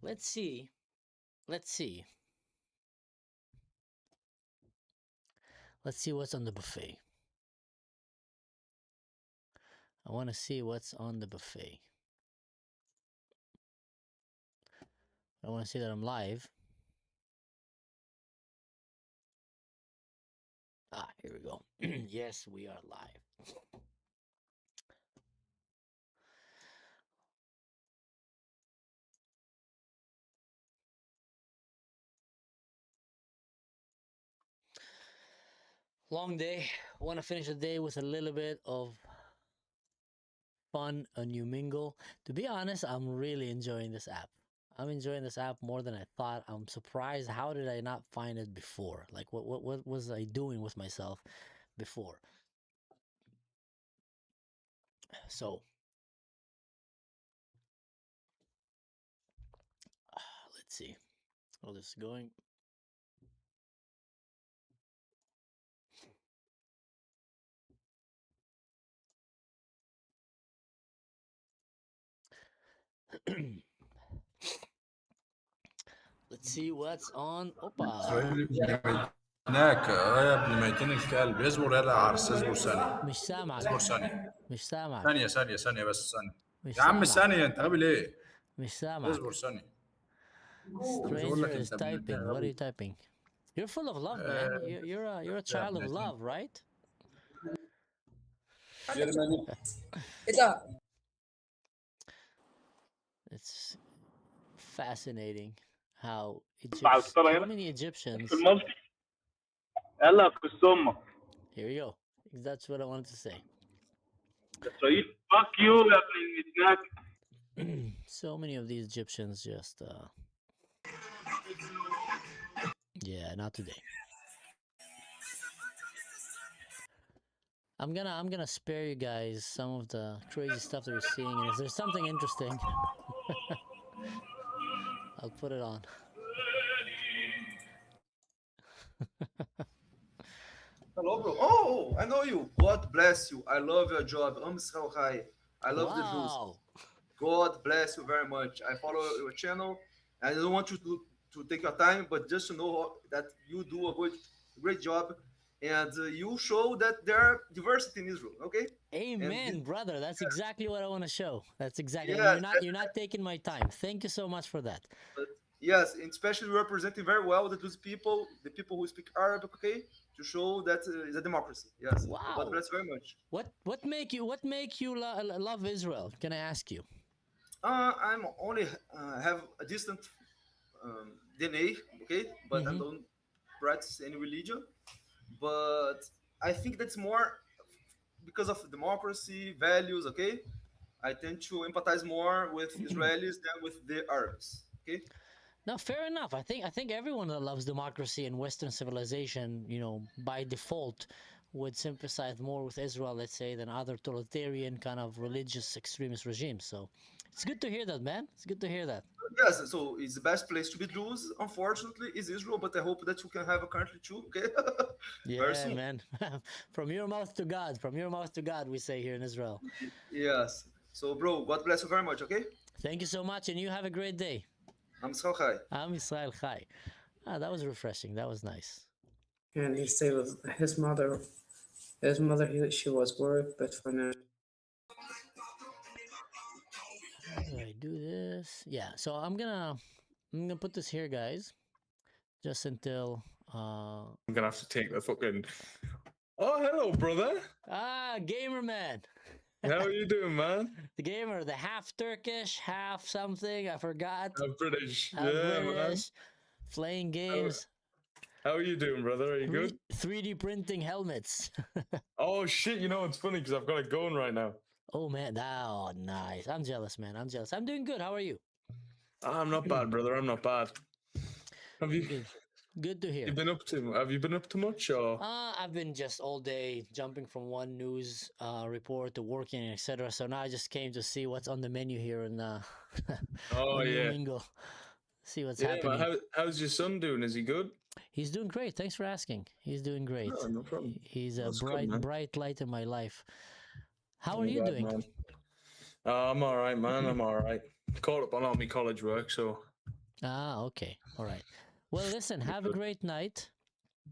Let's see. Let's see. Let's see what's on the buffet. I want to see what's on the buffet. I want to see that I'm live. Ah, here we go. Yes, we are live. Long day. Want to finish the day with a little bit of fun, a new mingle. To be honest, I'm really enjoying this app. I'm enjoying this app more than I thought. I'm surprised. How did I not find it before? Like, what was I doing with myself before? So, let's see. Oh, this is going. Let's see what's on. Opa. إسرائيل هناك يا ابن ميتين الكلب اصبر يا عرس اصبر ثانية مش سامعك. اصبر ثانية مش سامعك. ثانية بس ثانية مش يا عم سامعك. ثانية انت غبي ليه؟ مش سامعك. اصبر ثانية مش بقول Stranger لك is انت ابن typing. What are you غبي typing? You're full of love, man. You're a يا child ابن of love, right? It's fascinating how how هنا many في Egyptians. المصري. يلا في السمة. Here you go. That's what I wanted to say. اسرائيل fuck you يا ابن المدناك. So many of these Egyptians just yeah, not today. I'm gonna spare you guys some of the crazy stuff that you're seeing, and if there's something interesting, I'll put it on. Hello, bro. Oh, I know you. God bless you. I love your job. Israel High. I love the views. Wow. God bless you very much. I follow your channel, and I don't want you to take your time, but just to know that you do a great job, and you show that there are diversity in Israel. Okay. Amen, brother. That's exactly what I want to show. That's exactly. And Yes, you're not taking my time. Thank you so much for that. yes, and especially representing very well the people who speak Arabic. Okay, to show that it's a democracy. Yes. Wow. God bless very much. What make you love Israel? Can I ask you? I'm only have a distant DNA, okay, but I don't practice any religion. But I think that's more because of democracy values. Okay, I tend to empathize more with Israelis than with the Arabs. Okay. No, fair enough. I think everyone that loves democracy and Western civilization, by default, would sympathize more with Israel, let's say, than other totalitarian kind of religious extremist regimes. So it's good to hear that, man. It's good to hear that. Yes, so it's the best place to be Jews. Unfortunately, is Israel, but I hope that you can have a country too. Okay. Very Yeah, soon. man. From your mouth to God. From your mouth to God, we say here in Israel. Yes. So, bro, God bless you very much. Okay. Thank you so much, and you have a great day. I'm Israel Chai. I'm Israel Chai. That was refreshing. That was nice. And he stayed with his mother. She was work, but for now. How do I do this? Yeah, so I'm gonna put this here, guys, just until I'm gonna have to take the fucking. Oh, hello, brother. Gamer man. How are you doing, man? The gamer, the half Turkish, half something. I forgot. I'm British. I'm Yeah, British, man. playing games. How are you doing, brother? Are you good? 3D printing helmets. Oh shit! You know it's funny because I've got it going right now. Oh man, oh nice. I'm jealous, man. I'm jealous. I'm doing good. How are you? I'm not bad, brother. I'm not bad. Have you? Good to hear. Have you been up to much or? I've been just all day jumping from one news report to working, etc. So now I just came to see what's on the menu here in Oh yeah. Mingo. See what's happening. Man, how's your son doing? Is he good? He's doing great. Thanks for asking. He's doing great. Oh, no problem. He's a bright light in my life. How are you doing? Man. I'm all right, man. I'm all right. Caught up on all my college work, so Ah, okay. All right. Well, listen, have a great night,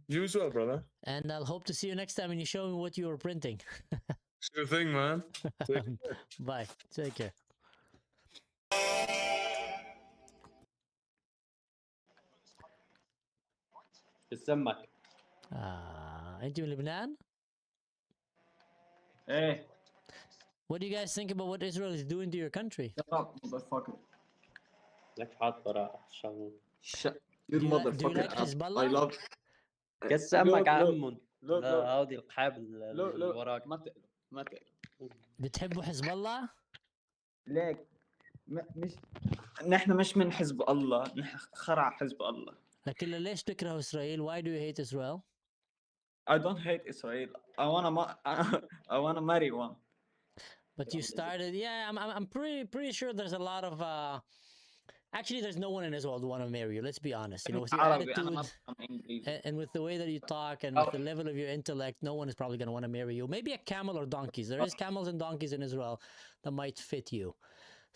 You as well, brother. and I'll hope to see you next time when you show me what you were printing. Sure thing, man. Take Bye. Take care. بتسمك أنت من لبنان? ايه What do you guys think about what Israel is doing to your country? Shut up, motherfucker. لك حاط براءة شغل Shut you Do you like motherfucker up. I Hezbollah? love كسمك عمون look, هودي القحاب look, اللي look. وراك ما تقلق. بتحبوا حزب الله؟ ليك مش نحن مش من حزب الله، نحن خرع حزب الله. لكن ليش تكره إسرائيل? Why do you hate Israel? I don't hate Israel. I wanna marry one. But you started, yeah. I'm pretty sure there's a lot of. Actually, there's no one in Israel who want to marry you. Let's be honest. You know, with your عربي أنا ما attitude بفهم إنجليزي. and with the way that you talk and with the level of your intellect, no one is probably going to want to marry you. Maybe a camel or donkeys. There is camels and donkeys in Israel that might fit you.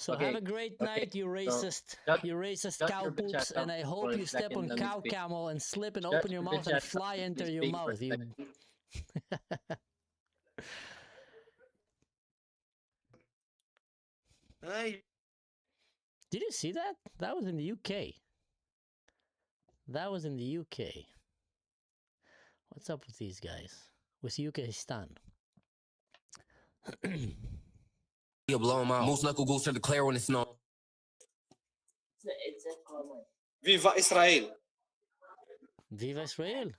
So Okay, have a great night, you racist, shut- you racist shut cow your bitch poops, ass and up I for hope a you step second, on let me cow speak. camel and slip and Shut open your your mouth bitch and ass up. fly Let into me your speak for a mouth. You. second. Hey, Did you see that? That was in the UK. That was in the UK. What's up with these guys? With Ukistan. You'll blow him out. Moose knuckle goes to declare when it's known. Viva Israel! Viva Israel.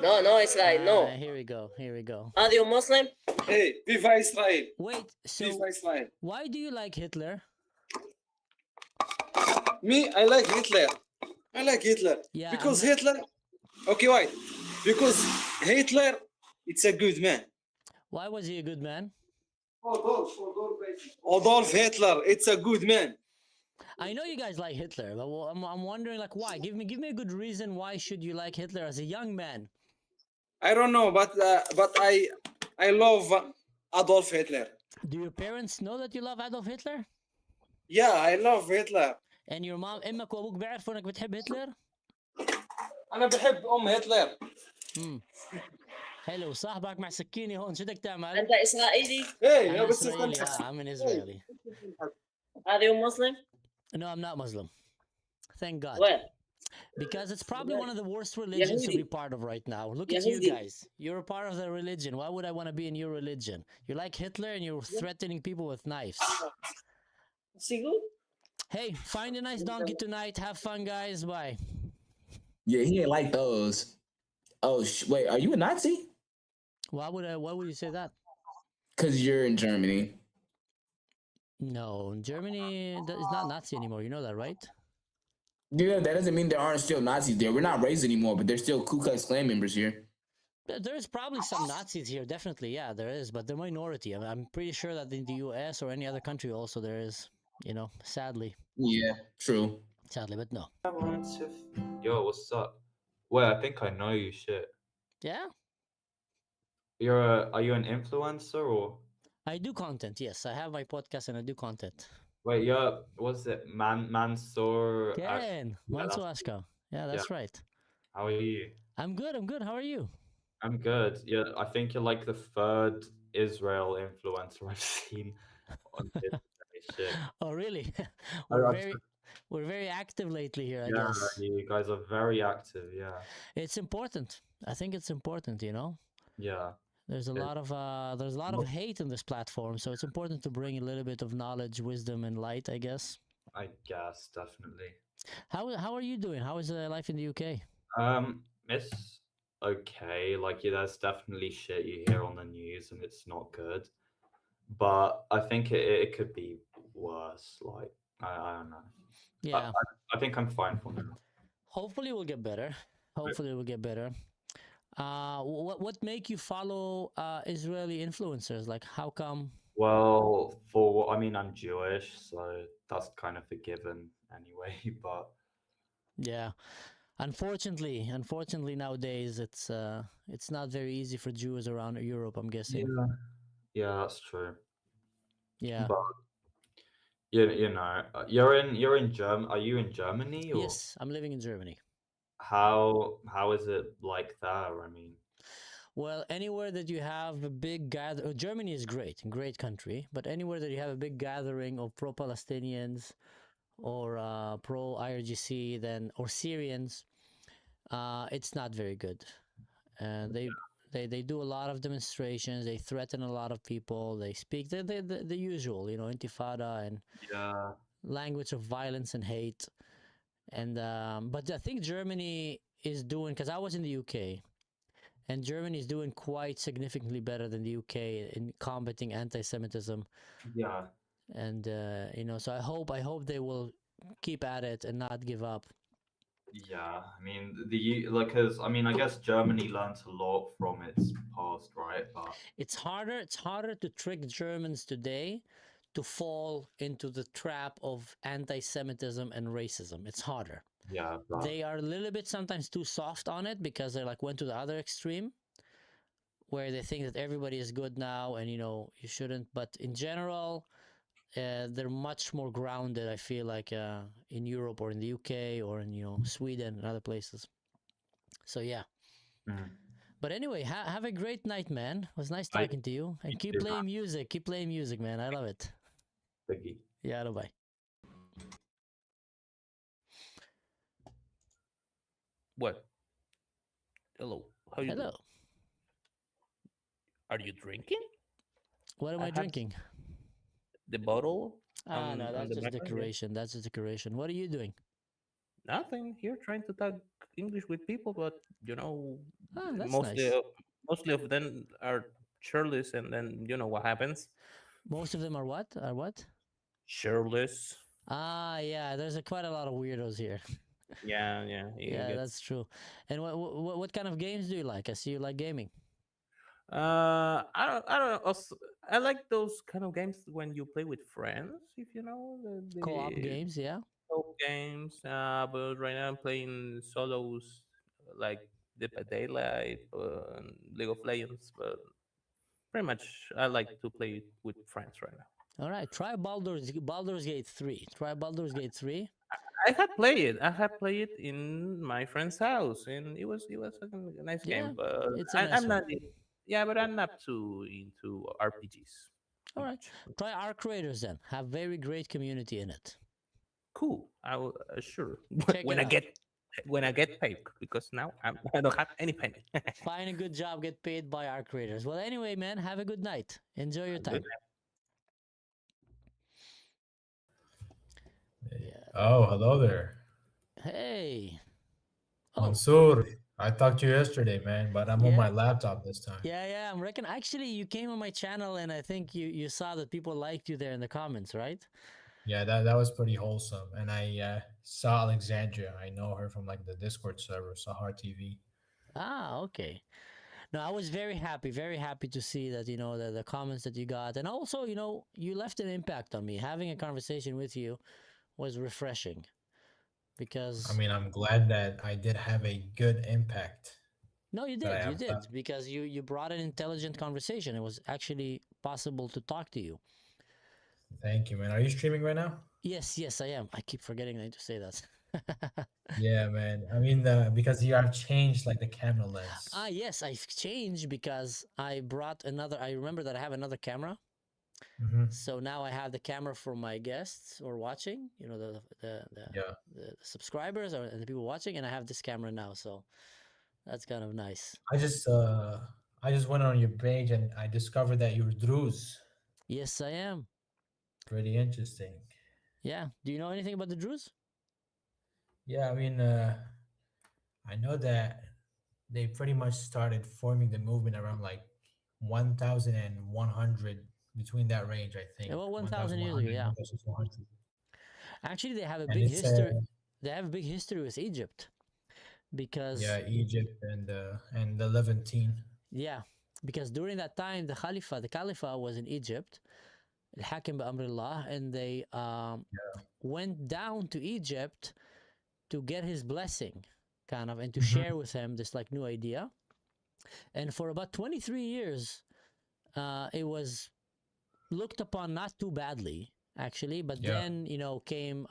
No, Israel, no. Here we go. Here we go. Are you Muslim? Hey, Viva Israel! Wait, so Viva Israel! why do you like Hitler? Me, I like Hitler. I like Hitler. Yeah, Because I'm not- Hitler. Okay, why? Because Hitler, it's a good man. Why was he a good man? Adolf Hitler, it's a good man. I know you guys like Hitler, but I'm wondering like why? Give me a good reason why should you like Hitler as a young man? I don't know, but I love Adolf Hitler. Do your parents know that you love Adolf Hitler? Yeah, I love Hitler. And your mom, امك وابوك بيعرفوا انك بتحب هتلر؟ أنا بحب هتلر. حلو صاحبك مع سكيني هون شو بدك تعمل؟ أنت إسرائيلي? Hey, I'm Israeli. Yeah, I'm an Israeli. Are you Muslim? No, I'm not Muslim. Thank God. Well, Because it's probably one of the worst religions to be part of right now. Look at you Yahudi. guys. You're a part of the religion. Why would I want to be in your religion? You're like Hitler and you're threatening people with knives. see good? Hey, find a nice donkey tonight. Have fun, guys. Bye. Yeah, he ain't like those. Oh, wait, are you a Nazi? Why would you say that? Because you're in Germany. No, Germany is not Nazi anymore. You know that, right? Yeah, that doesn't mean there aren't still Nazis there. We're not raised anymore, but there's still Ku Klux Klan members here. There's probably some Nazis here, definitely. Yeah, there is, but they're minority. I'm pretty sure that in the U.S. or any other country also there is, you know, sadly. Yeah, true. Sadly, but no. Yo, what's up? Well, I think I know you, shit. Yeah? Are you an influencer or? I do content, yes. I have my podcast and I do content. Wait, what's it? Mansoor? Ken, yeah, Mansoor Ashka. Yeah, that's right. How are you? I'm good. How are you? I'm good. Yeah, I think you're like the third Israel influencer I've seen on this shit. Oh, really? I've We're very active lately here, I Yeah, guess. you guys are very active. Yeah. It's important. I think it's important, you know? Yeah. There's a lot of hate in this platform, so it's important to bring a little bit of knowledge, wisdom, and light, I guess. I guess definitely. How are you doing? How is life in the UK? It's okay. Like, yeah, there's definitely shit you hear on the news, and it's not good. But I think it could be worse. Like, I don't know. Yeah. I think I'm fine for now. Hopefully we'll get better. Hopefully we'll get better. What make you follow Israeli influencers? Like, how come? Well, I mean, I'm Jewish, so that's kind of a given anyway. But Yeah, unfortunately nowadays it's not very easy for Jews around Europe, I'm guessing. yeah, that's true. Yeah. But you know, you're in Germ. Are you in Germany or Yes, I'm living in Germany. how is it like there? I mean, Well, anywhere that you have a big gather, Germany is great country, but anywhere that you have a big gathering of pro-Palestinians or pro-IRGC, then or Syrians, it's not very good. And they do a lot of demonstrations. They threaten a lot of people. They speak the usual, you know, intifada and yeah, language of violence and hate. And but I think Germany is doing, because I was in the UK, and Germany is doing quite significantly better than the UK in combating anti-Semitism. yeah, And you know, so I hope they will keep at it and not give up. yeah. I mean, because I mean, I guess Germany learnt a lot from its past, right? But It's harder to trick Germans today to fall into the trap of anti-Semitism and racism. It's harder. yeah, but They are a little bit sometimes too soft on it because they like went to the other extreme where they think that everybody is good now and you know you shouldn't. But in general, they're much more grounded. I feel like in Europe or in the UK or in Sweden and other places. So yeah. mm, But anyway, have a great night, man. It was nice I talking to you. And keep do playing music. Keep playing music, man. I love it. Biggie. Yeah, bye. What? Hello. How you Hello. doing? Are you drinking? What am I have drinking? The bottle Ah, no, on that's the just microphone? Yeah. decoration. That's just decoration. What are you doing? Nothing. Here trying to talk English with people, but you know, Ah, that's mostly nice. mostly of them are shirtless, and then you know what happens. Most of them are what? Are what? Shirtless. Ah, yeah. There's quite a lot of weirdos here. Yeah, yeah. It Yeah, gets. that's true. And what kind of games do you like? I see you like gaming. I don't know. Also, I like those kind of games when you play with friends. If you know Co-op the games, yeah. co games. But right now I'm playing solos like Dead by Daylight, League of Legends. But pretty much I like to play with friends right now. All right, try Baldur's Gate 3. Try Baldur's Gate 3. I have played it. I have played it in my friend's house, and it was a nice Yeah, game. But it's a nice I'm one. not. Yeah, but I'm not too into RPGs. All too right, much. try Arc Raiders then. Have very great community in it. Cool. I will sure Check when it I out. get paid, because now I don't have any penny. Find a good job, get paid by Arc Raiders. Well, anyway, man, have a good night. Enjoy your time. Yeah. Oh, hello there. Hey. Oh, Mansoor, I talked to you yesterday, man, but I'm on Yeah. my laptop this time. yeah. I'm reckon. Actually, you came on my channel, and I think you saw that people liked you there in the comments, right? Yeah, that was pretty wholesome. And I saw Alexandria. I know her from like the Discord server, Sahar TV. Ah, okay. No, I was very happy to see that, the comments that you got. And also, you left an impact on me. Having a conversation with you was refreshing because I mean, I'm glad that I did have a good impact. no, you that I did. You have did left. because you brought an intelligent conversation. It was actually possible to talk to you. Thank you, man. Are you streaming right now? Yes, I am. I keep forgetting to say that. Yeah, man. I mean, because you have changed like the camera lens. Ah, yes, I've changed because I brought another. I remember that I have another camera. Mhm. So now I have the camera for my guests or watching, Yeah. the subscribers and the people watching, and I have this camera now. So that's kind of nice. I just went on your page and I discovered that you're Druze. Yes, I am. Pretty interesting. Yeah. Do you know anything about the Druze? Yeah, I mean, I know that they pretty much started forming the movement around like 1,100, between that range, I think. About 1,000 years ago, yeah. 1,100. Actually, they have a And big it's history. They have a big history with Egypt because yeah, Egypt and the Levantine. yeah, because during that time the Caliph was in Egypt, Al-Hakim bi-Amrillah, and they went down to Egypt to get his blessing, kind of, and to share with him this like new idea. And for about 23 years, it was looked upon not too badly actually. But Yeah. then came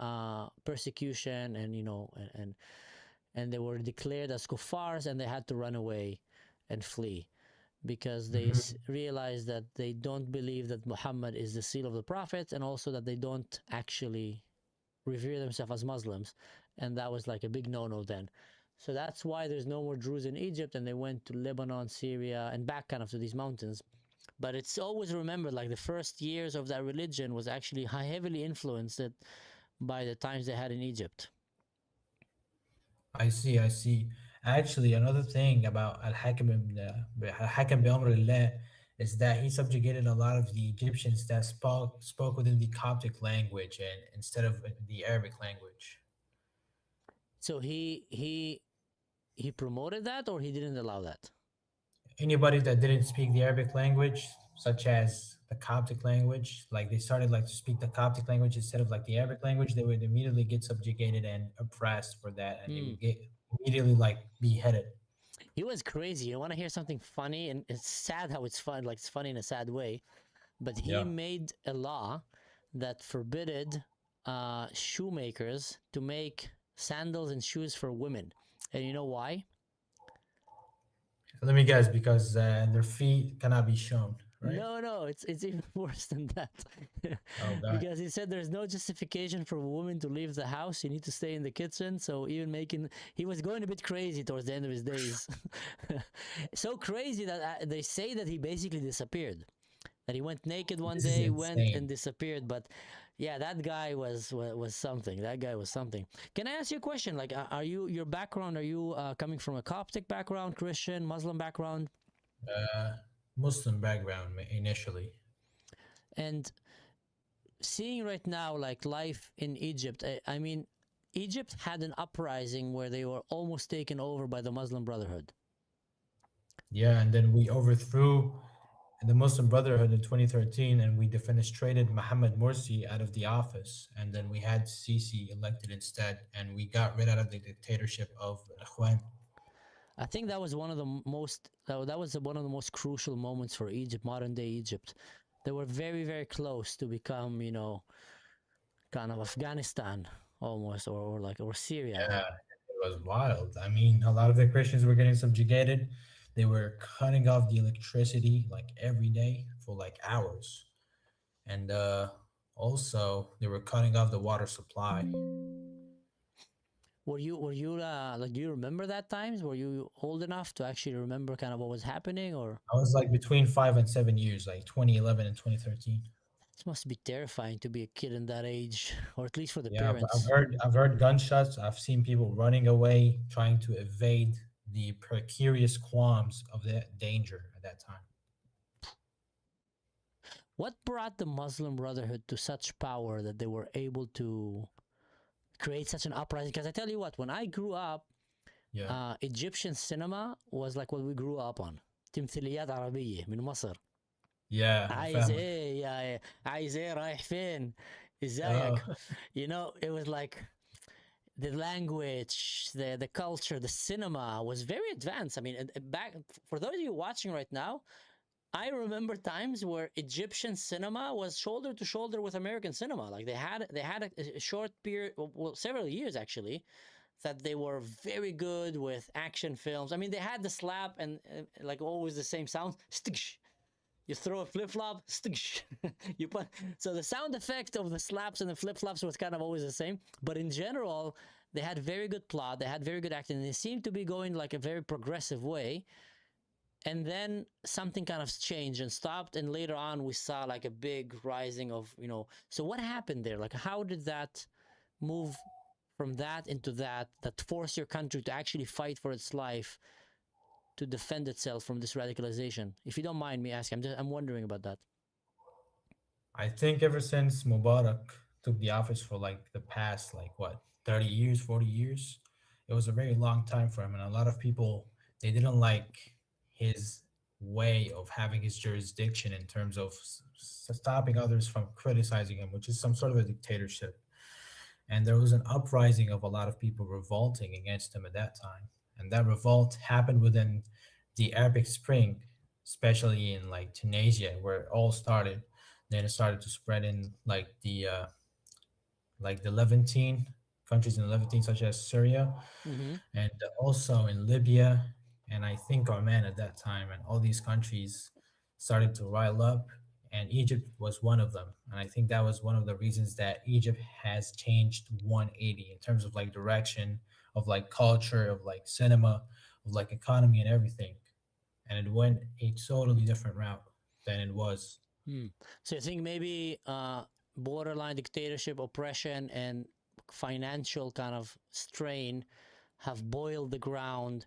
persecution, and and they were declared as kuffars, and they had to run away and flee because they realized that they don't believe that Muhammad is the seal of the prophets, and also that they don't actually revere themselves as Muslims, and that was like a big no-no then. So that's why there's no more Druze in Egypt, and they went to Lebanon, Syria, and back kind of to these mountains. But it's always remembered like the first years of that religion was actually heavily influenced by the times they had in Egypt. I see, I see. Actually, another thing about Al-Hakam bi Amrillah is that he subjugated a lot of the Egyptians that spoke within the Coptic language and instead of the Arabic language. So he promoted that, or he didn't allow that? Anybody that didn't speak the Arabic language, such as the Coptic language, like they started like to speak the Coptic language instead of like the Arabic language, they would immediately get subjugated and oppressed for that, and they would get immediately like beheaded. He was crazy. You want to hear something funny? And it's sad how it's fun, like it's funny in a sad way. But he made a law that forbidded shoemakers to make sandals and shoes for women. And you know why? Let me guess, because their feet cannot be shown, right? No, it's even worse than that. Oh, God. Because he said there's no justification for a woman to leave the house. You need to stay in the kitchen. So even he was going a bit crazy towards the end of his days. So crazy that they say that he basically disappeared. That he went naked one day, went and disappeared. But yeah, that guy was something. That guy was something. Can I ask you a question? Like, your background? Are you coming from a Coptic background, Christian, Muslim background? Muslim background initially. And seeing right now, like life in Egypt, I mean, Egypt had an uprising where they were almost taken over by the Muslim Brotherhood. Yeah, and then we overthrew the Muslim Brotherhood in 2013, and we defenestrated Mohammed Morsi out of the office, and then we had Sisi elected instead, and we got rid of the dictatorship of Ikhwan. I think that was one of the most crucial moments for Egypt, modern day Egypt. They were very, very close to become, kind of Afghanistan almost, or Syria. Yeah, it was wild. I mean, a lot of the Christians were getting subjugated. They were cutting off the electricity like every day for like hours. And also they were cutting off the water supply. Were you like, do you remember that times? Were you old enough to actually remember kind of what was happening, or? I was like between 5 and 7 years, like 2011 and 2013. It must be terrifying to be a kid in that age, or at least for the Yeah, parents. I've heard gunshots. I've seen people running away, trying to evade the precarious qualms of that danger at that time. What brought the Muslim Brotherhood to such power that they were able to create such an uprising? Because I tell you what, when I grew up, Egyptian cinema was like what we grew up on. تمثيليات عربية من مصر. Yeah. عايز ايه عايز ايه رايح فين ازيك. It was like the language, the culture, the cinema was very advanced. I mean, back for those of you watching right now, I remember times where Egyptian cinema was shoulder to shoulder with American cinema. Like they had a short period, well, several years actually, that they were very good with action films. I mean, they had the slap and like always the same sound. You throw a flip flop, you put. So the sound effect of the slaps and the flip flops was kind of always the same. But in general, they had very good plot. They had very good acting. And they seemed to be going like a very progressive way. And then something kind of changed and stopped. And later on, we saw like a big rising of, So what happened there? Like, how did that move from that into that forced your country to actually fight for its life, to defend itself from this radicalization? If you don't mind me asking, I'm wondering about that. I think ever since Mubarak took the office for like the past, 30 years, 40 years, it was a very long time for him. And a lot of people, they didn't like his way of having his jurisdiction in terms of stopping others from criticizing him, which is some sort of a dictatorship. And there was an uprising of a lot of people revolting against him at that time. And that revolt happened within the Arabic Spring, especially in like Tunisia, where it all started. Then it started to spread in like the Levantine countries in the Levantine, such as Syria, and also in Libya, and I think Oman at that time, and all these countries started to rile up, and Egypt was one of them. And I think that was one of the reasons that Egypt has changed 180 in terms of like direction, of like culture, of like cinema, of like economy and everything. And it went a totally different route than it was. So you think maybe borderline dictatorship, oppression, and financial kind of strain have boiled the ground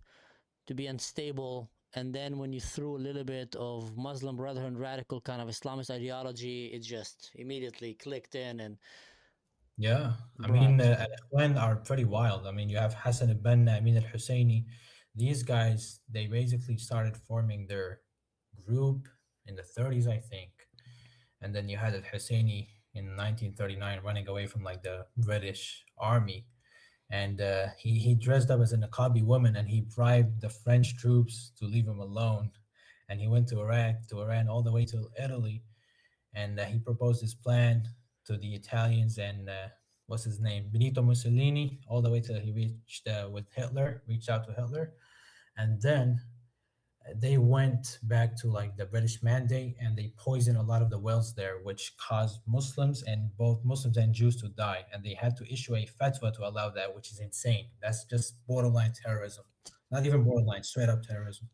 to be unstable, and then when you threw a little bit of Muslim Brotherhood, radical kind of Islamist ideology, it just immediately clicked in and Yeah, I mean, brought. Al-Ikhwan are pretty wild. I mean, you have Hassan al-Banna, Amin al-Husseini. These guys, they basically started forming their group in the 30s, I think. And then you had al-Husseini in 1939 running away from like the British army. And he dressed up as a Niqabi woman and he bribed the French troops to leave him alone. And he went to Iraq, to Iran, all the way to Italy, and he proposed his plan to the Italians and what's his name, Benito Mussolini, all the way till he reached with Hitler, reached out to Hitler, and then they went back to like the British Mandate and they poisoned a lot of the wells there, which caused Muslims and both Muslims and Jews to die, and they had to issue a fatwa to allow that, which is insane. That's just borderline terrorism, not even borderline, straight up terrorism.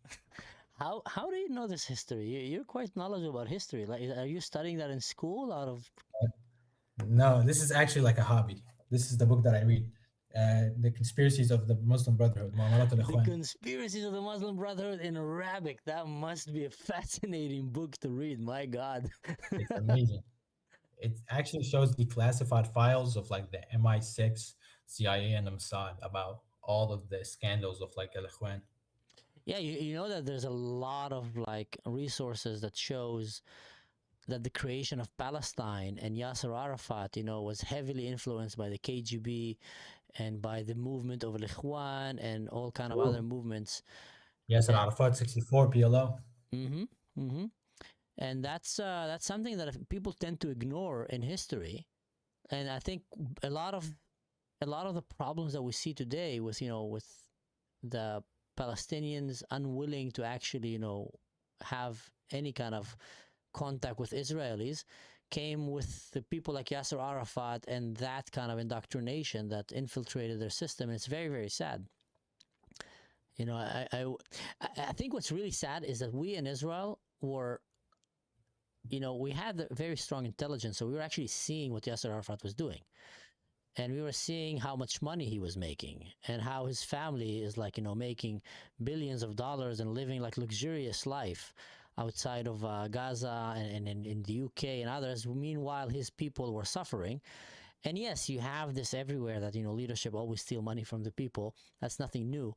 How do you know this history? You're quite knowledgeable about history. Like, are you studying that in school out of? No, this is actually like a hobby. This is the book that I read. The Conspiracies of the Muslim Brotherhood, Mu'amarat The al-Ikhwan. Conspiracies of the Muslim Brotherhood in Arabic. That must be a fascinating book to read. My God. It's amazing. It actually shows the classified files of like the MI6, CIA, and the Mossad about all of the scandals of like al-Ikhwan. Yeah, you know that there's a lot of like resources that shows that the creation of Palestine and Yasser Arafat, was heavily influenced by the KGB and by the movement of Al-Ikhwan and all kind of other movements. Yes, and Arafat 64 PLO. And that's something that people tend to ignore in history. And I think a lot of the problems that we see today with with the Palestinians unwilling to actually have any kind of contact with Israelis came with the people like Yasser Arafat and that kind of indoctrination that infiltrated their system, and it's very, very sad. I think what's really sad is that we in Israel were, we had a very strong intelligence, so we were actually seeing what Yasser Arafat was doing. And we were seeing how much money he was making and how his family is like, making billions of dollars and living like luxurious life outside of Gaza and in the UK and others. Meanwhile, his people were suffering. And yes, you have this everywhere that, leadership always steal money from the people. That's nothing new.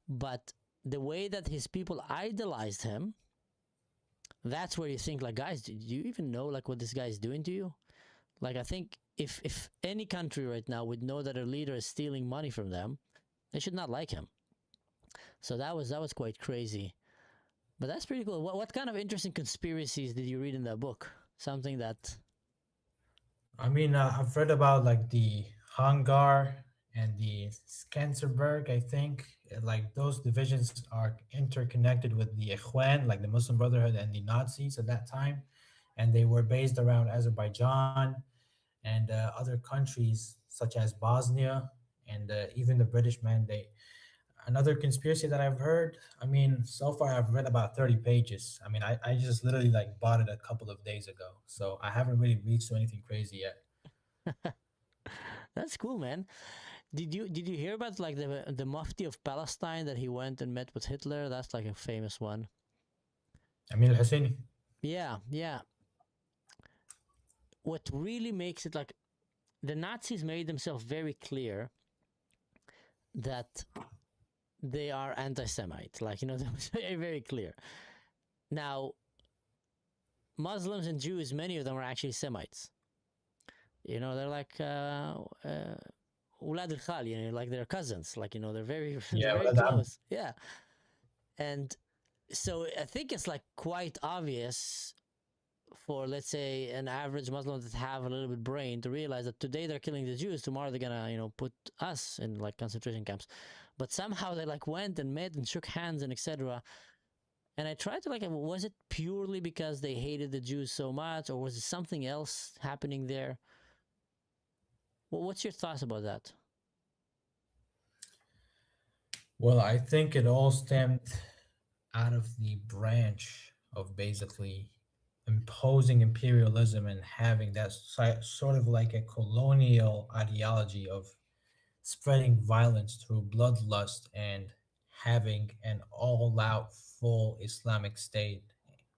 But the way that his people idolized him, that's where you think like, guys, do you even know like what this guy is doing to you? Like, I think if any country right now would know that a leader is stealing money from them, they should not like him. So that was quite crazy. But that's pretty cool. What kind of interesting conspiracies did you read in that book? Something that... I mean, I've read about like the Hangar and the Skanderberg, I think. Like those divisions are interconnected with the Ikhwan, like the Muslim Brotherhood and the Nazis at that time. And they were based around Azerbaijan and other countries such as Bosnia and even the British Mandate. Another conspiracy that I've heard, I mean, so far I've read about 30 pages. I mean, I just literally like bought it a couple of days ago. So I haven't really reached to anything crazy yet. That's cool, man. Did you hear about like the Mufti of Palestine that he went and met with Hitler? That's like a famous one. Amin al-Husseini. Yeah. What really makes it like the Nazis made themselves very clear that they are anti-Semite. Like, that was very, very clear. Now, Muslims and Jews, many of them are actually Semites. They're like Ulad al-Khal, like they're cousins. Like, they're very, very close. Yeah. And so I think it's like quite obvious for let's say an average Muslim that have a little bit brain to realize that today they're killing the Jews, tomorrow they're gonna put us in like concentration camps. But somehow they like went and met and shook hands and etc. And I tried to like, was it purely because they hated the Jews so much, or was it something else happening there? Well, what's your thoughts about that? Well, I think it all stemmed out of the branch of basically imposing imperialism and having that sort of like a colonial ideology of spreading violence through bloodlust and having an all-out full Islamic state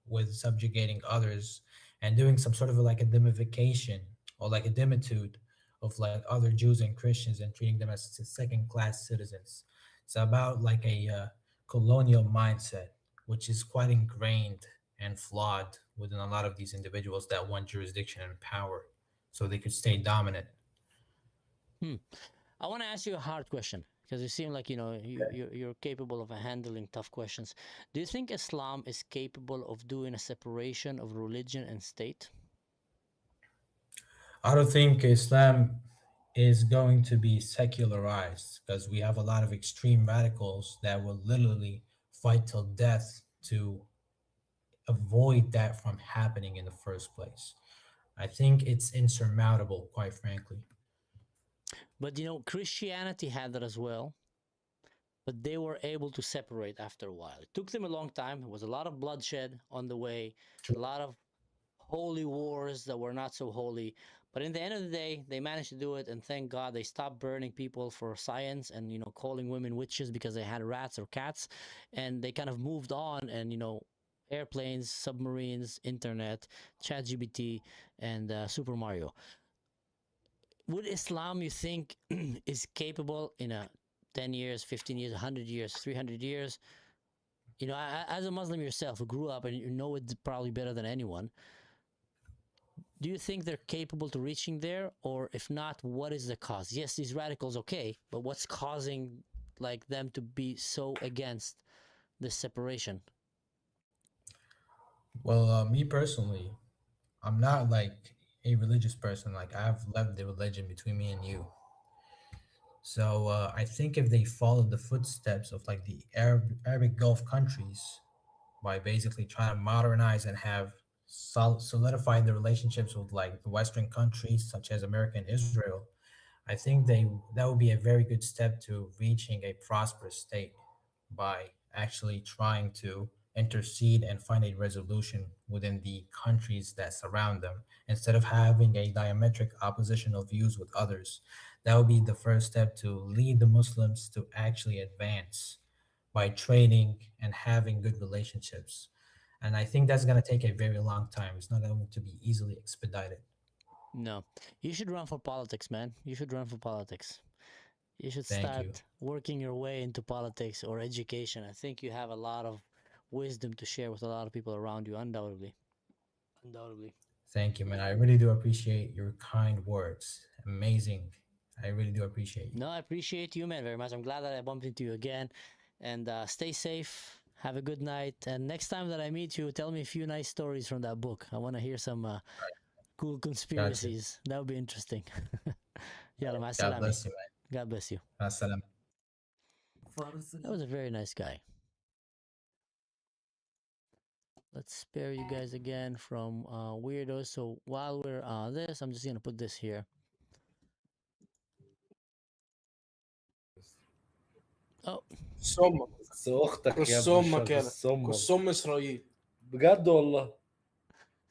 with subjugating others and doing some sort of like a demification or like a demitude of like other Jews and Christians and treating them as second-class citizens. It's about like a colonial mindset, which is quite ingrained and flawed within a lot of these individuals that want jurisdiction and power so they could stay dominant. I want to ask you a hard question because you seem like you're capable of handling tough questions. Do you think Islam is capable of doing a separation of religion and state? I don't think Islam is going to be secularized because we have a lot of extreme radicals that will literally fight till death to avoid that from happening in the first place. I think it's insurmountable, quite frankly. But Christianity had that as well. But they were able to separate after a while. It took them a long time. There was a lot of bloodshed on the way, a lot of holy wars that were not so holy. But in the end of the day, they managed to do it, and thank God they stopped burning people for science and calling women witches because they had rats or cats, and they kind of moved on and airplanes, submarines, internet, ChatGPT, and Super Mario. Would Islam, you think, is capable in a 10 years, 15 years, 100 years, 300 years? As a Muslim yourself who grew up and you know it probably better than anyone, do you think they're capable to reaching there? Or if not, what is the cause? Yes, these radicals, okay, but what's causing like them to be so against this separation? Well, me personally, I'm not like a religious person. Like I've left the religion between me and you. So I think if they followed the footsteps of like the Arabic Gulf countries by basically trying to modernize and have solidify the relationships with like the Western countries such as America and Israel, I think that would be a very good step to reaching a prosperous state by actually trying to intercede and find a resolution within the countries that surround them instead of having a diametric opposition of views with others. That would be the first step to lead the Muslims to actually advance by trading and having good relationships. And I think that's going to take a very long time. It's not going to be easily expedited. No. You should run for politics, man. You should run for politics. You should start working your way into politics or education. I think you have a lot of wisdom to share with a lot of people around you, undoubtedly. Undoubtedly. Thank you, man. I really do appreciate your kind words. Amazing. I really do appreciate you. No, I appreciate you, man, very much. I'm glad that I bumped into you again. And stay safe. Have a good night. And next time that I meet you, tell me a few nice stories from that book. I want to hear some cool conspiracies. That would be interesting. Yalla, ma God bless you, man. God bless you. Assalam. That was a very nice guy. Let's spare you guys again from weirdos. So while we're on this, I'm just going to put this here. Oh. صمك بس اختك يا كس ابني امك يلا كس امك كس ام اسرائيل بجد والله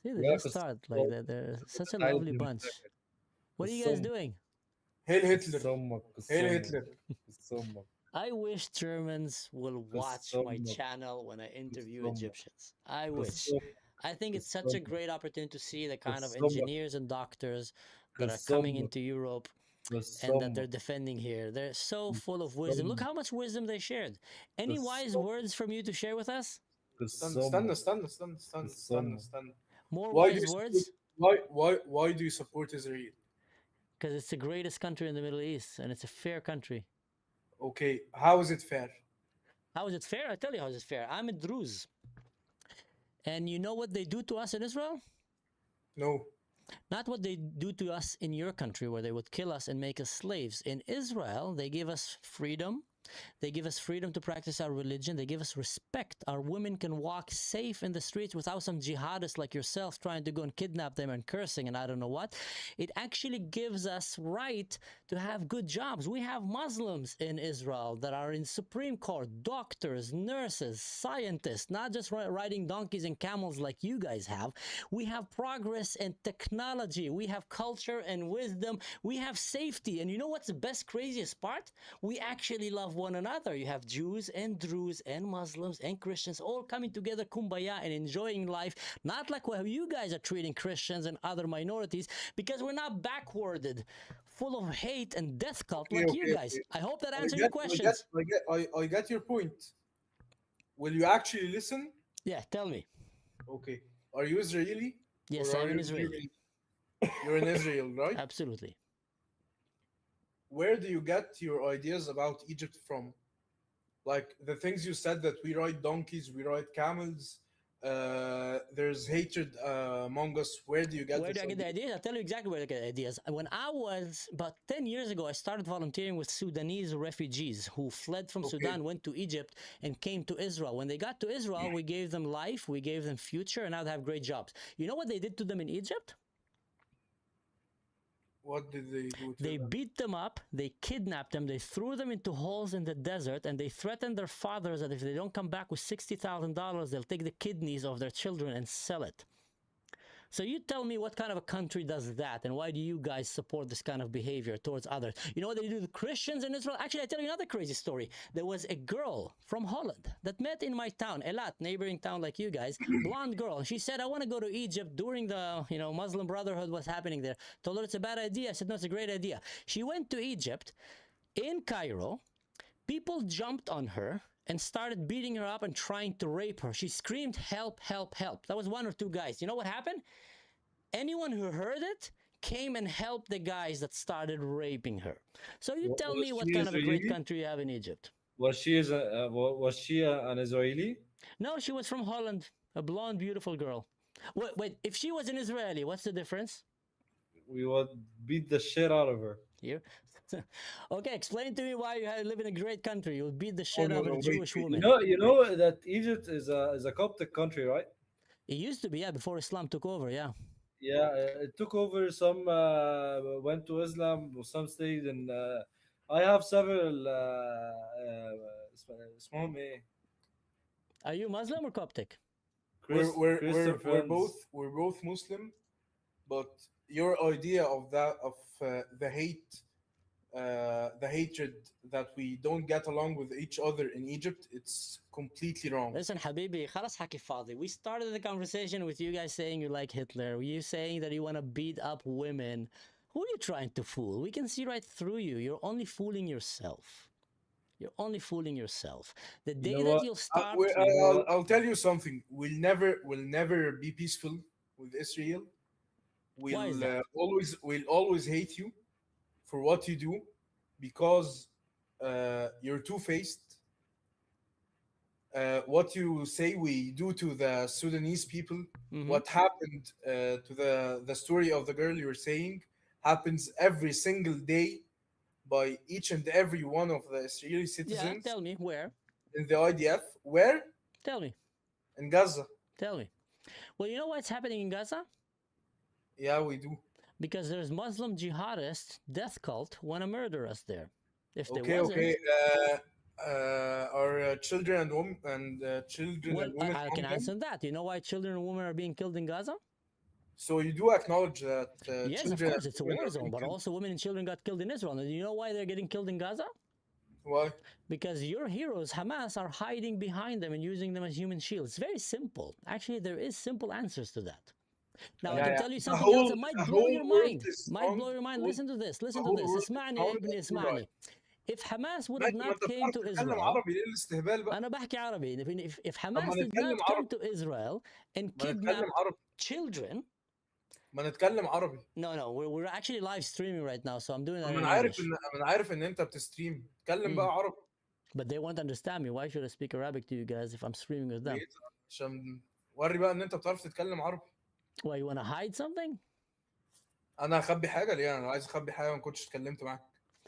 See, they just start like that. They're such a lovely bunch. What are you guys doing? هيل هتلر هيل هتلر I wish Germans will watch my channel when I interview Egyptians. I wish. I think it's such a great opportunity to see the kind of engineers and doctors that are coming into Europe and that they're defending here. They're so full of wisdom. Look how much wisdom they shared. Any wise words from you to share with us? استنى More wise words? Why do you support Israel? Because it's the greatest country in the Middle East and it's a fair country. Okay, how is it fair? How is it fair? I tell you how is it fair. I'm a Druze. And you know what they do to us in Israel? No. Not what they do to us in your country, where they would kill us and make us slaves. In Israel, they give us freedom. They give us freedom to practice our religion. They give us respect. Our women can walk safe in the streets without some jihadists like yourself trying to go and kidnap them and cursing and I don't know what. It actually gives us right to have good jobs. We have Muslims in Israel that are in Supreme Court, doctors, nurses, scientists, not just riding donkeys and camels like you guys have. We have progress and technology. We have culture and wisdom. We have safety. And you know what's the best, craziest part? We actually love one another. You have Jews and Druze and Muslims and Christians all coming together, kumbaya, and enjoying life, not like how you guys are treating Christians and other minorities, because we're not backwarded, full of hate and death cult like you guys. I hope that answered your questions. I get your point. Will you actually listen? Yeah, tell me. Okay. Are you Israeli? Yes, I'm an Israeli. You're in Israel, right? Absolutely. Where do you get your ideas about Egypt from? Like the things you said, that we ride donkeys, we ride camels, there's hatred among us. Where do you get Where this do I get the idea? ideas? I'll tell you exactly where I get the ideas. When I was about 10 years ago, I started volunteering with Sudanese refugees who fled from Sudan, went to Egypt, and came to Israel. When they got to Israel, we gave them life, we gave them future, and now they have great jobs. You know what they did to them in Egypt? What did they do to They them? beat them up, they kidnapped them, they threw them into holes in the desert, and they threatened their fathers that if they don't come back with $60,000, they'll take the kidneys of their children and sell it. So you tell me what kind of a country does that, and why do you guys support this kind of behavior towards others? You know what they do to Christians in Israel? Actually, I tell you another crazy story. There was a girl from Holland that met in my town, Elat, neighboring town like you guys, blonde girl. And she said, I want to go to Egypt during the Muslim Brotherhood, what's happening there. Told her it's a bad idea. I said, no, it's a great idea. She went to Egypt, in Cairo. People jumped on her and started beating her up and trying to rape her. She screamed, help, help, help. That was one or two guys. You know what happened? Anyone who heard it came and helped the guys that started raping her. So you tell me what kind of a great country you have in Egypt. Was she an Israeli? No, she was from Holland. A blonde, beautiful girl. Wait, if she was an Israeli, what's the difference? We would beat the shit out of her. Here? Okay, explain to me why you live in a great country. You would beat the shit out of a Jewish woman. You know that Egypt is a Coptic country, right? It used to be, yeah, before Islam took over, yeah. Yeah, it took over. Some went to Islam, some stayed, and I have several. اسمهم ايه؟ Are you Muslim or Coptic? We're both Muslim, but your idea of the hatred that we don't get along with each other in Egypt, it's completely wrong. Listen, Habibi, خلاص حكي فاضي. We started the conversation with you guys saying you like Hitler. You saying that you want to beat up women. Who are you trying to fool? We can see right through you. You're only fooling yourself. You're only fooling yourself. The day that you'll start... I'll tell you something. We'll never be peaceful with Israel. Why is that? We'll always hate you for what you do, because you're two-faced. What you say we do to the Sudanese people, what happened to the story of the girl you're saying, happens every single day by each and every one of the Israeli citizens. Yeah, tell me, where? In the IDF. Where? Tell me. In Gaza. Tell me. Well, you know what's happening in Gaza? Yeah, we do. Because there's Muslim jihadists, death cult, want to murder us there. If there wasn't... Okay. Our children and children well, and women... I can answer that. You know why children and women are being killed in Gaza? So you do acknowledge that yes, of course, it's a war zone, but also women and children got killed in Israel. And you know why they're getting killed in Gaza? Why? Because your heroes, Hamas, are hiding behind them and using them as human shields. It's very simple. Actually, there is simple answers to that. Now, I can tell you something else that might blow your mind. Listen to this. Listen to this. اسمعني يا ابني اسمعني. If Hamas would have not came to Israel, أنا بحكي عربي. If Hamas did not come to Israel and kidnap children, ما نتكلم عربي. No, we're actually live streaming right now, so I'm doing that in English. English. أنا عارف إن أنت بتستريم. اتكلم بقى عربي. But they won't understand me. Why should I speak Arabic to you guys if I'm streaming with them? عشان وري بقى إن أنت بتعرف تتكلم عربي. Why, you want to hide something? انا اخبي حاجه ليه؟ انا لو عايز اخبي حاجه ما كنتش اتكلمت معاك.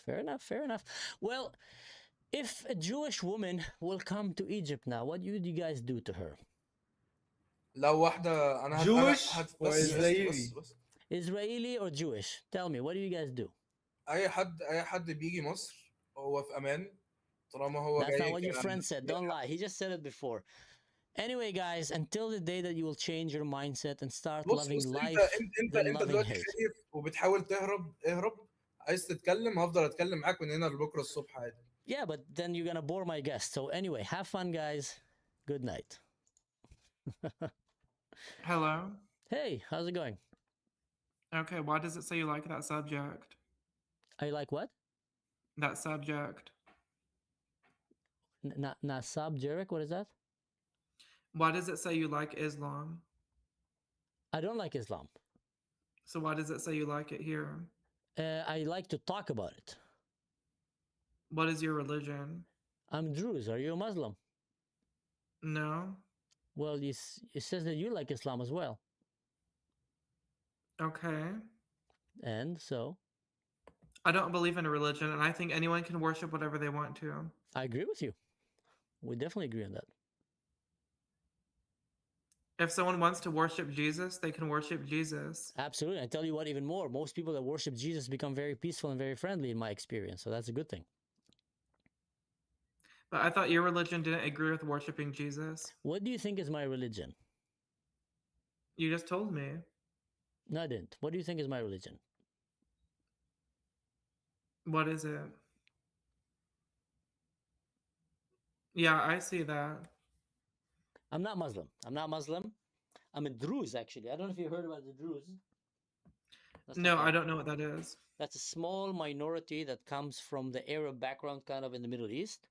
Fair enough, fair enough. Well, if a Jewish woman will come to Egypt now, what would you guys do to her? لو واحده انا Jewish بس or بس Israeli? بس Israeli or Jewish? Tell me, what do you guys do? اي حد بيجي مصر هو في امان طالما هو That's not جاي what your friend said. Don't lie. He just said it before. Anyway, guys, until the day that you will change your mindset and start بص loving بص life, انت then انت loving دلوقتي hate. خايف وبتحاول تهرب. اهرب. عايز تتكلم هفضل اتكلم معاك من هنا لبكره الصبح عادي. Yeah, but then you're gonna bore my guests. So anyway, have fun, guys. Good night. Hello. Hey, how's it going? Okay, why does it say you like that subject? I like what? That subject. Nasab Jarek, what is that? Why does it say you like Islam? I don't like Islam. So why does it say you like it here? I like to talk about it. What is your religion? I'm Druze. Are you a Muslim? No. Well, it says that you like Islam as well. Okay. And so? I don't believe in a religion, and I think anyone can worship whatever they want to. I agree with you. We definitely agree on that. If someone wants to worship Jesus, they can worship Jesus. Absolutely. I tell you what, even more, most people that worship Jesus become very peaceful and very friendly in my experience. So that's a good thing. But I thought your religion didn't agree with worshiping Jesus. What do you think is my religion? You just told me. No, I didn't. What do you think is my religion? What is it? Yeah, I see that. I'm not Muslim. I'm not Muslim. I'm a Druze, actually. I don't know if you heard about the Druze. No, I don't know what that is. That's a small minority that comes from the Arab background, kind of in the Middle East,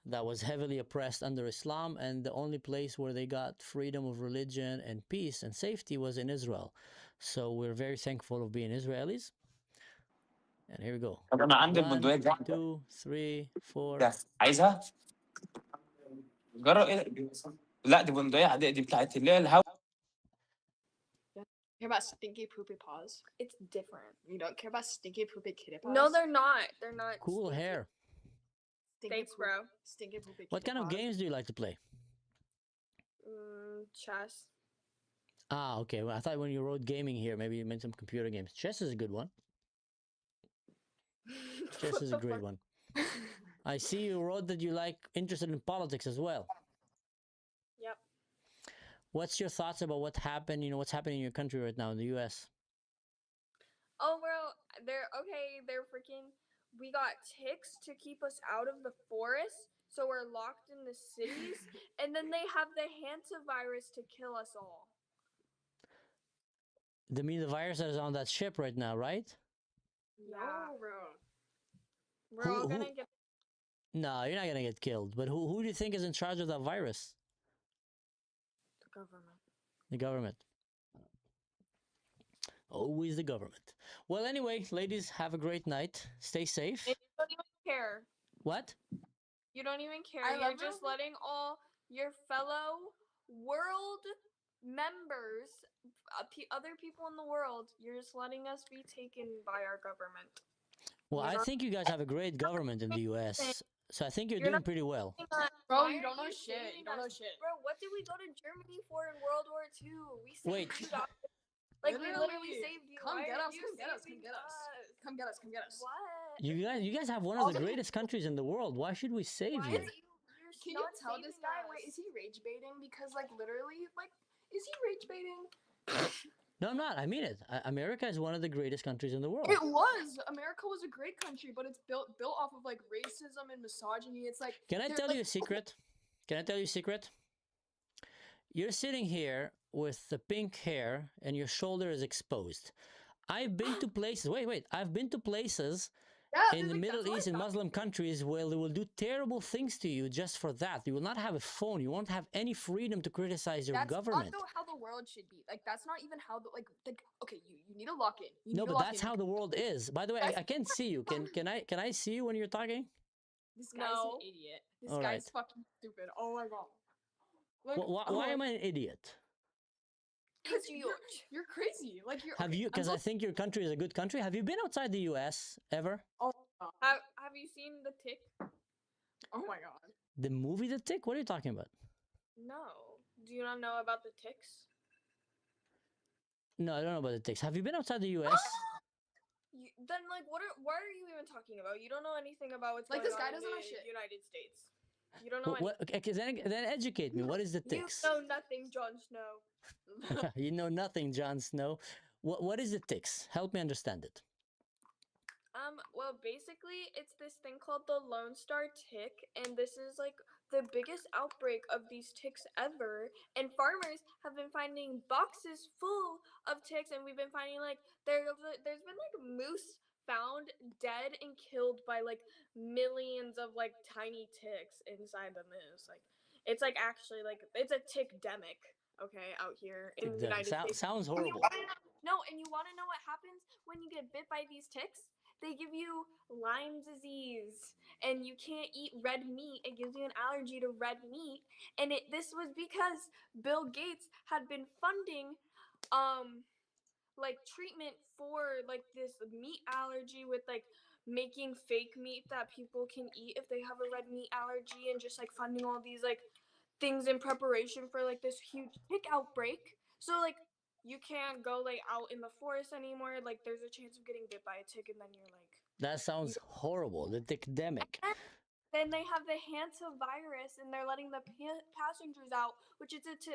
that was heavily oppressed under Islam, and the only place where they got freedom of religion and peace and safety was in Israel. So we're very thankful of being Israelis. And here we go. أنا عندي 1, البندقية 2, 3, 4. ده عايزها؟ جرب ايه؟ لا دي بندقية عادية دي بتاعت اللي هي الهوا. Care about stinky poopy paws? It's different. You don't care about stinky poopy kitty paws? No, they're not. They're not. Cool stinky. hair. Thanks, bro. Stinky poopy What kind of games do you like to play? Chess. Ah, okay. Well, I thought when you wrote gaming here, maybe you meant some computer games. Chess is a good one. Chess is a great one. I see you wrote that you like interested in politics as well. Yep. What's your thoughts about what happened? You know, what's happening in your country right now in the U.S.? Oh well, they're freaking. We got ticks to keep us out of the forest, so we're locked in the cities, and then they have the hantavirus to kill us all. They mean the virus that is on that ship right now, right? No, bro. We're all gonna get. No, you're not gonna get killed. But who do you think is in charge of that virus? The government. The government. Always the government. Well, anyway, ladies, have a great night. Stay safe. And you don't even care. What? You don't even care. I You're love just it. letting all your fellow world members, other people in the world, you're just letting us be taken by our government. Well, I think you guys have a great government in the U.S., so I think you're doing pretty well. Bro, you don't know shit. You don't know shit. Bro, what did we go to Germany for in World War II? We saved Wait. you guys. Like, we literally saved you. Come Why get are us. you Come get us. Come saving get us. us? Come get us. Come get us. What? You guys have one of the greatest countries in the world. Why should we save Why you? are Can you not tell this saving guy? us? Wait, is he rage baiting? Because like literally, like, is he rage baiting? No, I'm not. I mean it. America is one of the greatest countries in the world. It was. America was a great country, but it's built off of like racism and misogyny. It's like. Can I they're, tell like, you a secret? Can I tell you a secret? You're sitting here with the pink hair and your shoulder is exposed. I've been to places. Wait. I've been to places in the Middle East and Muslim countries where they will do terrible things to you just for that. You will not have a phone. You won't have any freedom to criticize your That's government. not how the world should be. Like that's not even how the like okay, you need to lock in. You No, need to but lock that's in. how the world is. By the way, I can't see you. Can I see you when you're talking? This guy's an idiot. This All guy's right. fucking stupid. Oh my god. Like, Why am I an idiot? Because you're crazy. Like you're. Have okay, you? I'm Because so- I think your country is a good country. Have you been outside the U.S. ever? Oh, Have you seen The Tick? oh my god. The movie The Tick? What are you talking about? No. Do you not know about The Ticks? No, I don't know about The Ticks. Have you been outside the U.S.? Then like what are you even talking about? You don't know anything about what's Like, going this guy on in doesn't know the shit. United States. You don't know What? anything. Okay, then educate me. What is the You Ticks? know nothing, Jon Snow. You know nothing, Jon Snow. What is the Ticks? Help me understand it. Well, basically, it's this thing called the Lone Star tick, and this is like the biggest outbreak of these ticks ever. And farmers have been finding boxes full of ticks, and we've been finding like there's been like moose found dead and killed by like millions of like tiny ticks inside the moose. Like it's like actually like it's a tick-demic, okay, out here in the United States. Sounds And you horrible. No, and you want to know what happens when you get bit by these ticks? They give you Lyme disease, and you can't eat red meat. It gives you an allergy to red meat, and this was because Bill Gates had been funding, like treatment for like this meat allergy with like making fake meat that people can eat if they have a red meat allergy, and just like funding all these like things in preparation for like this huge tick outbreak. So like you can't go like out in the forest anymore. Like there's a chance of getting bit by a tick, and then you're like. That sounds horrible. The tickdemic. Then they have the hantavirus, and they're letting the passengers out, which is it's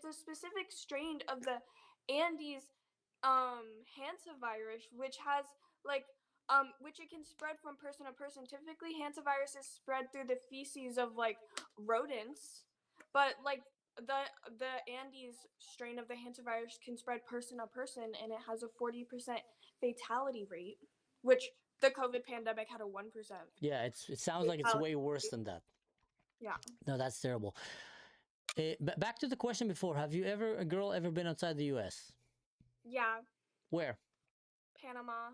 a specific strain of the Andes hantavirus, which has like which it can spread from person to person. Typically, hantavirus is spread through the feces of like rodents, but like the Andes strain of the hantavirus can spread person to person, and it has a 40% fatality rate, which the COVID pandemic had a 1%. Yeah, it sounds like it's way worse than that. Yeah. No, that's terrible. Back to the question before. Have you a girl ever been outside the U.S.? Yeah. Where? Panama.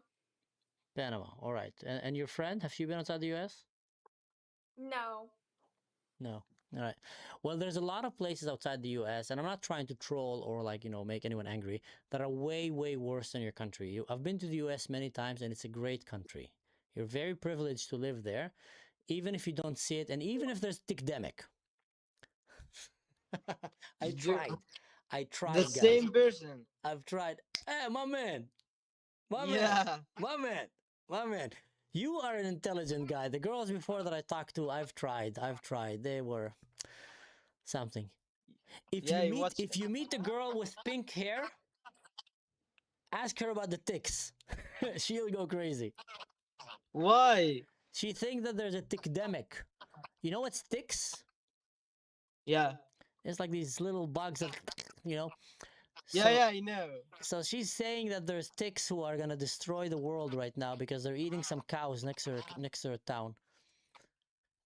Panama. All right. And your friend, have she been outside the U.S.? No. No. All right. Well, there's a lot of places outside the U.S., and I'm not trying to troll or make anyone angry, that are way, way worse than your country. I've been to the U.S. many times, and it's a great country. You're very privileged to live there, even if you don't see it, and even if there's tickdemic. I tried. The guys. same person. I've tried. Hey, my man. My man. You are an intelligent guy. The girls before that I talked to, I've tried. They were something. If you meet a girl with pink hair, ask her about the ticks. She'll go crazy. Why? She thinks that there's a tickdemic. You know what's ticks? Yeah. It's like these little bugs that, Yeah, I know. So she's saying that there's ticks who are gonna destroy the world right now because they're eating some cows next to her town.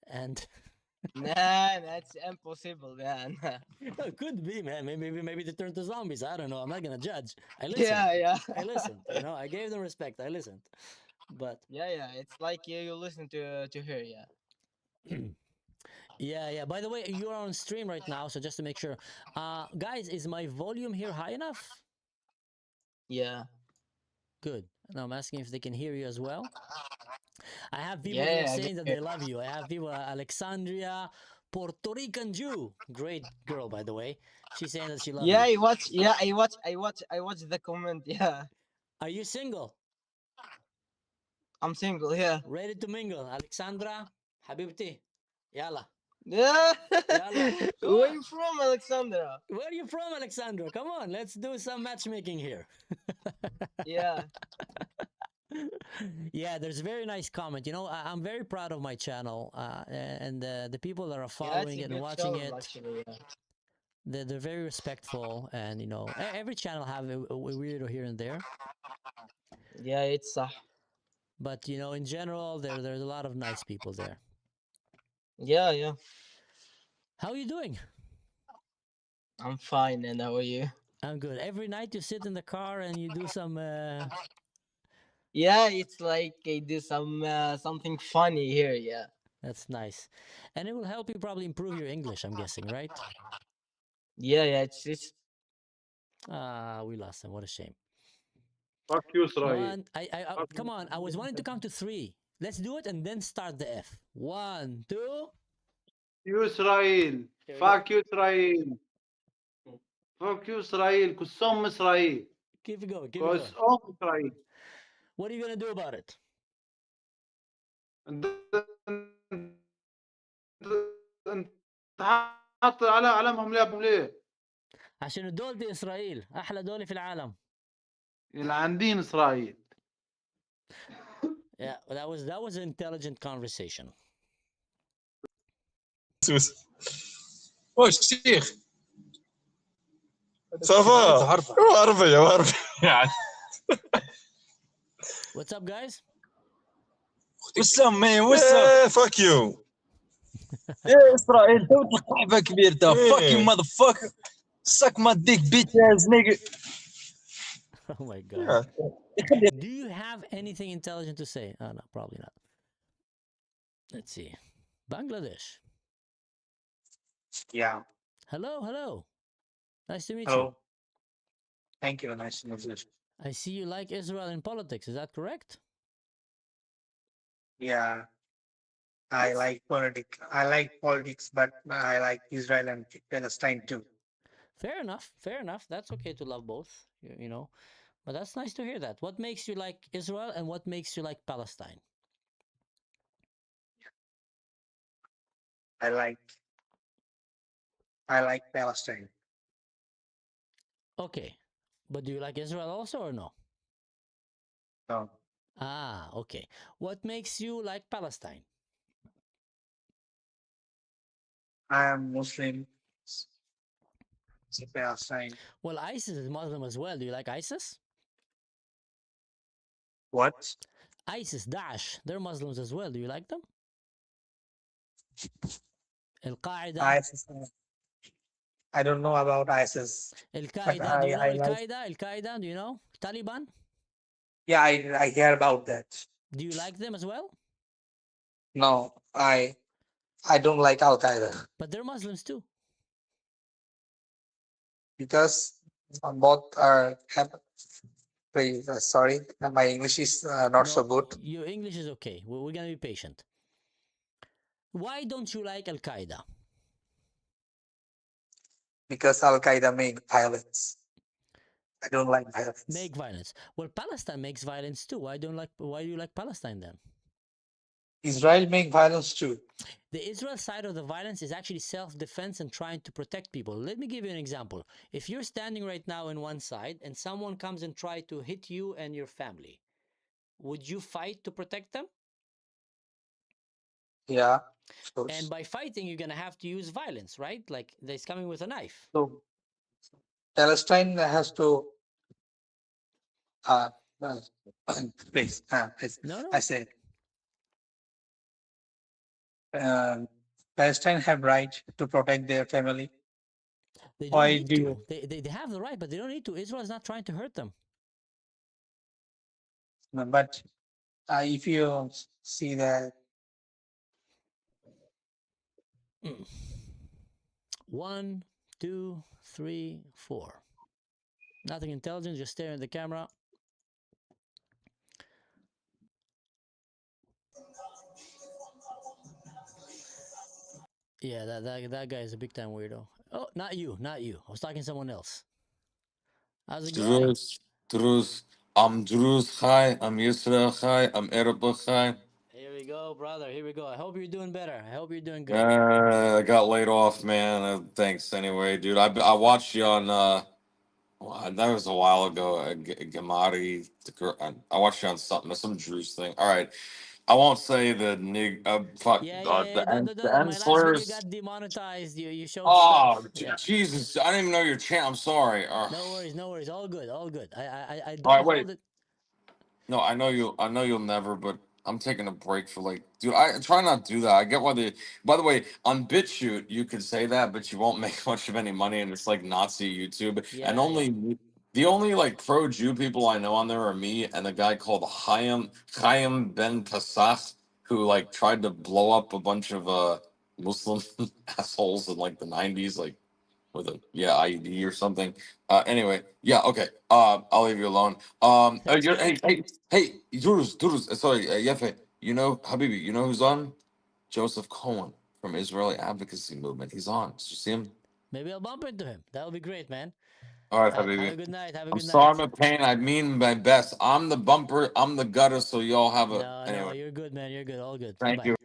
And Nah, that's impossible, man. It could be, man. Maybe they turn to zombies. I don't know. I'm not gonna judge. I listened. Yeah. I listened. I gave them respect. I listened. But yeah, it's like you listen to her, yeah. yeah. By the way, you are on stream right now, so just to make sure, guys, is my volume here high enough? Yeah. Good. Now I'm asking if they can hear you as well. I have people here saying that they love you. I have people, Alexandria, Puerto Rican Jew, great girl, by the way. She's saying that she loves you. I watch the comment. Yeah. Are you single? I'm single. Yeah. Ready to mingle, Alexandra, Habibti, yalla. Yeah. Yalla. Where are you from, Alexandra? Where are you from, Alexandra? Come on, let's do some matchmaking here. Yeah. Yeah, there's a very nice comment. I'm very proud of my channel, and the people that are following it and watching it. Actually, yeah. They're very respectful, and every channel have a weirdo here and there. Yeah, it's But in general, there's a lot of nice people there. Yeah. How are you doing? I'm fine, and how are you? I'm good. Every night you sit in the car and you do some. Yeah, it's like I do something funny here. Yeah. That's nice, and it will help you probably improve your English. I'm guessing, right? Yeah. It's We lost him. What a shame. Fuck you, Israel. One. Come on. I was wanting to count to 3. Let's do it and then start the F. 1, 2. You, Israel. Fuck you, Israel. Fuck you, Israel. كسوم إسرائيل. Keep it going. Keep it going. كسوم إسرائيل. What are you gonna do about it? انت حاط علمهم ليه؟ عشان الدول دي إسرائيل أحلى دولة في العالم. العندين إسرائيل. Yeah, that was an intelligent conversation. Oh, الشيخ صافا واربع يعني. What's up, guys? What's up, man? What's up? Fuck you. يا اسرائيل تو تلقى كبير ده. Fuck you, motherfucker. Suck my dick, bitch ass nigga. Oh my god. Do you have anything intelligent to say? Oh no, probably not. Let's see. Bangladesh. Yeah. Hello. Nice to meet Hello. you. Thank you. Nice to meet you. I see you like Israel in politics. Is that correct? Yeah. I like politics, but I like Israel and Palestine too. Fair enough. That's okay to love both, you know. But that's nice to hear that. What makes you like Israel and what makes you like Palestine? I like Palestine. Okay. But do you like Israel also or no? No. Okay. What makes you like Palestine? I am Muslim. So Palestine. Well, ISIS is Muslim as well. Do you like ISIS? What? ISIS, Daesh, they're Muslims as well. Do you like them? Al-Qaeda? ISIS. I don't know about ISIS. Al-Qaeda, do you know Al-Qaeda? Al-Qaeda, do you know? Taliban? Yeah, I hear about that. Do you like them as well? No, I don't like Al Qaeda. But they're Muslims too. Because both are. Sorry, my English is not so good. Your English is okay. We're gonna be patient. Why don't you like Al-Qaeda? Because Al Qaeda make violence. I don't like violence. Make violence. Well, Palestine makes violence too. Why do you like Palestine then? Israel make violence too. The Israel side of the violence is actually self-defense and trying to protect people. Let me give you an example. If you're standing right now in one side and someone comes and try to hit you and your family, would you fight to protect them? Yeah, of course. And by fighting, you're going to have to use violence, right? Like he's coming with a knife. So Palestine has to please, No. I said Palestine have right to protect their family. They don't need to. They have the right, but they don't need to. Israel is not trying to hurt them. But if you see that 1, 2, 3, 4. Nothing intelligent, just staring at the camera. Yeah, that guy is a big time weirdo. Oh, not you. I was talking to someone else. How's it going? Druz. I'm Druz. Hi. I'm Yisrael. Hi. I'm Arab. Hi. Here we go, brother. Here we go. I hope you're doing better. I hope you're doing good. I got laid off, man. Thanks anyway, dude. I watched you on that was a while ago. Gamari. I watched you on some Drew's thing. All right. I won't say the fuck Yeah. the end My last video slurs. got demonetized. You showed Oh, stuff. Yeah. Jesus! I didn't even know your channel. I'm sorry. No worries. All good. I don't All right, wait. hold it. No, I know you'll never, but I'm taking a break for dude, I try not to do that. I get why by the way, on BitChute, you could say that, but you won't make much of any money, and it's like Nazi YouTube. Yeah, And the only pro Jew people I know on there are me and a guy called Chaim Ben Pesach, who tried to blow up a bunch of Muslim assholes in the 90s. with a IED or something. Anyway, yeah, okay. I'll leave you alone. Hey, Durus, sorry, Yefe. You know, Habibi, you know who's on? Joseph Cohen from Israeli Advocacy Movement. He's on. Did you see him? Maybe I'll bump into him. That would be great, man. All right, Have Habibi. a good night. Have a I'm good sorry, night. I'm a pain. I mean my best. I'm the bumper. I'm the gutter. So y'all have a No, anyway. you're good, man. You're good. All good. Thank Bye. you.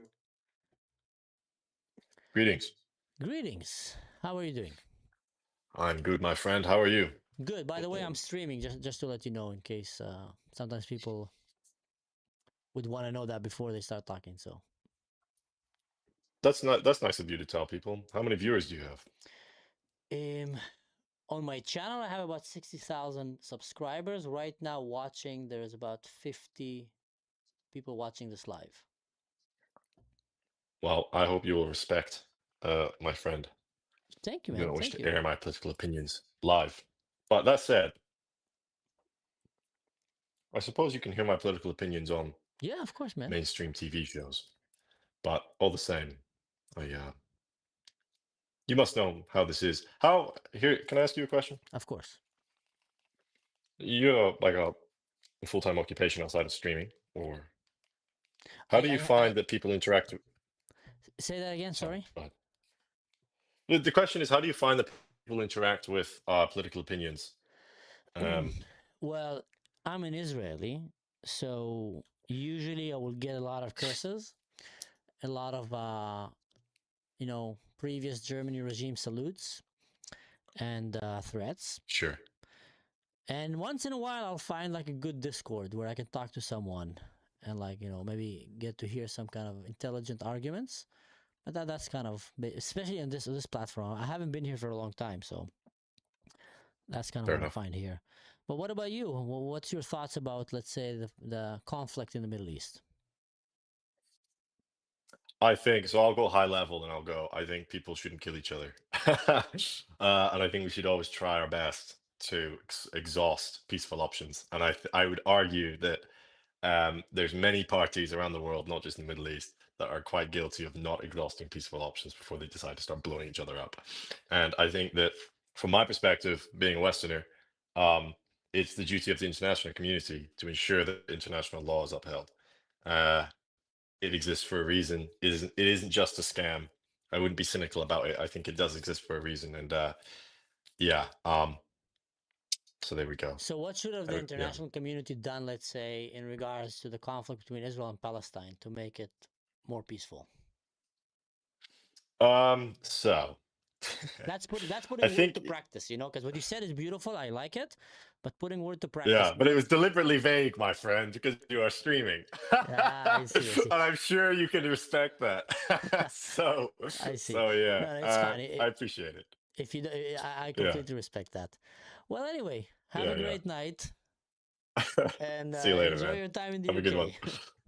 Greetings. Greetings. How are you doing? I'm good, my friend. How are you? Good. By the way, I'm streaming just to let you know in case sometimes people would want to know that before they start talking. So that's nice of you to tell people. How many viewers do you have? On my channel, I have about 60,000 subscribers. Right now, watching, there's about 50 people watching this live. Well, I hope you will respect my friend. Thank you, I man. do not wish Thank to you. air my political opinions live. But that said, I suppose you can hear my political opinions on Yeah, of course, man. mainstream TV shows. But all the same, you must know how this is. Can I ask you a question? Of course. You have like a full-time occupation outside of streaming, or how do you find that people interact? Say that again. Sorry. Go ahead. The question is, how do you find that people interact with political opinions? Well, I'm an Israeli, so usually I will get a lot of curses, a lot of previous Germany regime salutes and threats. Sure. And once in a while, I'll find like a good Discord where I can talk to someone and maybe get to hear some kind of intelligent arguments. But that's kind of, especially in this platform. I haven't been here for a long time, so that's kind of Fair what enough. I find here. But what about you? What's your thoughts about, let's say, the conflict in the Middle East? I think so. I'll go high level, and I think people shouldn't kill each other, and I think we should always try our best to exhaust peaceful options. And I would argue that there's many parties around the world, not just in the Middle East, that are quite guilty of not exhausting peaceful options before they decide to start blowing each other up. And I think that, from my perspective, being a Westerner, it's the duty of the international community to ensure that international law is upheld. It exists for a reason. It isn't just a scam. I wouldn't be cynical about it. I think it does exist for a reason. And so there we go. So what should have the international community done, let's say, in regards to the conflict between Israel and Palestine to make it more peaceful? So that's putting I word think to practice, because what you said is beautiful. I like it, but putting word to practice. Yeah, but it was deliberately vague, my friend, because you are streaming. I see. And I'm sure you can respect that. So I see. So yeah, No, it's fine. I appreciate it. If you, I completely respect that. Well, anyway, have a great night. And see you later, enjoy man. your time in the Have UK. a good one.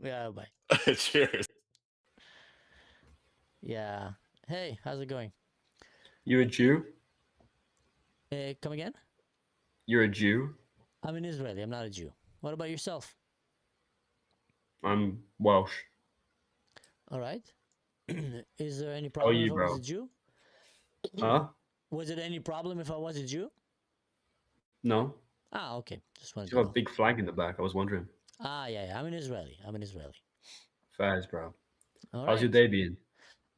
Yeah, bye. Cheers. Yeah. Hey, how's it going? You a Jew? Come again? You're a Jew? I'm an Israeli. I'm not a Jew. What about yourself? I'm Welsh. All right. Is there any How are problem you, if I was bro? a Jew? Huh? Was it any problem if I was a Jew? No. Ah, okay. Just wanted You to got know. a big flag in the back. I was wondering. Ah, yeah. I'm an Israeli. Fairs, bro. All How's your right. day been?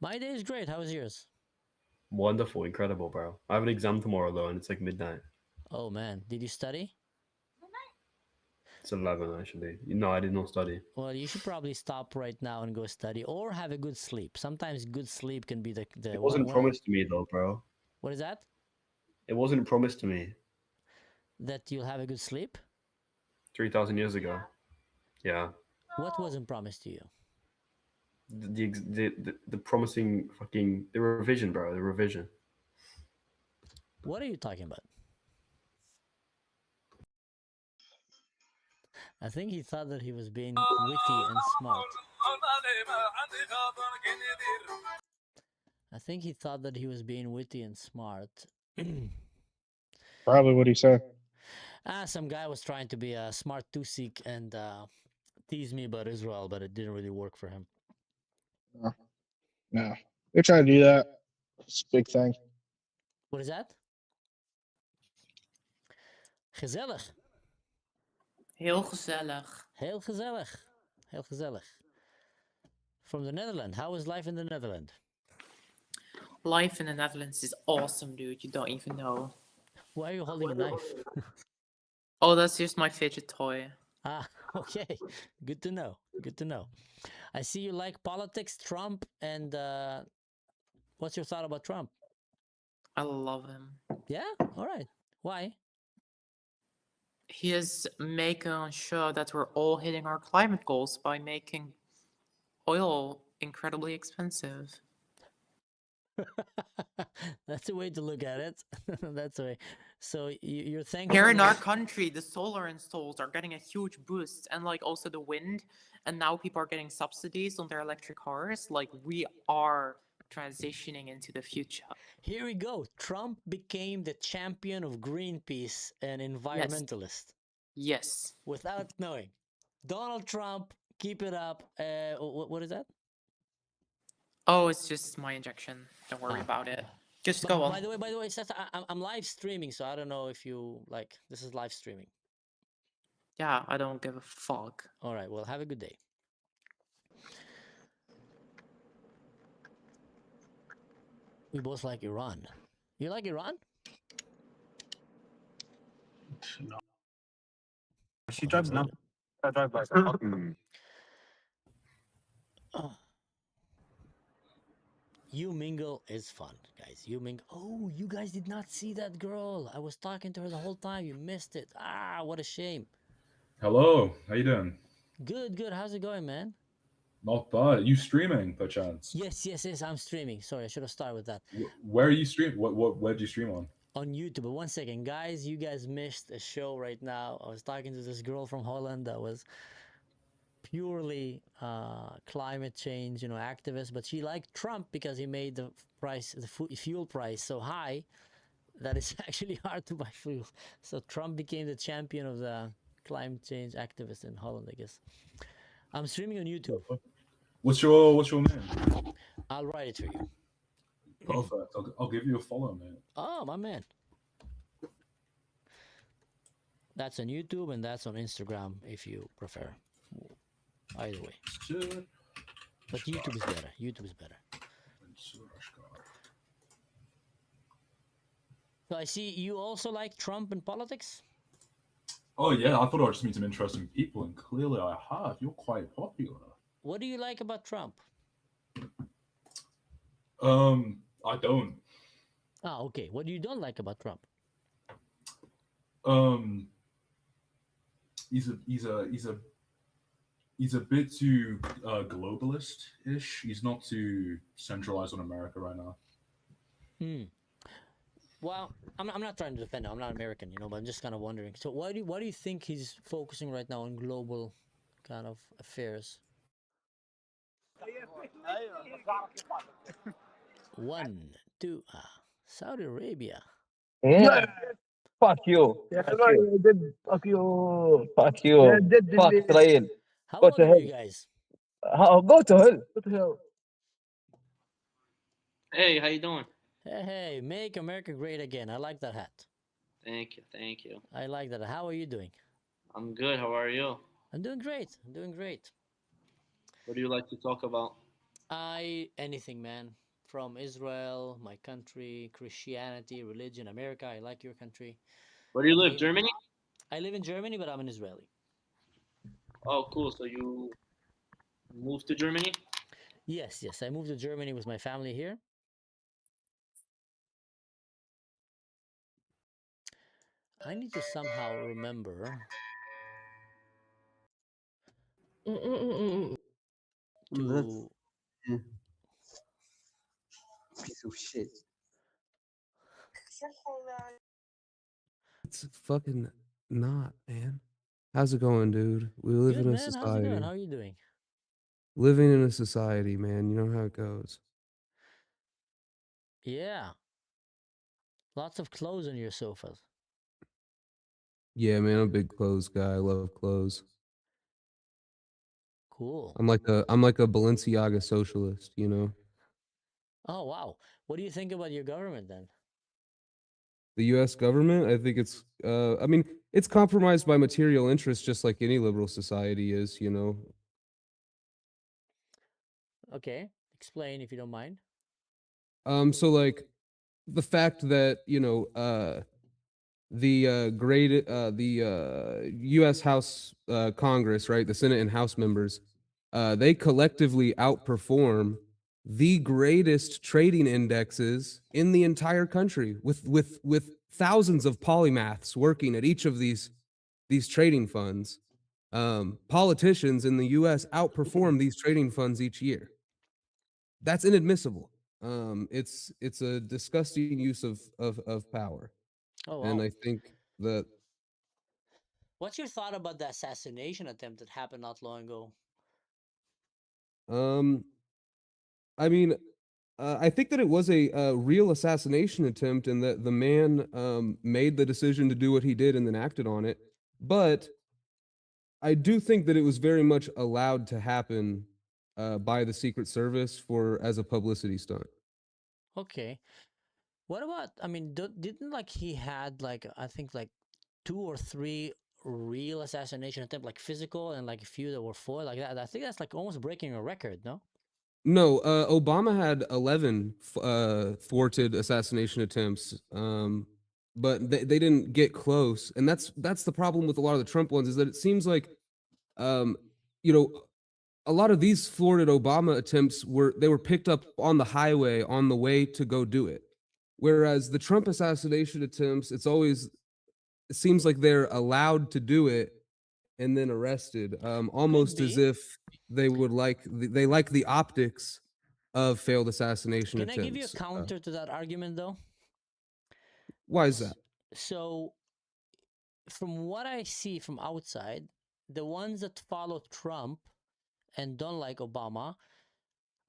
My day is great. How was yours? Wonderful, incredible, bro. I have an exam tomorrow though, and it's like midnight. Oh man, did you study? It's 11 actually. No, I did not study. Well, you should probably stop right now and go study, or have a good sleep. Sometimes good sleep can be the. It wasn't promised to me though, bro. What is that? It wasn't promised to me. That you'll have a good sleep? 3,000 years ago. Yeah. What wasn't promised to you? The promising fucking the revision, bro. The revision. What are you talking about? I think he thought that he was being witty and smart. I think he thought that he was being witty and smart. Probably what he said. Some guy was trying to be a smart Tusik and tease me about Israel, but it didn't really work for him. No. They try to do that. It's a big thing. What is that? Gezellig. Heel gezellig. Heel gezellig. Heel gezellig. From the Netherlands. How is life in the Netherlands? Life in the Netherlands is awesome, dude. You don't even know. Why are you holding a knife? Oh, that's just my fidget toy. Ah, okay. Good to know. Good to know. I see you like politics, Trump, and what's your thought about Trump? I love him. Yeah? All right. Why? He is making sure that we're all hitting our climate goals by making oil incredibly expensive. That's a way to look at it. That's a way. So you're thankful. Here in our country, the solar installs are getting a huge boost, and like also the wind, and now people are getting subsidies on their electric cars. Like we are transitioning into the future. Here we go. Trump became the champion of Greenpeace and environmentalist. Yes. Without knowing. Donald Trump, keep it up. What is that? Oh, it's just my injection. Don't worry about it. Just go on. By the way, Seth, I'm live streaming, so I don't know if you like. This is live streaming. Yeah, I don't give a fuck. All right. Well, have a good day. We both like Iran. You like Iran? No. She drives now. I drive by. You Mingle is fun, guys. You Mingle. Oh, you guys did not see that girl. I was talking to her the whole time. You missed it. Ah, what a shame. Hello, how you doing? Good, good. How's it going, man? Not bad. Are you streaming, perchance? Yes. I'm streaming. Sorry, I should have started with that. Where are you streaming? Where do you stream on? On YouTube. But 1 second, guys. You guys missed a show right now. I was talking to this girl from Holland that was purely climate change, activist, but she liked Trump because he made the fuel price so high that it's actually hard to buy fuel. So Trump became the champion of the climate change activist in Holland, I guess. I'm streaming on YouTube. What's your name? I'll write it for you. Perfect. I'll give you a follow, man. Oh, my man. That's on YouTube and that's on Instagram if you prefer. Either way. But YouTube is better. YouTube is better. So I see you also like Trump and politics? Oh yeah, I thought I'd just meet some interesting people, and clearly I have. You're quite popular. What do you like about Trump? I don't. Ah, okay. What do you don't like about Trump? He's a bit too globalist-ish. He's not too centralized on America right now. Well, I'm not trying to defend him. I'm not American, but I'm just kind of wondering. So why do you think he's focusing right now on global kind of affairs? 1, 2, Saudi Arabia. Yeah. Fuck you. Fuck you. Fuck you. Fuck Israel. How Go old to are hell. you guys? Go to hell. Go to hell. Hey, how you doing? Hey, make America great again. I like that hat. Thank you. I like that. How are you doing? I'm good. How are you? I'm doing great. What do you like to talk about? Anything, man. From Israel, my country, Christianity, religion, America. I like your country. Where do you live? Germany? I live in Germany, but I'm an Israeli. Oh, cool. So you moved to Germany? Yes. I moved to Germany with my family here. I need to somehow remember to piece of shit. It's fucking not, man. How's it going, dude? We live Good, in a man. How's it society. going? How are you doing? Living in a society, man. You know how it goes. Yeah. Lots of clothes on your sofas. Yeah, man. I'm a big clothes guy. I love clothes. Cool. I'm like a Balenciaga socialist, Oh, wow. What do you think about your government then? the U.S. government. I think it's I mean, it's compromised by material interests, just like any liberal society is. Okay, explain if you don't mind. So like the fact that the U.S. House Congress, right, the Senate and House members, they collectively outperform the greatest trading indexes in the entire country, with thousands of polymaths working at each of these trading funds. Politicians in the U.S. outperform these trading funds each year. That's inadmissible. It's a disgusting use of power, Oh and wow. I think that What's your thought about the assassination attempt that happened not long ago? um I mean, I think that it was a real assassination attempt, and that the man made the decision to do what he did and then acted on it. But I do think that it was very much allowed to happen by the Secret Service for as a publicity stunt. Okay. What about? I mean, didn't like he had like I think like 2 or 3 real assassination attempt, like physical, and like a few that were foiled like that. I think that's like almost breaking a record, no? No, Obama had 11 thwarted assassination attempts, but they didn't get close, and that's the problem with a lot of the Trump ones, is that it seems like, um, you know, a lot of these thwarted Obama attempts were picked up on the highway on the way to go do it, whereas the Trump assassination attempts, it seems like they're allowed to do it and then arrested, almost as be. if they like the optics of failed assassination Can I give you a attempts. counter to that argument though? Why is that? So, from what I see from outside, the ones that follow Trump and don't like Obama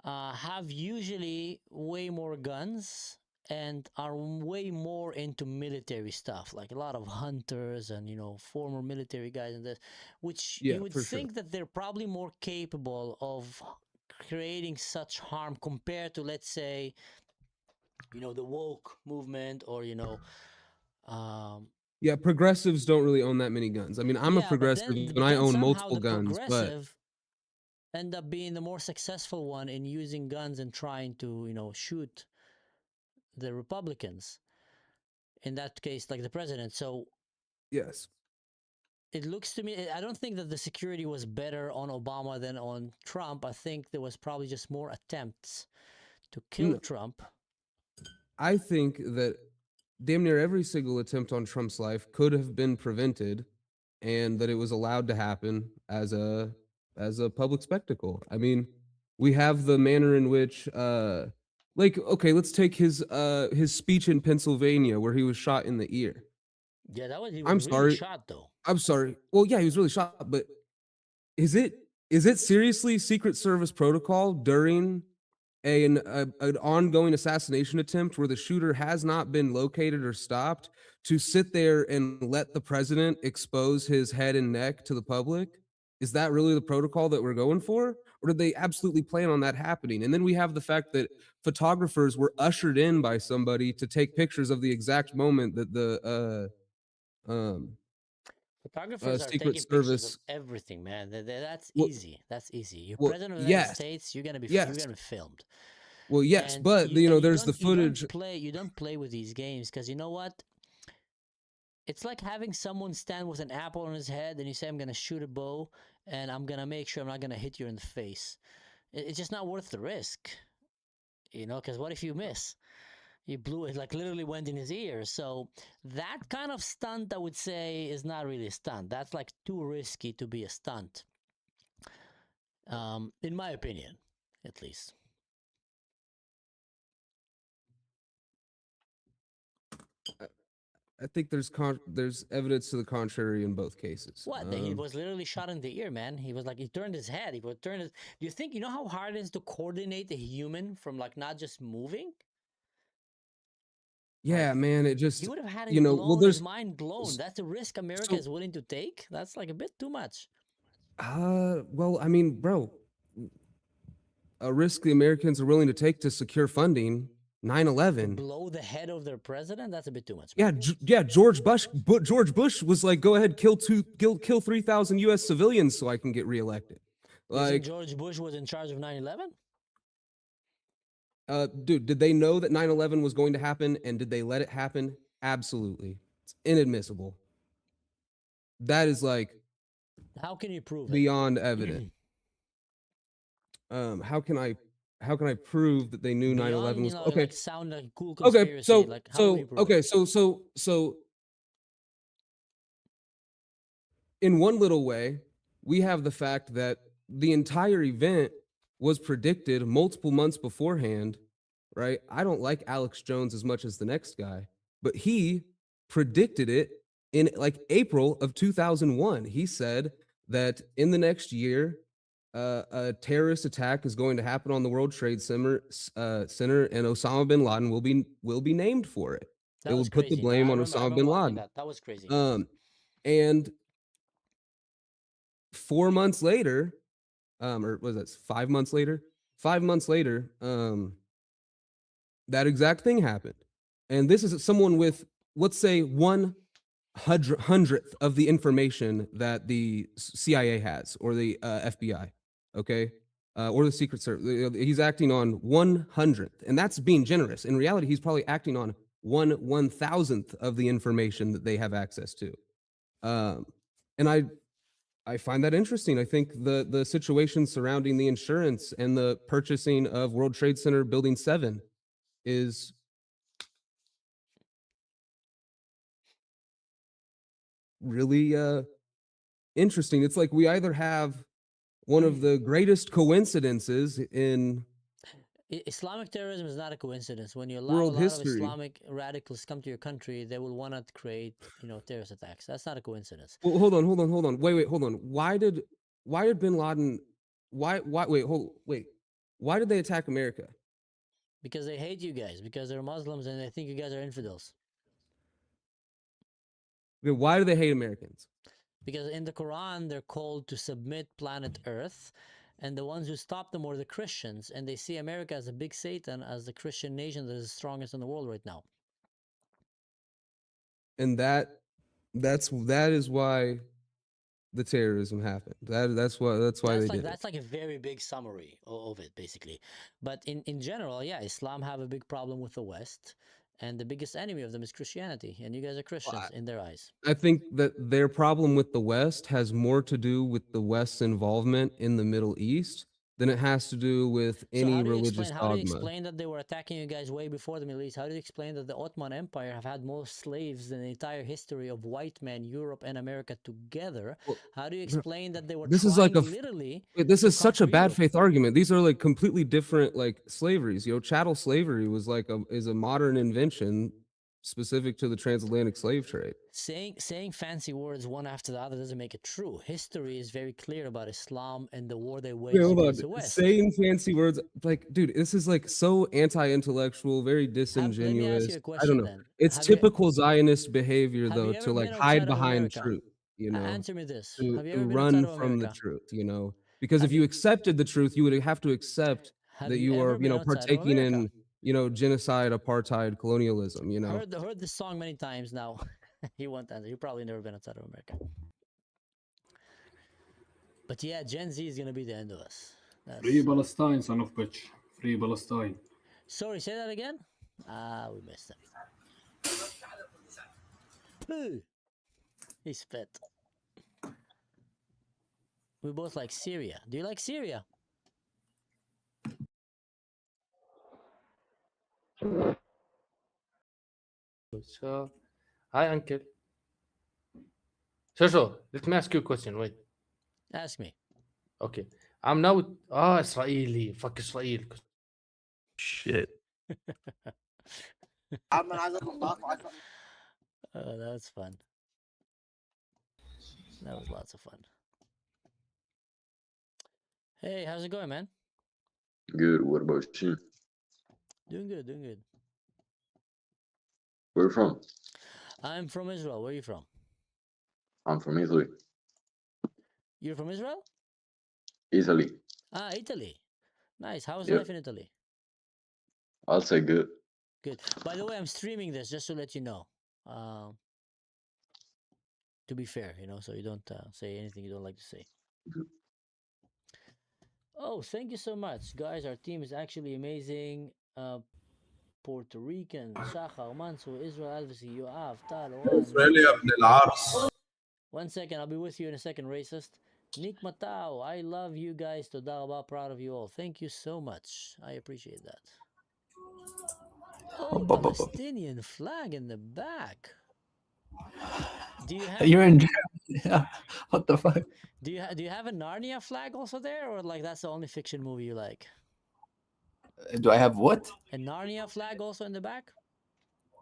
have usually way more guns and are way more into military stuff, like a lot of hunters and former military guys and this, which Yeah, you would for sure. think that they're probably more capable of creating such harm compared to, let's say, the woke movement, or Yeah, progressives don't really own that many guns. I mean, I'm a yeah, progressive and I then own somehow multiple the guns, but progressive end up being the more successful one in using guns and trying to shoot the Republicans, in that case like the president. So yes, it looks to me, I don't think that the security was better on Obama than on Trump. I think there was probably just more attempts to kill No. Trump. I think that damn near every single attempt on Trump's life could have been prevented, and that it was allowed to happen as a public spectacle. I mean, we have the manner in which like, okay, let's take his speech in Pennsylvania where he was shot in the ear. Yeah, he I'm was really sorry. shot though. I'm sorry. Well, yeah, he was really shot, but is it seriously Secret Service protocol during an ongoing assassination attempt where the shooter has not been located or stopped to sit there and let the president expose his head and neck to the public? Is that really the protocol that we're going for? Or did they absolutely plan on that happening? And then we have the fact that photographers were ushered in by somebody to take pictures of the exact moment that the Photographers are Secret taking pictures of Service. everything, man. That's Well, easy. That's easy. You're well, president of the United yes, States. You're you're yes. gonna be filmed. Well, yes, And but there's the footage. you don't play with these games, because you know what? It's like having someone stand with an apple on his head and you say, I'm gonna shoot a bow and I'm gonna make sure I'm not gonna hit you in the face. It's just not worth the risk, because what if you miss? You blew it, like literally went in his ear. So that kind of stunt, I would say, is not really a stunt. That's like too risky to be a stunt, in my opinion, at least. I think there's evidence to the contrary in both cases. What? He was literally shot in the ear, man. He was like, he turned his head. He would turn his. Do you think, how hard it is to coordinate a human from like not just moving? Yeah, man, it just He would have had his well, his there's mind blown. That's a risk America is willing to take. That's like a bit too much. well, I mean, bro, a risk the Americans are willing to take to secure funding 9/11. Blow the head of their president? That's a bit too much. Yeah, George Bush was like, go ahead, kill 3,000 U.S. civilians so I can get reelected. You think Like, George Bush was in charge of 9/11? dude, did they know that 9/11 was going to happen, and did they let it happen? Absolutely, it's inadmissible. That is like How can you prove it? beyond evident. How can I prove that they knew 9/11 was okay? Like sound like cool Okay, conspiracy. so Like how do we prove okay, it? so in one little way, we have the fact that the entire event was predicted multiple months beforehand, right? I don't like Alex Jones as much as the next guy, but he predicted it in like April of 2001. He said that in the next year, a terrorist attack is going to happen on the World Trade Center, and Osama bin Laden will be named for it. That It was will put the crazy. blame I on remember Osama bin watching Laden. That was crazy. And 4 months later, or was that 5 months later? 5 months later, that exact thing happened. And this is someone with, let's say, 1/100th of the information that the CIA has, or the FBI, okay, or the Secret Service. He's acting on 1/100th, and that's being generous. In reality, he's probably acting on 1/1000th of the information that they have access to. And I find that interesting. I think the situation surrounding the insurance and the purchasing of World Trade Center Building 7 is really interesting. It's like we either have one of the greatest coincidences in Islamic terrorism is not a coincidence. When you allow world a lot of history. Islamic radicals come to your country, they will want to create, terrorist attacks. That's not a coincidence. Well, hold on. Wait, hold on. Why did bin Laden why wait. Why did they attack America? Because they hate you guys, because they're Muslims and they think you guys are infidels. Okay, why do they hate Americans? Because in the Quran, they're called to submit planet Earth, and the ones who stop them are the Christians, and they see America as a big Satan, as the Christian nation that is the strongest in the world right now. And that is why the terrorism happened. That's why they did it. That's like a very big summary of it, basically. But in general, yeah, Islam have a big problem with the West, and the biggest enemy of them is Christianity, and you guys are Christians in their eyes. I think that their problem with the West has more to do with the West's involvement in the Middle East than it has to do with any religious How do you dogma. explain that they were attacking you guys way before the Middle East? How do you explain that the Ottoman Empire have had more slaves than the entire history of white men, Europe and America together? How do you explain that they were This trying is like literally this is such a conquer bad Europe? faith argument. These are like completely different like slaveries. Chattel slavery was like is a modern invention specific to the transatlantic slave trade. Saying fancy words one after the other doesn't make it true. History is very clear about Islam and the war they waged Wait, hold on. against the West. Saying fancy words, like, dude, this is like so anti-intellectual, very Let me ask disingenuous. you a I question don't know. then. It's Have you- typical Zionist behavior, have though, you to ever like been hide outside of behind America? truth. Answer me this. to, Have you to ever been run outside of from the America? truth. Because if you accepted the truth, you would have to accept Have that you you ever are, been outside of partaking America? in, genocide, apartheid, colonialism. Heard this song many times now. You won't answer. You've probably never been outside of America. But yeah, Gen Z is gonna be the end of us. Free Palestine, son of bitch. Free Palestine. Sorry, say that again? We missed him. Ooh, he spit. We both like Syria. Do you like Syria? So, hi, uncle. So, let me ask you a question. Wait. Ask me. Okay. I'm now. Israeli. Fuck Israel. Shit. Oh, that was fun. That was lots of fun. Hey, how's it going, man? Good. What about you? Doing good, doing good. Where you from? I'm from Israel. Where are you from? I'm from Italy. You're from Israel? Italy. Italy. Nice. How's Yep. life in Italy? I'll say good. Good. By the way, I'm streaming this just to let you know. To be fair, you know, so you don't say anything you don't like to say. Oh, thank you so much, guys. Our team is actually amazing. Puerto Rican, Shaka, Manso, Israel, Alvisi, Yoav, Tal, إسرائيل يا ابن العرس. 1 second, I'll be with you in a second, racist. Nick Matao, I love you guys. Toda rabah, proud of you all. Thank you so much. I appreciate that. Oh, Palestinian flag in the back. Do you have? You're in. Yeah. What the fuck? Do you have a Narnia flag also there, or like that's the only fiction movie you like? Do I have what? A Narnia flag also in the back?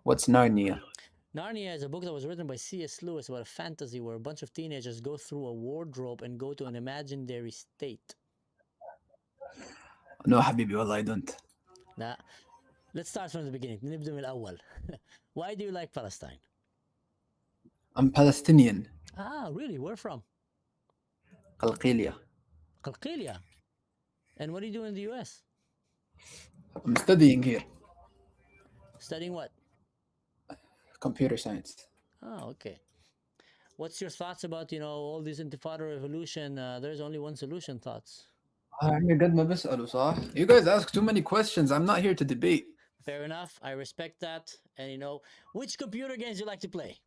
What's Narnia? Narnia is a book that was written by C.S. Lewis about a fantasy where a bunch of teenagers go through a wardrobe and go to an imaginary state. No, Habibi, wallah, I don't. Nah. Let's start from the beginning. نبدأ من الأول. Why do you like Palestine? I'm Palestinian. Ah, really? Where from? Qalqilia. Qalqilia. And what do you do in the US? I'm studying here. Studying what? Computer science. Oh, okay. What's your thoughts about, you know, all this Intifada revolution? There's only one solution, thoughts. You guys ask too many questions. I'm not here to debate. Fair enough. I respect that. And, you know, which computer games you like to play?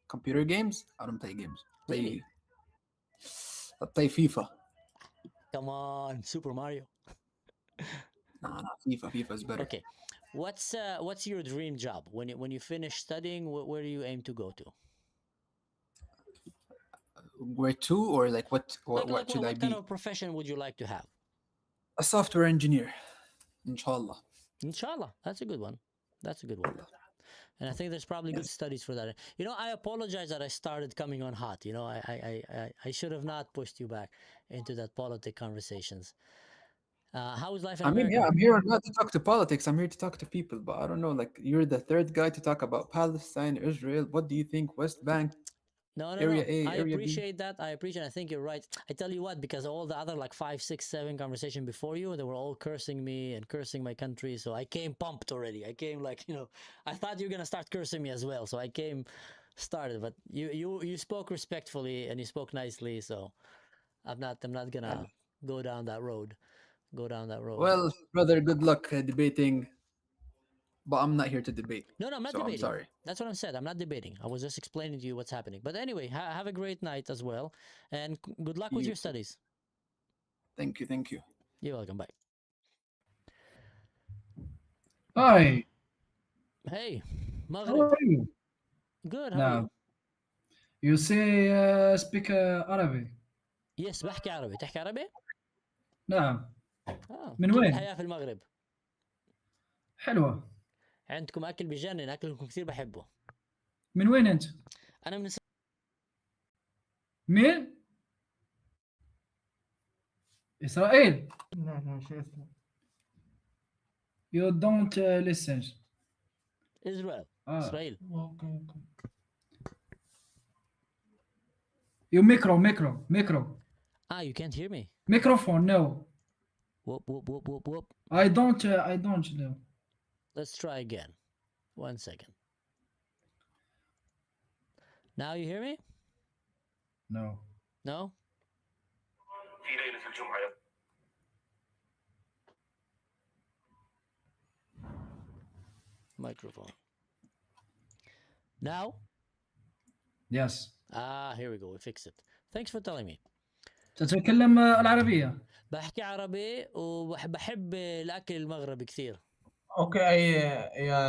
Computer games? I don't play games. Really? I play FIFA. Come on, Super Mario. No, FIFA. FIFA is better. Okay. What's your dream job? When you finish studying, where do you aim to go to? Where to, or like what should I what be? kind of profession would you like to have? A software engineer. Inshallah. Inshallah. That's a good one. That's a good one. And I think there's probably good studies for that. You know, I apologize that I started coming on hot. You know, I should have not pushed you back into that politic conversations. How is life in America? Yeah, I'm here not to talk to politics. I'm here to talk to people. But I don't know, like you're the third guy to talk about Palestine, Israel. What do you think? West Bank? No. Area A, I Area appreciate that. I think you're right. I tell you what, because all the other like 5, 6, 7 conversation before you, they were all cursing me and cursing my country. So I came pumped already. I came like, you know, I thought you were gonna start cursing me as well. So I came started. But you spoke respectfully and you spoke nicely. So I'm not gonna go down that road. Well, brother, good luck debating. But I'm not here to debate. No, I'm not so debating. I'm sorry. That's what I said. I'm not debating. I was just explaining to you what's happening. But anyway, have a great night as well. And good luck with your studies. Thank you. You're welcome. Bye. Hi. Hey, How Maghrib. are you? Good. How are you? You say speak Arabic. Yes, بحكي عربي. تحكي عربي؟ نعم. من كيف وين؟ الحياة في المغرب؟ حلوة. عندكم أكل بجنن، أكلكم كثير بحبه. من وين أنت؟ أنا من مين؟ إسرائيل. You don't listen. Israel. إسرائيل. Okay. You micro. You can't hear me. Microphone, no. Whoop. I don't know. Let's try again. 1 second. Now you hear me? No. No? Microphone. Now? Yes. Here we go. We fixed it. Thanks for telling me. تتكلم العربية. بحكي عربي وبحب الأكل المغربي كثير. اوكي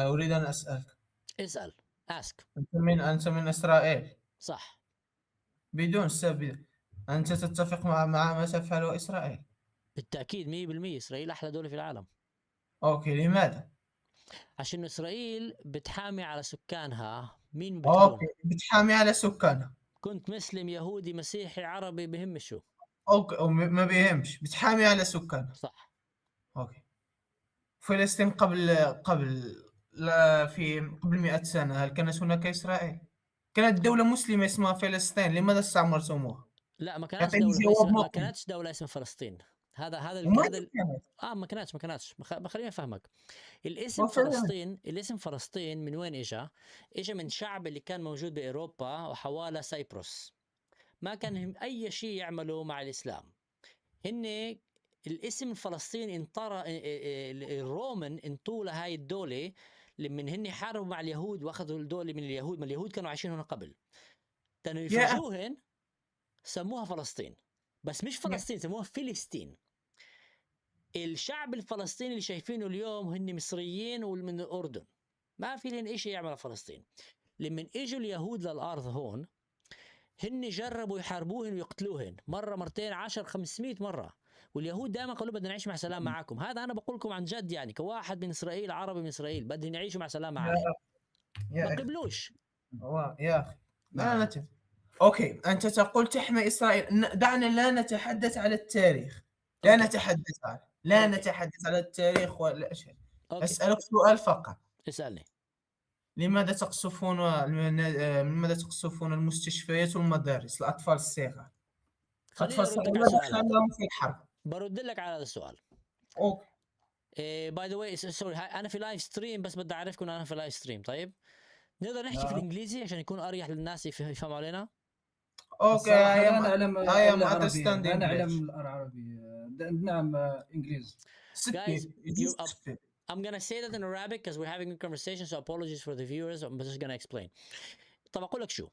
اريد ان اسالك. اسأل. Ask. انت من اسرائيل. صح. بدون سبب انت تتفق مع ما تفعله اسرائيل. بالتأكيد 100% إسرائيل أحلى دولة في العالم. اوكي لماذا؟ عشان إسرائيل بتحامي على سكانها. مين بتكون؟ اوكي بتحامي على سكانها. كنت مسلم يهودي مسيحي عربي بهم شو؟ اوكي ما بيهمش بتحامي على سكانها. صح. اوكي. فلسطين قبل قبل 100 سنة هل كانت هناك إسرائيل؟ كانت دولة مسلمة اسمها فلسطين، لماذا استعمرتموها؟ لا ما كانتش دولة اسمها فلسطين. هذا كانت. ما كانتش خليني افهمك. الاسم وفعلاً. الاسم فلسطين من وين اجى من شعب اللي كان موجود باوروبا وحوالي سيبروس، ما كان لهم اي شيء يعملوا مع الاسلام. هن الاسم الفلسطيني انطر الرومان انطوا لهاي الدولة من هن حاربوا مع اليهود واخذوا الدولة من اليهود، ما اليهود كانوا عايشين هنا قبل، كانوا يفرجوهن سموها فلسطين، بس مش فلسطين، سموها فلسطين. الشعب الفلسطيني اللي شايفينه اليوم هن مصريين ومن الأردن، ما في لهم إشي يعمل فلسطين. لما اجوا اليهود للأرض هون هن جربوا يحاربوهن ويقتلوهن مرة مرتين 10 500 مرة، واليهود دائما قالوا بدنا نعيش مع سلام معكم. هذا أنا بقول لكم عن جد، يعني كواحد من إسرائيل، عربي من إسرائيل، بدهم يعيشوا مع سلام معي، ما قبلوش. يا أخي لا نتف. أوكي أنت تقول تحمي إسرائيل، دعنا لا نتحدث على التاريخ، لا نتحدث على التاريخ ولا شيء. أسألك سؤال فقط. اسألني. لماذا تقصفون المستشفيات والمدارس الأطفال الصغار؟ خليني أردك على سؤالك. في الحرب. برد لك على هذا السؤال. اوكي. باي ذا واي سوري، انا في لايف ستريم، بس بدي اعرفكم انا في لايف ستريم. طيب نقدر نحكي في الانجليزي عشان يكون اريح للناس يفهموا علينا. اوكي لا نعلم I am العربية، understanding لا نعلم English. العربية. نعم انجليزي. Guys, I'm gonna say that in Arabic because we're having a conversation, so apologies for the viewers. I'm just gonna explain. طب اقول لك شو،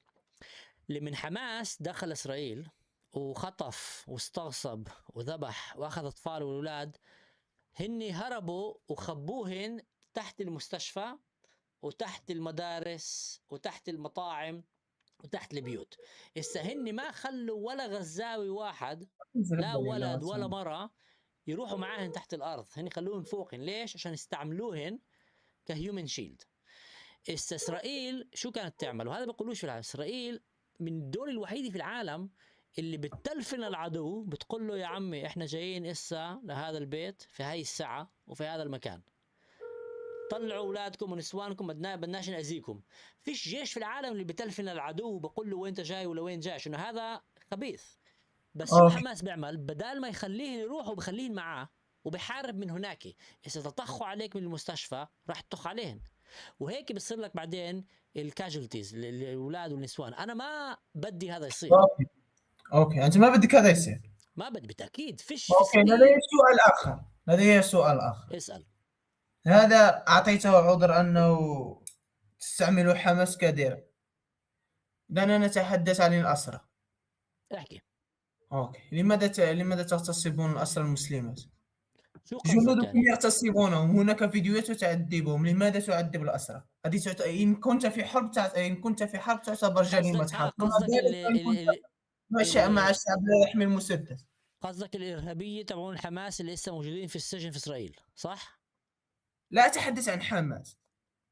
اللي من حماس دخل اسرائيل وخطف واستغصب وذبح واخذ اطفال واولاد، هن هربوا وخبوهن تحت المستشفى وتحت المدارس وتحت المطاعم وتحت البيوت. هسه هن ما خلوا ولا غزاوي واحد، لا ولد ولا مرة، يروحوا معاهن تحت الارض، هن خلوهن فوقهن. ليش؟ عشان يستعملوهن كهيومن شيلد. اسرائيل شو كانت تعمل؟ وهذا بيقولوش في العالم. اسرائيل من الدول الوحيده في العالم اللي بتلفن العدو، بتقول له يا عمي احنا جايين اسا لهذا البيت في هاي الساعه وفي هذا المكان، طلعوا اولادكم ونسوانكم، بدناش ناذيكم. فيش جيش في العالم اللي بتلفن العدو وبقول له وين انت جاي ولا وين جاي، عشان هذا خبيث. بس شو حماس بيعمل؟ بدال ما يخليهن يروحوا بخليهن معاه وبحارب من هناك. اذا تطخوا عليك من المستشفى راح تطخ عليهن، وهيك بصير لك بعدين الكاجولتيز، الاولاد والنسوان. انا ما بدي هذا يصير. اوكي انت ما بدك هذا يصير. ما بدي بالتاكيد. فيش اوكي لدي سؤال اخر. اسال. هذا اعطيته عذر انه تستعملوا حماس كدير، دعنا نتحدث عن الاسرى. احكي. اوكي لماذا تغتصبون الاسرى المسلمات؟ شو قصدك جنودكم يعني؟ يغتصبونهم، هناك فيديوهات تعذبهم، لماذا تعذب الأسرى؟ هذه إن كنت في حرب تعتبر جريمة حرب. قصدك مع الشعب لا يحمل مسدس. قصدك الإرهابية تبعون حماس اللي لسه موجودين في السجن في إسرائيل، صح؟ لا أتحدث عن حماس،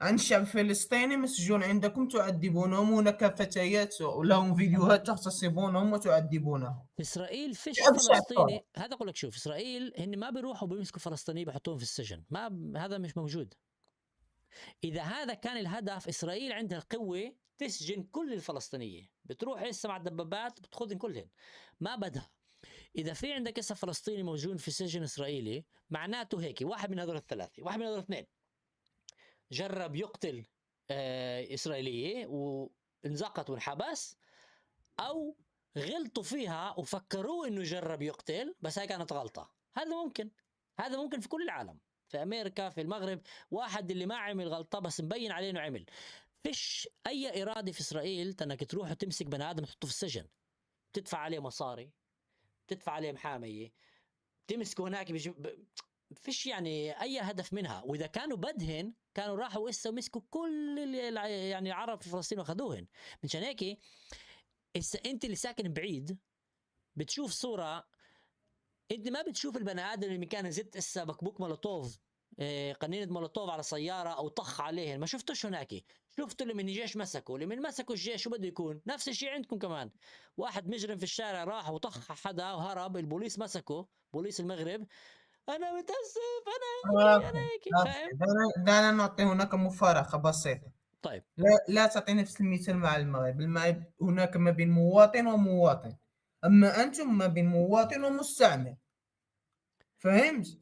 عن الشعب الفلسطيني مسجون عندكم تعذبونهم، هناك فتيات ولهم فيديوهات تغتصبونهم وتعذبونهم. في إسرائيل فيش فلسطيني. هذا أقول لك شوف، في إسرائيل هن ما بيروحوا بيمسكوا فلسطينيين بيحطوهم في السجن، ما هذا مش موجود. إذا هذا كان الهدف، إسرائيل عندها القوة تسجن كل الفلسطينية، بتروح هسه مع الدبابات بتاخذن كلهن، ما بدها. إذا في عندك هسه فلسطيني موجود في سجن إسرائيلي، معناته هيك واحد من هذول الثلاثة، واحد من هذول الاثنين جرب يقتل إسرائيلية وانزقت وانحبس، أو غلطوا فيها وفكروه إنه جرب يقتل بس هاي كانت غلطة. هذا ممكن في كل العالم، في أمريكا، في المغرب، واحد اللي ما عمل غلطة بس مبين عليه إنه عمل. فيش أي إرادة في إسرائيل إنك تروح وتمسك بني آدم تحطه في السجن، تدفع عليه مصاري، تدفع عليه محامية، تمسكوا هناك فيش يعني أي هدف منها. وإذا كانوا بدهن كانوا راحوا إسا ومسكوا كل يعني العرب في فلسطين وأخذوهن. منشان هيك إسا أنت اللي ساكن بعيد بتشوف صورة، أنت ما بتشوف البني آدم اللي كان زت إسا بكبوك مولوتوف، قنينة مولوتوف على سيارة أو طخ عليهن، ما شفتوش هناك. شفتوا اللي من الجيش مسكوا، اللي من مسكوا الجيش شو بده يكون؟ نفس الشيء عندكم كمان. واحد مجرم في الشارع راح وطخ حدا وهرب، البوليس مسكه، بوليس المغرب، أنا متأسف أنا هيك فاهم؟ دعنا نعطي هناك مفارقة بسيطة. طيب لا تعطي نفس المثال مع المغرب. هناك ما بين مواطن ومواطن، أما أنتم ما بين مواطن ومستعمر. فهمت؟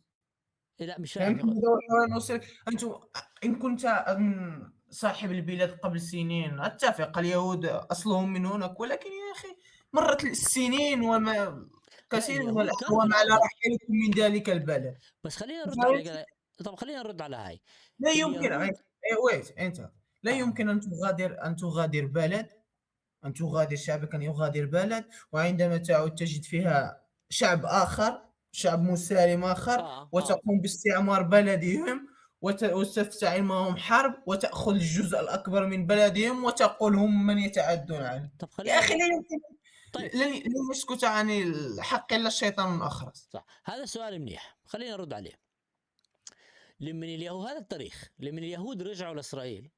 لا مش فهمت فاهم. الموضوع وين نوصل؟ أنتم إن كنت صاحب البلاد قبل سنين أتفق، اليهود أصلهم من هناك، ولكن يا أخي مرت السنين وما لا كثير من اليهود كانوا في الأعوام على الأرض، رحيلكم من ذلك البلد. بس خلينا نرد فهمت؟ على طب خلينا نرد على هاي. لا يمكن اليهود ويت أنت لا يمكن أن تغادر بلد، أن تغادر شعبك، أن يغادر بلد، وعندما تعود تجد فيها شعب آخر، شعب مسالم آخر، وتقوم باستعمار بلدهم وتفتعل معهم حرب وتأخذ الجزء الأكبر من بلدهم وتقول هم من يتعدون عنه. طب يا خلينا أخي لا يمكن، طيب لن يسكت عن الحق إلا الشيطان أخرس. صح، هذا سؤال منيح، خلينا نرد عليه. لمن اليهود هذا التاريخ، لمن اليهود رجعوا لإسرائيل،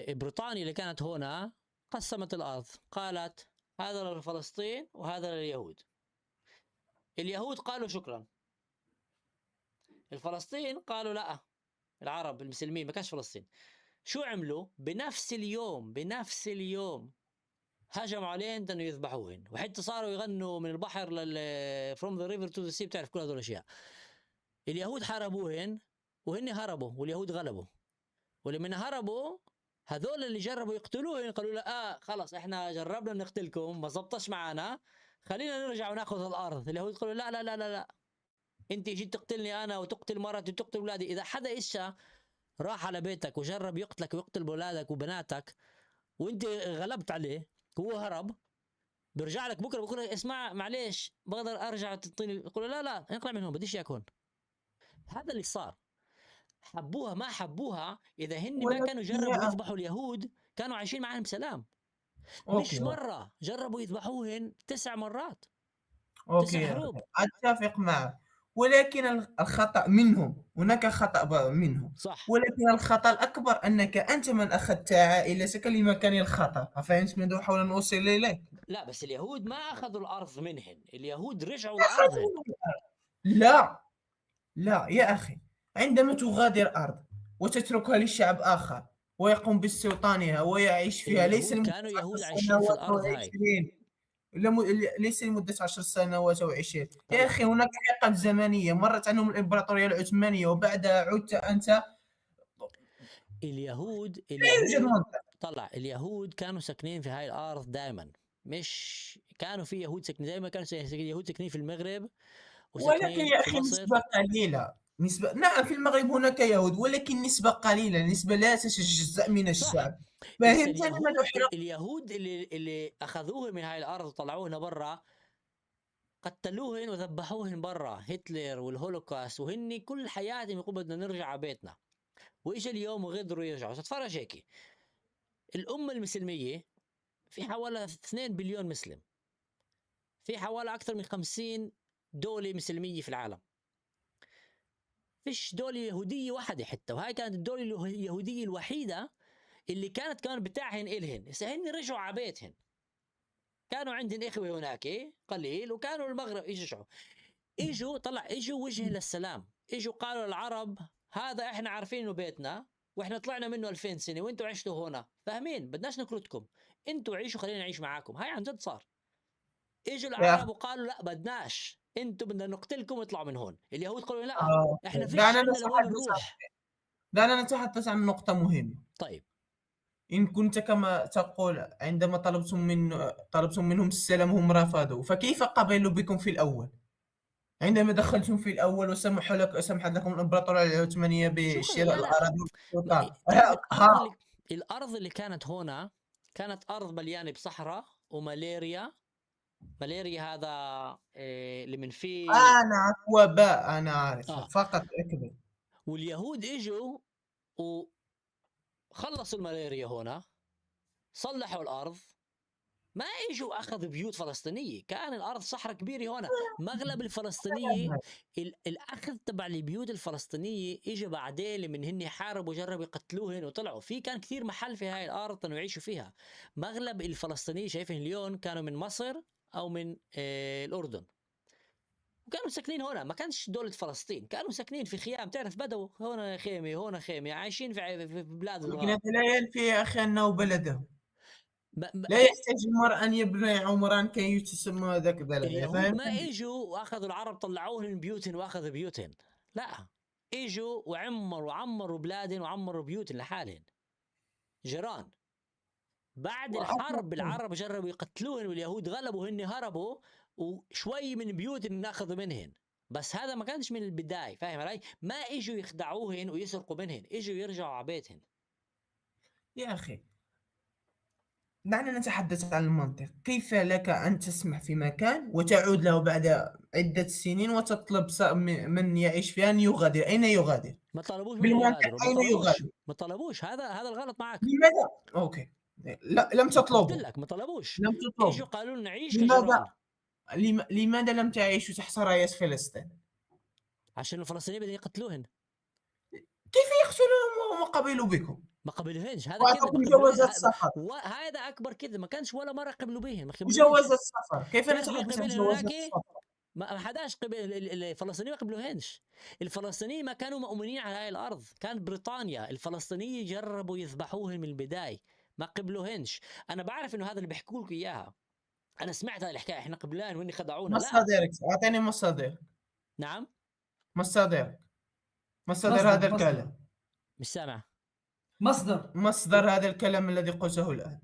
بريطانيا اللي كانت هنا قسمت الأرض، قالت هذا لفلسطين وهذا لليهود. اليهود قالوا شكرا، الفلسطين قالوا لا، العرب المسلمين ما كانش فلسطين. شو عملوا؟ بنفس اليوم هجموا عليهم انه يذبحوهن، وحتى صاروا يغنوا من البحر from the river to the sea، بتعرف كل هذول الاشياء. اليهود حاربوهن وهن هربوا، واليهود غلبوا. ولمن هربوا هذول اللي جربوا يقتلوهن قالوا لا خلاص احنا جربنا نقتلكم ما زبطش معنا، خلينا نرجع وناخذ الارض. اليهود قالوا لا لا لا لا لا، انت جيت تقتلني انا وتقتل مرتي وتقتل اولادي. اذا حدا إشا راح على بيتك وجرب يقتلك ويقتل اولادك وبناتك وانت غلبت عليه هو هرب، بيرجع لك بكره بقول لك اسمع معلش بقدر ارجع تعطيني، يقول لا لا اطلع من هون بديش اياك هون. هذا اللي صار. حبوها ما حبوها، اذا هن ما كانوا جربوا يذبحوا اليهود كانوا عايشين معاهم بسلام. مش مره جربوا يذبحوهن 9 مرات، 9 حروب. أتفق معك، ولكن الخطأ منهم، هناك خطأ منهم، صح. ولكن الخطأ الأكبر أنك أنت من أخذت عائلتك لمكان الخطأ. فهمت من حول نوصل إليك؟ لا بس اليهود ما أخذوا الأرض منهن، اليهود رجعوا لأرضهن. لا لا يا أخي، عندما تغادر أرض وتتركها لشعب آخر ويقوم باستوطانها ويعيش فيها، ليس اليهود لمدة كانوا 10 يهود عايشين في سنوات أو الأرض هاي. 20، ليس لمدة 10 سنوات أو 20. طلع. يا أخي هناك حقب زمنية مرت عنهم الإمبراطورية العثمانية وبعدها عدت أنت. اليهود لا يوجد منطق. طلع اليهود كانوا ساكنين في هاي الأرض دائما، مش كانوا في يهود ساكنين دائما، كانوا يهود ساكنين في المغرب ولكن يا في أخي مصر. نسبة قليلة، نعم في المغرب هناك يهود، ولكن نسبة قليلة، نسبة لا تتجزأ من الشعب. فهمت أنا ماذا أحرق؟ اليهود اللي أخذوه من هاي الأرض وطلعوهن برا، قتلوهن وذبحوهن برا، هتلر والهولوكاست، وهن كل حياتهم يقولوا بدنا نرجع على بيتنا، وإجا اليوم وغدروا يرجعوا. تتفرج هيك، الأمة المسلمية في حوالي 2 بليون مسلم، في حوالي أكثر من 50 دولة مسلمية في العالم، فيش دولة يهودية واحدة حتى، وهاي كانت الدولة اليهودية الوحيدة اللي كانت كمان بتاعهن إلهن. هسه هن رجعوا على بيتهن، كانوا عندهم إخوة هناك قليل، وكانوا المغرب إجوا طلع إجوا وجه للسلام، إجوا قالوا العرب هذا إحنا عارفين إنه بيتنا وإحنا طلعنا منه 2000 سنة وإنتوا عشتوا هنا، فاهمين؟ بدناش نكرتكم، إنتوا عيشوا خلينا نعيش معاكم. هاي عن جد صار. إجوا العرب وقالوا لا بدناش، إنتوا بدنا نقتلكم واطلعوا من هون. اليهود قالوا لا إحنا فيش عندنا لوين نروح. دعنا نتحدث عن نقطة مهمة. طيب إن كنت كما تقول عندما طلبتم منهم السلام هم رفضوا، فكيف قبلوا بكم في الأول؟ عندما دخلتم في الأول سمحت لكم الإمبراطورية العثمانية بشراء الأراضي. الأرض اللي كانت هنا كانت أرض مليانة بصحراء وملاريا. ملاريا هذا اللي من فيه أنا وباء أنا عارف فقط أكمل. واليهود إجوا وخلصوا الملاريا هنا، صلحوا الأرض، ما إجوا أخذوا بيوت فلسطينية، كان الأرض صحراء كبيرة هنا. مغلب الفلسطينية الأخذ تبع البيوت الفلسطينية إجا بعدين لمن هن حاربوا وجربوا يقتلوهن وطلعوا في كان كثير محل في هاي الأرض كانوا يعيشوا فيها. مغلب الفلسطينية شايفين اليوم كانوا من مصر أو من الأردن، وكانوا ساكنين هنا، ما كانش دولة فلسطين، كانوا ساكنين في خيام، تعرف بدو هنا خيمة هنا خيمة، عايشين في بلاد لكن لا ينفي يا أخي أنه بلده. لا يحتاج المرء ان يبني عمران كي يتسمى ذاك البلد. اليهود ما اجوا واخذوا العرب طلعوهم من بيوتهم واخذوا بيوتهم، لا، اجوا وعمروا بلادهم وعمروا بيوتهم لحالهم، جيران. بعد الحرب العرب جربوا يقتلوهن واليهود غلبوا، هن هربوا وشوي من بيوتهم اخذوا منهن، بس هذا ما كانش من البداية، فاهم علي؟ ما اجوا يخدعوهن ويسرقوا منهن، اجوا يرجعوا على بيتهن. يا أخي دعنا نتحدث عن المنطق. كيف لك أن تسمح في مكان وتعود له بعد عدة سنين وتطلب من يعيش فيها أن يغادر؟ أين يغادر؟ ما طلبوش منه بالمنطق يغادروا، أين يغادر؟ ما طلبوش، هذا الغلط معك. لماذا؟ أوكي، لا لم قلت تطلبوا. لك ما طلبوش، لم تطلبوا. اجوا قالوا لنا نعيش لماذا؟ كجيران. لماذا لم تعيشوا تحت راية فلسطين؟ عشان الفلسطينيين بدهم يقتلوهن. كيف يقتلوهم وهم قبلوا بكم؟ ما قبلوهنش، هذا كذب. وأعطوكم جوازات سفر. هذا اكبر كذب، ما كانش ولا مره قبلوا بهن، ما قبلوهنش. وجوازات سفر، كيف تعرف مين نتحدث عن قبلهن جوازات هناك؟ السفر؟ ما حداش قبل الفلسطينيين، ما قبلوهنش. الفلسطينيين ما كانوا مؤمنين على هاي الارض، كان بريطانيا. الفلسطينيين جربوا يذبحوهن من البدايه، ما قبلوهنش. انا بعرف انه هذا اللي بيحكوا لكم اياها، انا سمعت هاي الحكايه، احنا قبلان واني خدعونا. لا، مصادرك، أعطيني مصادر. نعم، مصادرك، مصدر مصدر- هذا مصدر. الكلام. مش سامع. مصدر هذا الكلام الذي قلته الآن.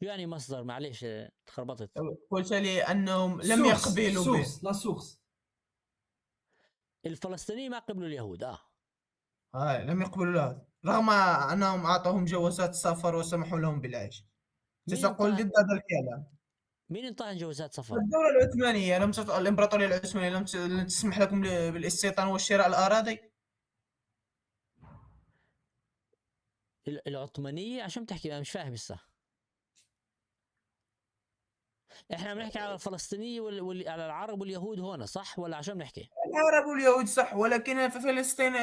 شو يعني مصدر؟ معلش تخربطت. قلت لي أنهم لم يقبلوا به. لا سورس. الفلسطينيين ما قبلوا اليهود. لم يقبلوا له رغم أنهم أعطوهم جوازات سفر وسمحوا لهم بالعيش. تقول ضد هذا الكلام. مين انطاهم جوازات سفر؟ الدولة العثمانية الإمبراطورية العثمانية لم تسمح لكم بالاستيطان وشراء الأراضي. العثمانية عشان بتحكي؟ انا مش فاهم لسه. احنا بنحكي على الفلسطينية على العرب واليهود هون، صح ولا عشان بنحكي؟ العرب واليهود صح، ولكن في فلسطين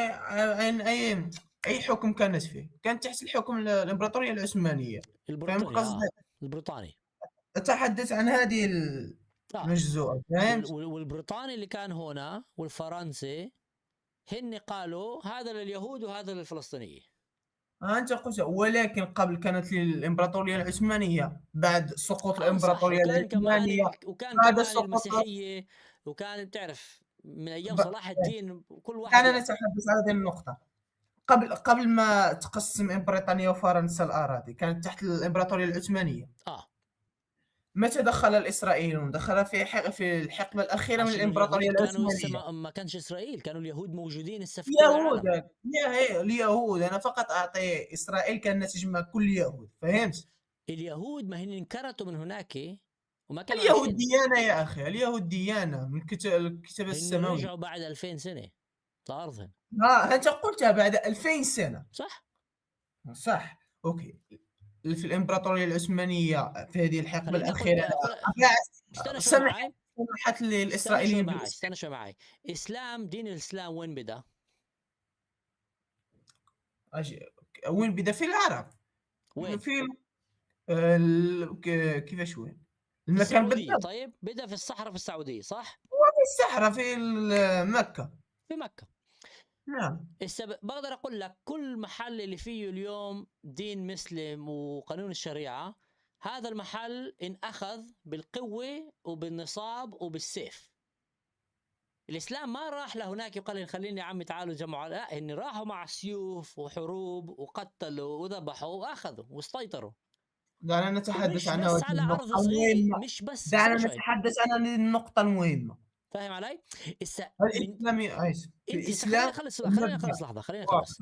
أي حكم كانت فيه؟ كانت تحت الحكم الإمبراطورية العثمانية. فهمت قصدي؟ البريطاني. أتحدث عن هذه المجزوعة، فهمت؟ والبريطاني اللي كان هنا والفرنسي هن قالوا هذا لليهود وهذا للفلسطينيين. أنت قلت، ولكن قبل كانت للإمبراطورية العثمانية، بعد سقوط الإمبراطورية وكان كمان العثمانية وكان بعد كمان سقوط المسيحية، وكان بتعرف من أيام ب- صلاح الدين كل واحد أنا نتحدث عن هذه النقطة. قبل ما تقسم بريطانيا وفرنسا الأراضي كانت تحت الإمبراطورية العثمانية. متى دخل الإسرائيليون؟ دخل في الحقبة الأخيرة من عشان الإمبراطورية اليهود كانوا العثمانية. لسه ما كانش إسرائيل، كانوا اليهود موجودين لسه في كل العالم. اليهود أنا فقط أعطي إسرائيل كانت تجمع كل اليهود، فهمت؟ اليهود ما هن انكرتوا من هناك وما كانوا اليهود عايشين. ديانة يا أخي، اليهود ديانة من الكتاب هن السماوي. رجعوا بعد 2000 سنة لأرضهم. أنت قلتها بعد 2000 سنة. صح. أوكي. في الإمبراطورية العثمانية في هذه الحقبة خليني الأخيرة استنى شوي معي. سمحت للإسرائيليين استنى شوي معي. دين الإسلام وين بدأ؟ وين بدأ؟ في العرب. وين؟ في كيفاش وين؟ المكان السعودية. بالضبط. طيب بدأ في الصحراء في السعودية، صح؟ وفي الصحراء في مكة. في مكة. نعم. بقدر أقول لك كل محل اللي فيه اليوم دين مسلم وقانون الشريعة، هذا المحل انأخذ بالقوة وبالنصاب وبالسيف. الإسلام ما راح لهناك وقال خليني يا عمي تعالوا جمعوا، لا، إن راحوا مع سيوف وحروب وقتلوا وذبحوا وأخذوا واستيطروا. دعنا نتحدث عن بس على أرض صغيرة، مش بس. دعنا نتحدث عن النقطة المهمة. فاهم علي؟ الإسلام في الإسلام خلينا نخلص لحظة، خلينا نخلص.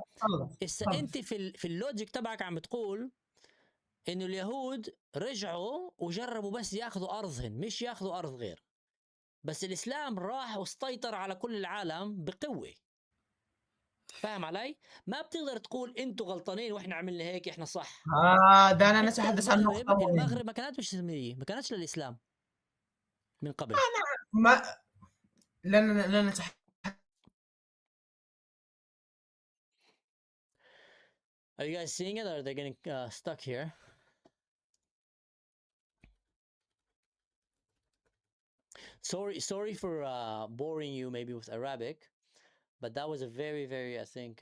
أنت في اللوجيك تبعك عم بتقول إنه اليهود رجعوا وجربوا بس ياخذوا أرضهم، مش ياخذوا أرض غير. بس الإسلام راح واستيطر على كل العالم بقوة. فاهم علي؟ ما بتقدر تقول انتوا غلطانين واحنا عملنا هيك احنا صح. دعنا نتحدث عن نقطة مهمة. المغرب ما كانت مش إسلامية، ما كانتش للإسلام من قبل. لا نتحدث. Are you guys seeing it or are they getting stuck here? Sorry for boring you maybe with Arabic, but that was a very, very, I think,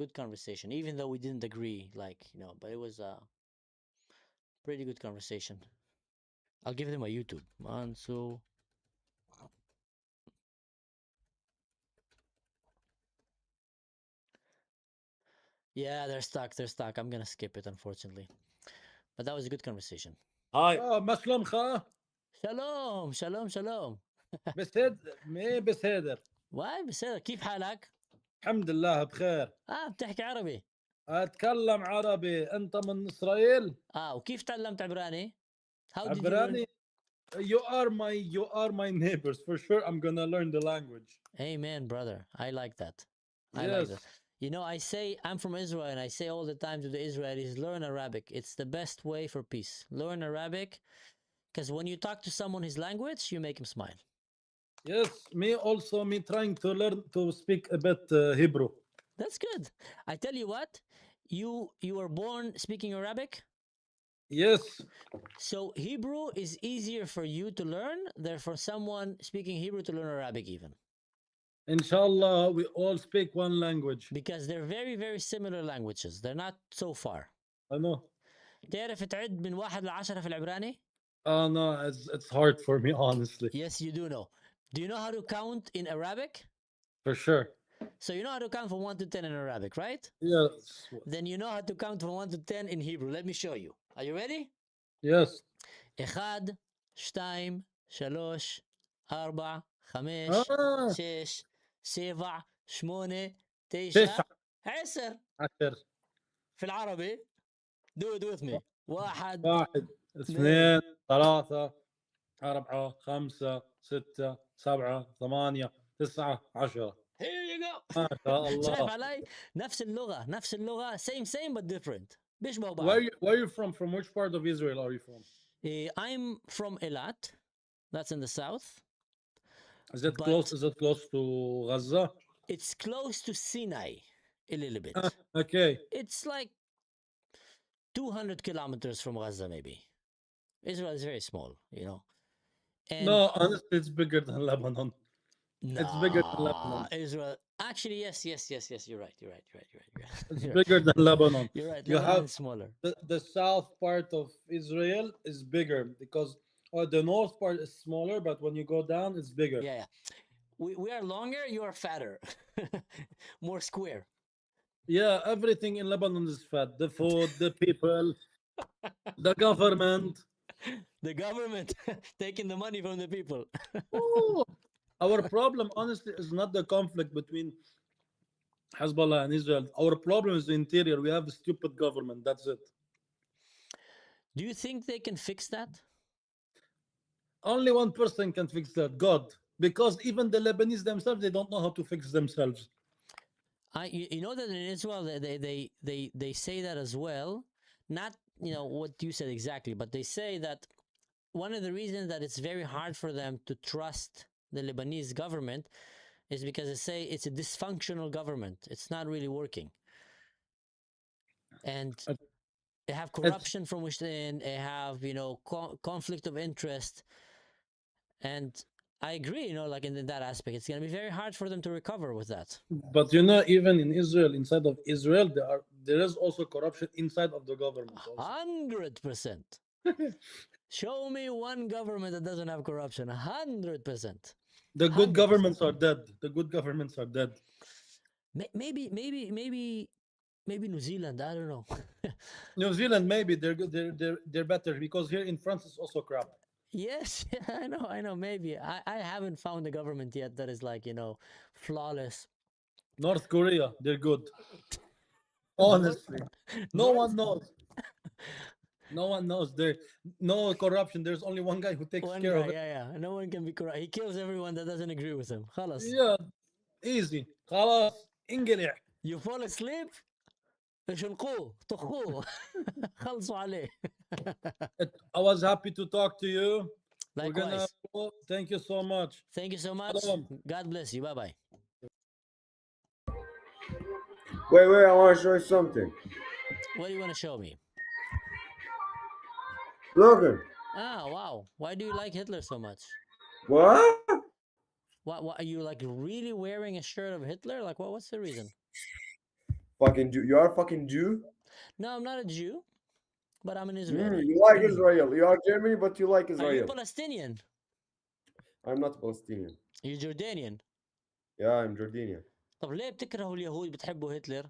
good conversation. Even though we didn't agree, but it was Pretty good conversation. I'll give them a YouTube. Mansu. Yeah, they're stuck. They're stuck. I'm gonna skip it, unfortunately. But that was a good conversation. هاي ما شلونك؟ Shalom, shalom, shalom. بسيدر واي بسير كيف حالك؟ الحمد لله بخير. بتحكي عربي؟ اتكلم عربي. انت من اسرائيل؟ وكيف تعلمت عبراني؟ How did you learn? عبراني. You are my neighbors for sure. I'm gonna learn the language. Amen, brother. I like that. I like that. You know, I say I'm from Israel, and I say all the time to the Israelis, learn Arabic. It's the best way for peace. Learn Arabic, because when you talk to someone his language, you make him smile. Yes, me also. Me trying to learn to speak a bit Hebrew. That's good. I tell you what, you were born speaking Arabic? Yes. So Hebrew is easier for you to learn than for someone speaking Hebrew to learn Arabic even. Inshallah, we all speak one language. Because they're very, very similar languages. They're not so far. I know. تعرف تعد من 1 ل10 في العبراني؟ No, it's hard for me, honestly. Yes, you do know. Do you know how to count in Arabic? For sure. So you know how to count from 1 to 10 in Arabic, right? Yes. Then you know how to count from 1 to 10 in Hebrew. Let me show you. Are you ready? Yes. 1, 2, 3, 4, 5, 6, 7, 8, 9, 10. 10. في العربي. Do it with me. 1 2 3 4 5 6 7 8 9 10. Here you go. ما شاء شايف الله. علي؟ نفس اللغة same but different. بيشبهوا بعض. Where are you from? From which part of Israel are you from? I'm from Eilat. That's in the south. Is it close to Gaza? It's close to Sinai a little bit. Okay. It's like 200 kilometers from Gaza, maybe. Israel is very small, you know. And No, honestly, it's bigger than Lebanon. It's bigger than Lebanon. Israel. Actually, yes. You're right. It's bigger than Lebanon. You're right. You Lebanon have is smaller. the south part of Israel is bigger because the north part is smaller, but when you go down, it's bigger. Yeah. We are longer. You are fatter. More square. Yeah, everything in Lebanon is fat. The food, the people, the government. The government taking the money from the people. Our problem, honestly, is not the conflict between Hezbollah and Israel. Our problem is the interior. We have a stupid government. That's it. Do you think they can fix that? Only one person can fix that, God. Because even the Lebanese themselves, they don't know how to fix themselves. You know that in Israel they say that as well. Not what you said exactly, but they say that one of the reasons that it's very hard for them to trust the Lebanese government is because they say it's a dysfunctional government. It's not really working. And they have corruption from within, they have, conflict of interest. And I agree, like in that aspect, it's going to be very hard for them to recover with that. But even in Israel, inside of Israel, there is also corruption inside of the government. 100%. Show me one government that doesn't have corruption. 100%. The good governments are dead. The good governments are dead. Maybe New Zealand. I don't know. New Zealand, maybe they're good. They're better because here in France it's also crap. Yes, I know. Maybe I haven't found a government yet that is like flawless. North Korea, they're good. Honestly, no one knows. No one knows. There no corruption. There's only one guy who takes care of it. Yeah. No one can be corrupt. He kills everyone that doesn't agree with him. خلاص. Yeah, easy. خلاص انقلع. You fall asleep. شنقوه طخوه خلصوا عليه. I was happy to talk to you. Likewise. Thank you so much. Thank you so much. God bless you. Bye-bye. Wait, I want to show you something. What do you want to show me? Look. Wow. Why do you like Hitler so much? What? What are you like really wearing a shirt of Hitler? Like what's the reason? Fucking Jew. You are a fucking Jew? No, I'm not a Jew. But I'm an Israeli. You like Israel. You are Germany, but you like Are you Israel. Palestinian? I'm not Palestinian. You Jordanian? Yeah, I'm Jordanian. طب ليه بتكرهوا اليهود بتحبوا هتلر؟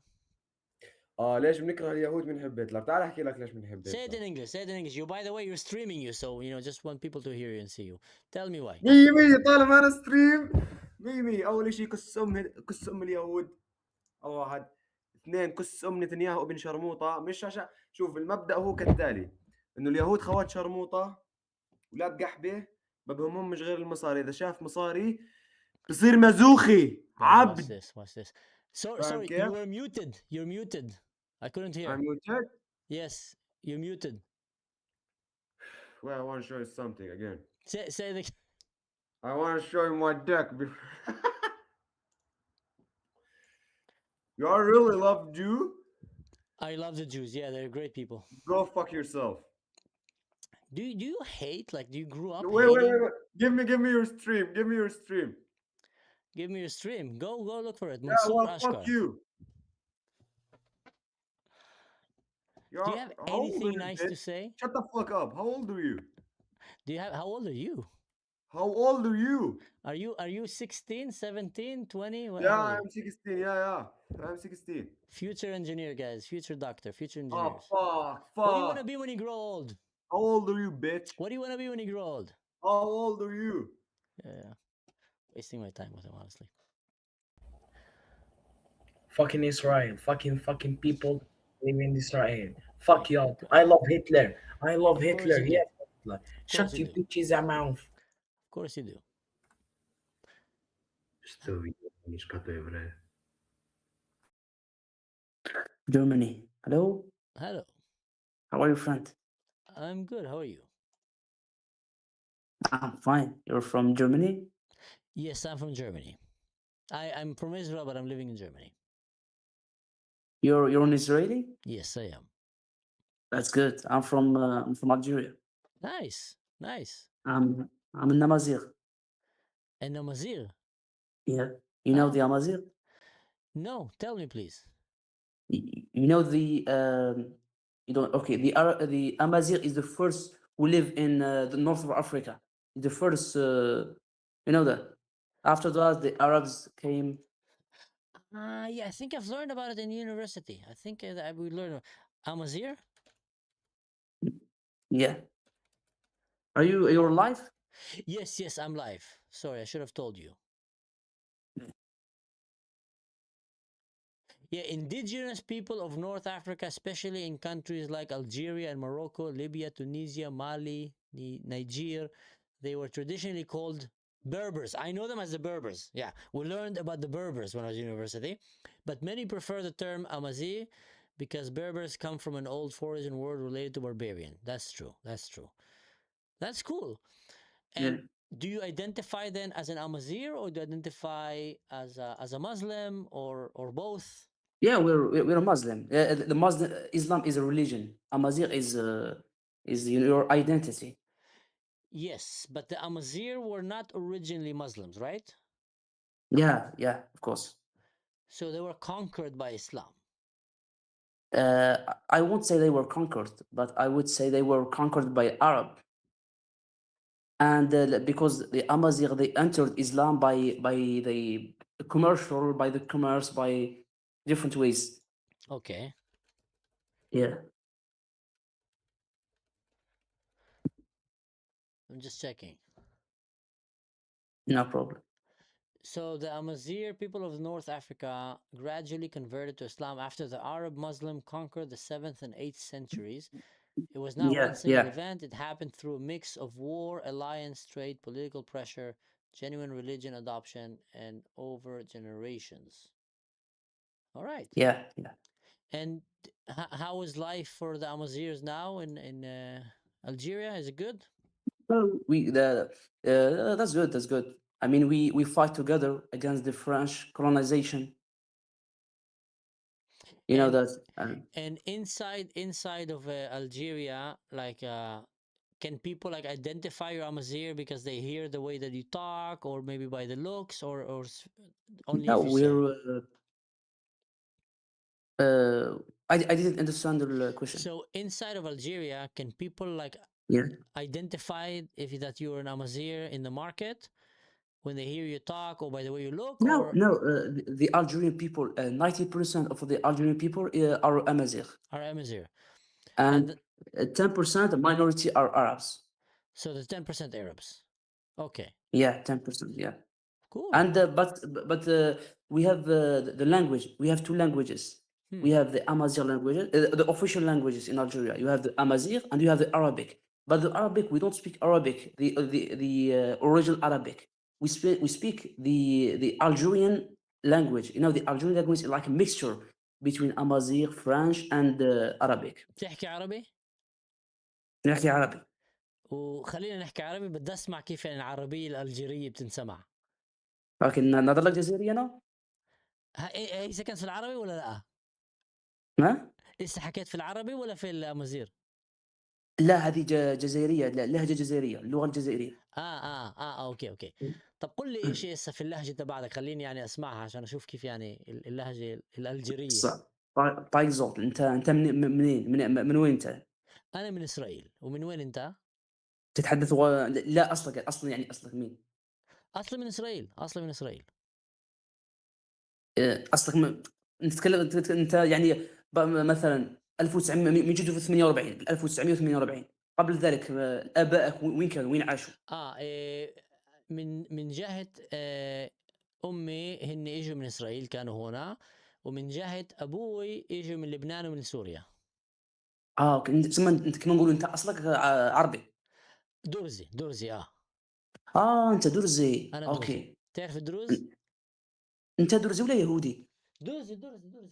ليش بنكره اليهود بنحب هتلر؟ تعال احكي لك ليش بنحب Say it هتلر. in English. Say it in English. You, by the way, you're streaming you, so just want people to hear you and see you. Tell me why. 100 طالما انا ستريم 100 اول شيء كس ام اليهود او واحد. اثنين كس ام نتنياهو ابن شرموطه. مش عشان شوف المبدا هو كالتالي انه اليهود خوات شرموطه ولاد قحبه ما بهمهمش غير المصاري. اذا شاف مصاري بصير مزوخي Guys, watch عبد. this. Watch this. So, فاهم sorry, كيف؟ you were muted. You're muted. I couldn't hear. I'm muted. Yes, you're muted. Well, I want to show you something again. Say the. I want to show you my deck. You all really love Jew? I love the Jews. Yeah, they're great people. Go fuck yourself. Do you hate, like, do you grew up Wait. hating? Give me your stream. Give me your stream. Give me your stream. Go look for it. Yeah, Mansoor well, Ashkar. fuck you. Do you have anything nice to say? Shut the fuck up. How old are you? How old are you? How old are you? Are you 16, 17, 20? What Yeah, are you? I'm 16. Yeah. I'm 16. Future engineer, guys. Future doctor. Future Oh, engineers. fuck. What do you want to be when you grow old? How old are you, bitch? What do you want to be when you grow old? How old are you? Yeah. Wasting my time with him, honestly. Fucking Israel. Fucking people live in Israel. Fuck y'all. I love Hitler. I love Hitler. you do. Yes. Hitler. Shut you your do. bitches mouth. Of course you do. Germany. Hello. Hello. How are you, friend? I'm good. How are you? I'm fine. You're from Germany? Yes, I'm from Germany. I'm from Israel, but I'm living in Germany. You're an Israeli? Yes, I am. That's good. I'm from Algeria. Nice. I'm a Namazir. A Namazir? Yeah. You know the Amazir? No. Tell me, please. You know the you don't. Okay. The Amazir is the first who live in the north of Africa. The first. You know that. After that, the Arabs came. Yeah, I think I've learned about it in university. I think we learned Amazir. Yeah. You're live? Yes, I'm live. Sorry, I should have told you. Yeah, indigenous people of North Africa, especially in countries like Algeria and Morocco, Libya, Tunisia, Mali, Niger, they were traditionally called Berbers. I know them as the Berbers. Yeah, we learned about the Berbers when I was at university, but many prefer the term Amazi because Berbers come from an old foreign word related to barbarian. That's true. That's cool. And do you identify then as an Amazigh, or do you identify as a Muslim, or both? Yeah, we're a Muslim. The Muslim Islam is a religion. Amazigh is your identity. Yes, but the Amazigh were not originally Muslims, right? Yeah, of course. So they were conquered by Islam. I won't say they were conquered, but I would say they were conquered by Arab. And because the Amazigh, they entered Islam by the commercial, by the commerce, by different ways. Okay. Yeah. I'm just checking. No problem. So the Amazigh people of North Africa gradually converted to Islam after the Arab Muslim conquered the 7th and 8th centuries. It was not one single event. It happened through a mix of war, alliance, trade, political pressure, genuine religion adoption, and over generations. All right. Yeah. And how is life for the Amazirs now in Algeria? Is it good? Well, that's good. That's good. I mean, we fight together against the French colonization. You know that. And inside of Algeria, like, can people like identify your Amazigh because they hear the way that you talk, or maybe by the looks, or only No, if you say? I didn't understand the question. So inside of Algeria, can people like Yeah. identify if that you're an Amazigh in the market when they hear you talk or by the way you look? No, or no. The Algerian people, 90% of the Algerian people are Amazigh, are Amazigh? and 10% minority are Arabs. So there's 10% Arabs. Okay. Yeah, 10%. Yeah. Cool. And but we have the language. We have two languages. We have the Amazigh languages, the official languages in Algeria. You have the Amazigh and you have the Arabic. But the Arabic, we don't speak Arabic, the original Arabic. We speak the Algerian language. You know, the Algerian language is like a mixture between Amazigh, French, and Arabic. بتحكي عربي؟ نحكي عربي. وخلينا نحكي عربي، بدي اسمع كيف يعني العربية الألجيرية بتنسمع. لكن نضل لك جزائري انا؟ هي سكنت في العربي ولا لا؟ ما؟ لسه حكيت في العربي ولا في الأمازيغ؟ لا هذه جزائرية، لهجة جزائرية، اللغة الجزائرية. اوكي. طب قل لي ايش هسه في اللهجة تبعك، خليني يعني اسمعها عشان اشوف كيف يعني اللهجة الألجيرية. طيب زوط، انت منين؟ من وين انت؟ انا من اسرائيل. ومن وين انت؟ تتحدث لا اصلا يعني اصلك مين؟ اصلي من اسرائيل. اصلك انت تتكلم انت يعني مثلا 1900 من جد في 48 1948 قبل ذلك ابائك وين كانوا؟ وين عاشوا؟ من جهة امي هن اجوا من اسرائيل، كانوا هنا. ومن جهة ابوي اجوا من لبنان ومن سوريا. اوكي. انت كما نقولوا انت اصلك عربي. درزي انت درزي. انا اوكي. درزي. تعرف الدروز؟ انت درزي ولا يهودي؟ درزي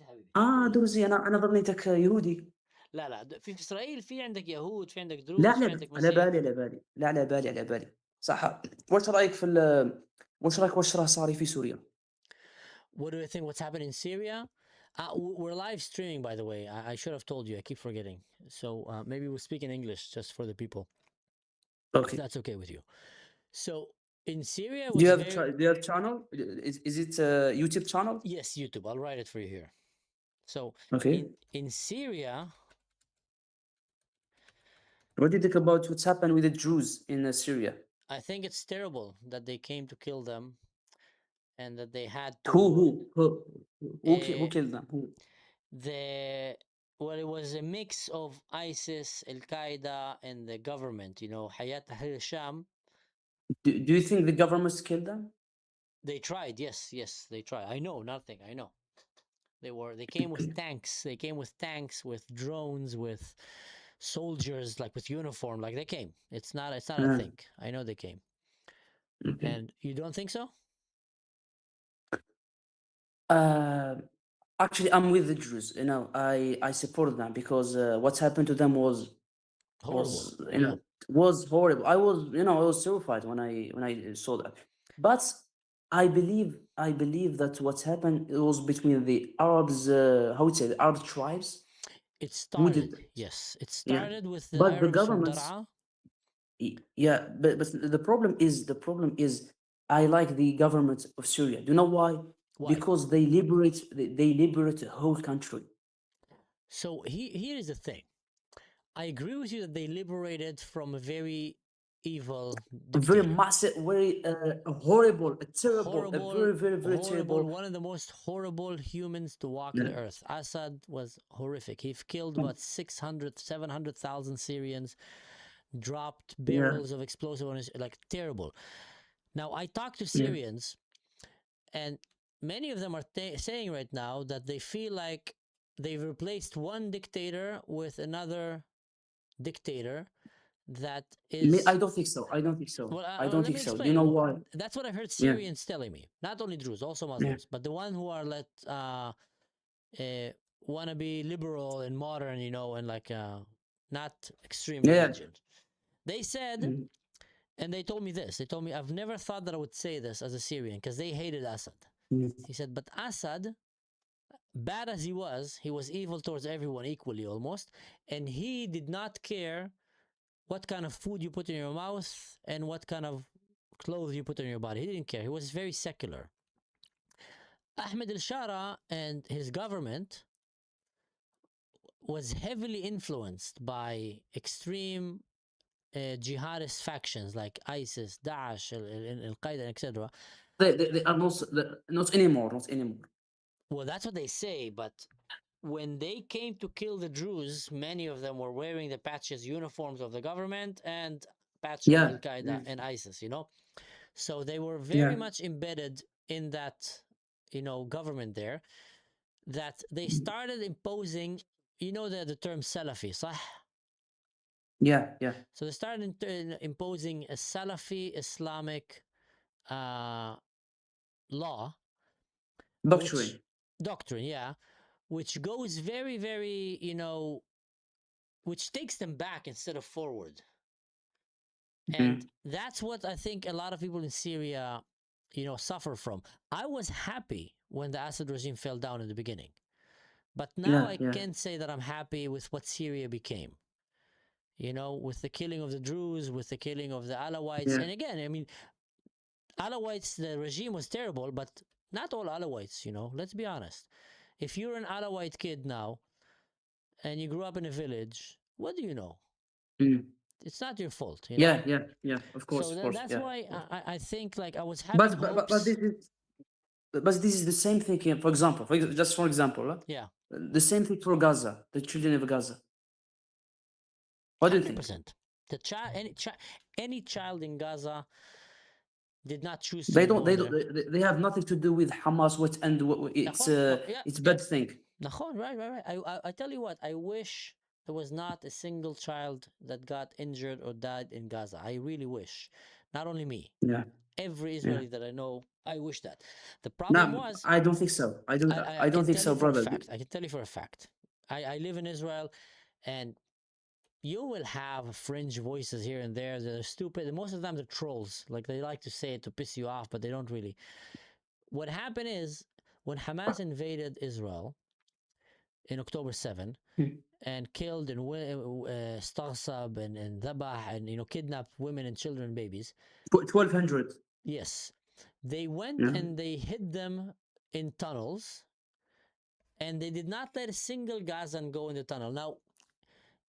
حبيبي. درزي. انا ظنيتك يهودي. لا في اسرائيل في عندك يهود، في عندك دروز، لا في عندك على مسيح. بالي لا على بالي صح. وش رايك وش راه صار في سوريا؟ What do you think? What's happening in Syria? We're live streaming, by the way. I should have told you. I keep forgetting. So maybe we'll speak in English just for the people. Okay. If that's okay with you. So in Syria, do you have channel? Is it a YouTube channel? Yes, YouTube. I'll write it for you here. So okay. In Syria, what do you think about what's happened with the Jews in Syria? I think it's terrible that they came to kill them, and that they had to. Who killed them? Who? Well, it was a mix of ISIS, Al Qaeda, and the government. You know, Hayat Tahrir al-Sham. Do you think the governments killed them? They tried. Yes, they tried. I know nothing. I know. They came with tanks. They came with tanks, with drones, with soldiers, like with uniform. Like they came. It's not a thing. I know they came. Okay. And you don't think so? Actually, I'm with the Jews. You know, I support them because what's happened to them was horrible. Was horrible. I was terrified when I saw that. But I believe that what's happened, it was between the Arabs. How would say the Arab tribes? It started. Yes, it started with the Arabs the governments. Yeah, but the problem is I like the government of Syria. Do you know why? Because they liberate the whole country. So here is the thing. I agree with you that they liberated from a very evil dictator. Very massive, very horrible, terrible, very terrible. One of the most horrible humans to walk the earth. Assad was horrific. He killed about 700,000 Syrians, dropped barrels of explosive on his, like terrible. Now I talk to Syrians, and many of them are saying right now that they feel like they've replaced one dictator with another dictator that is. I don't think so. Well, I don't think so. You know why? That's what I've heard Syrians telling me. Not only Druze, also Muslims, but the one who are want to be liberal and modern, you know, and like not extreme religion. They said, and they told me this. They told me, I've never thought that I would say this as a Syrian because they hated Assad. He said, but Assad, bad as he was evil towards everyone equally almost, and he did not care what kind of food you put in your mouth and what kind of clothes you put on your body. He didn't care. He was very secular. Ahmed al-Shara and his government was heavily influenced by extreme jihadist factions like ISIS, Daesh, Al-Qaeda, etc. They are not anymore. Not anymore. Well, that's what they say, but when they came to kill the Druze, many of them were wearing the patches, uniforms of the government and patch of Yeah. Al-Qaeda and ISIS, So they were very much embedded in that, government there, that they started imposing, the term Salafi, صح? Yeah. So they started imposing a Salafi Islamic law. Doctrine, yeah. Which goes very, very, which takes them back instead of forward. And that's what I think a lot of people in Syria, suffer from. I was happy when the Assad regime fell down in the beginning. But now I can't say that I'm happy with what Syria became. With the killing of the Druze, with the killing of the Alawites. And again, I mean, Alawites, the regime was terrible, but not all Alawites, let's be honest. If you're an Alawite kid now and you grew up in a village, what do you know? It's not your fault, Yeah. Of course. So of course. that's Yeah. why I think like I was having hopes. But this is the same thing here. For example, just for example, yeah, the same thing for Gaza, the children of Gaza. What do you think? 100%. The any child in Gaza did not choose to They go don't. there. They have nothing to do with Hamas. It's bad thing. Right. I tell you what. I wish there was not a single child that got injured or died in Gaza. I really wish. Not only me. Yeah. Every Israeli that I know, I wish that. The problem was, I don't think so. I don't think so, brother. I can tell you for a fact. I live in Israel, and you will have fringe voices here and there that are stupid. And most of them are trolls. Like they like to say it to piss you off, but they don't really. What happened is when Hamas invaded Israel in October 7 and killed and staghsab and dhabah and kidnapped women and children and babies. 1,200. Yes. They went and they hid them in tunnels, and they did not let a single Gazan go in the tunnel. Now,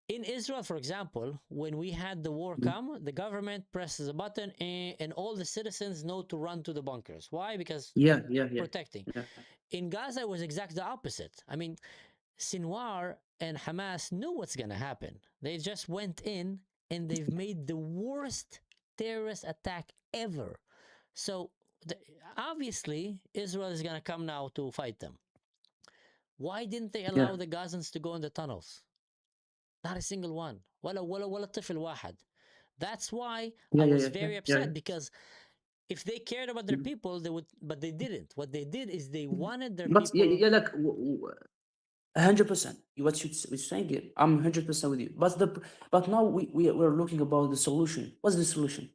in Israel, for example, when we had the war come, the government presses a button and all the citizens know to run to the bunkers. Why? Because protecting. Yeah. In Gaza, it was exactly the opposite. I mean, Sinwar and Hamas knew what's going to happen. They just went in and they've made the worst terrorist attack ever. So obviously, Israel is going to come now to fight them. Why didn't they allow the Gazans to go in the tunnels? Not a single one. ولا طفل واحد. That's why I was very upset because if they cared about their people, they would, but they didn't. What they did is they wanted their people. Like 100%. What you're saying here, I'm 100% with you. But now we're looking about the solution. What's the solution?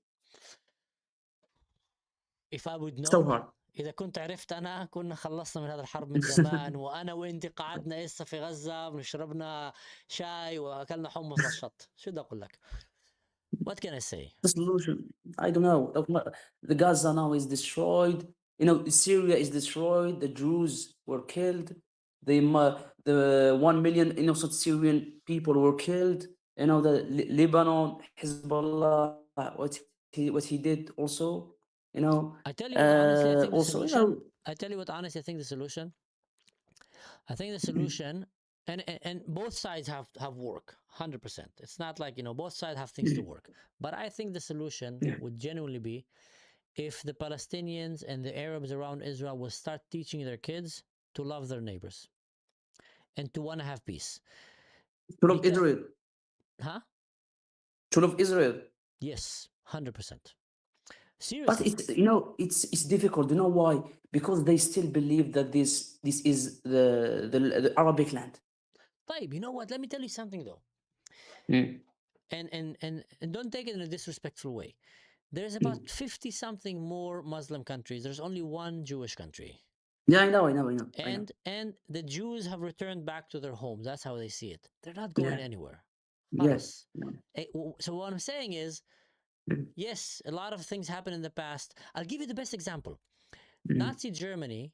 If I would know. So hard. إذا كنت عرفت أنا كنا خلصنا من هذا الحرب من زمان وأنا وأنت قعدنا إسا في غزة ونشربنا شاي وأكلنا حمص على الشط. شو بدي أقول لك? What can I say? The solution, I don't know. The Gaza now is destroyed. Syria is destroyed. The Jews were killed. The 1 million innocent Syrian people were killed. The Lebanon, Hezbollah, what he did also. I tell you what, honestly, I think the solution. I tell you what, honestly, I think the solution. I think the solution, and both sides have work, 100%. It's not like both sides have things to work. But I think the solution would genuinely be if the Palestinians and the Arabs around Israel will start teaching their kids to love their neighbors and to want to have peace. To love Israel. Huh? To love Israel. Yes, 100%. Seriously. But it's difficult. You know why? Because they still believe that this is the Arabic land. طيب, you know what? Let me tell you something though. And don't take it in a disrespectful way. There's about 50 something more Muslim countries. There's only one Jewish country. Yeah, I know. And the Jews have returned back to their homes. That's how they see it. They're not going anywhere. Yes. So what I'm saying is, yes, a lot of things happened in the past. I'll give you the best example. Nazi Germany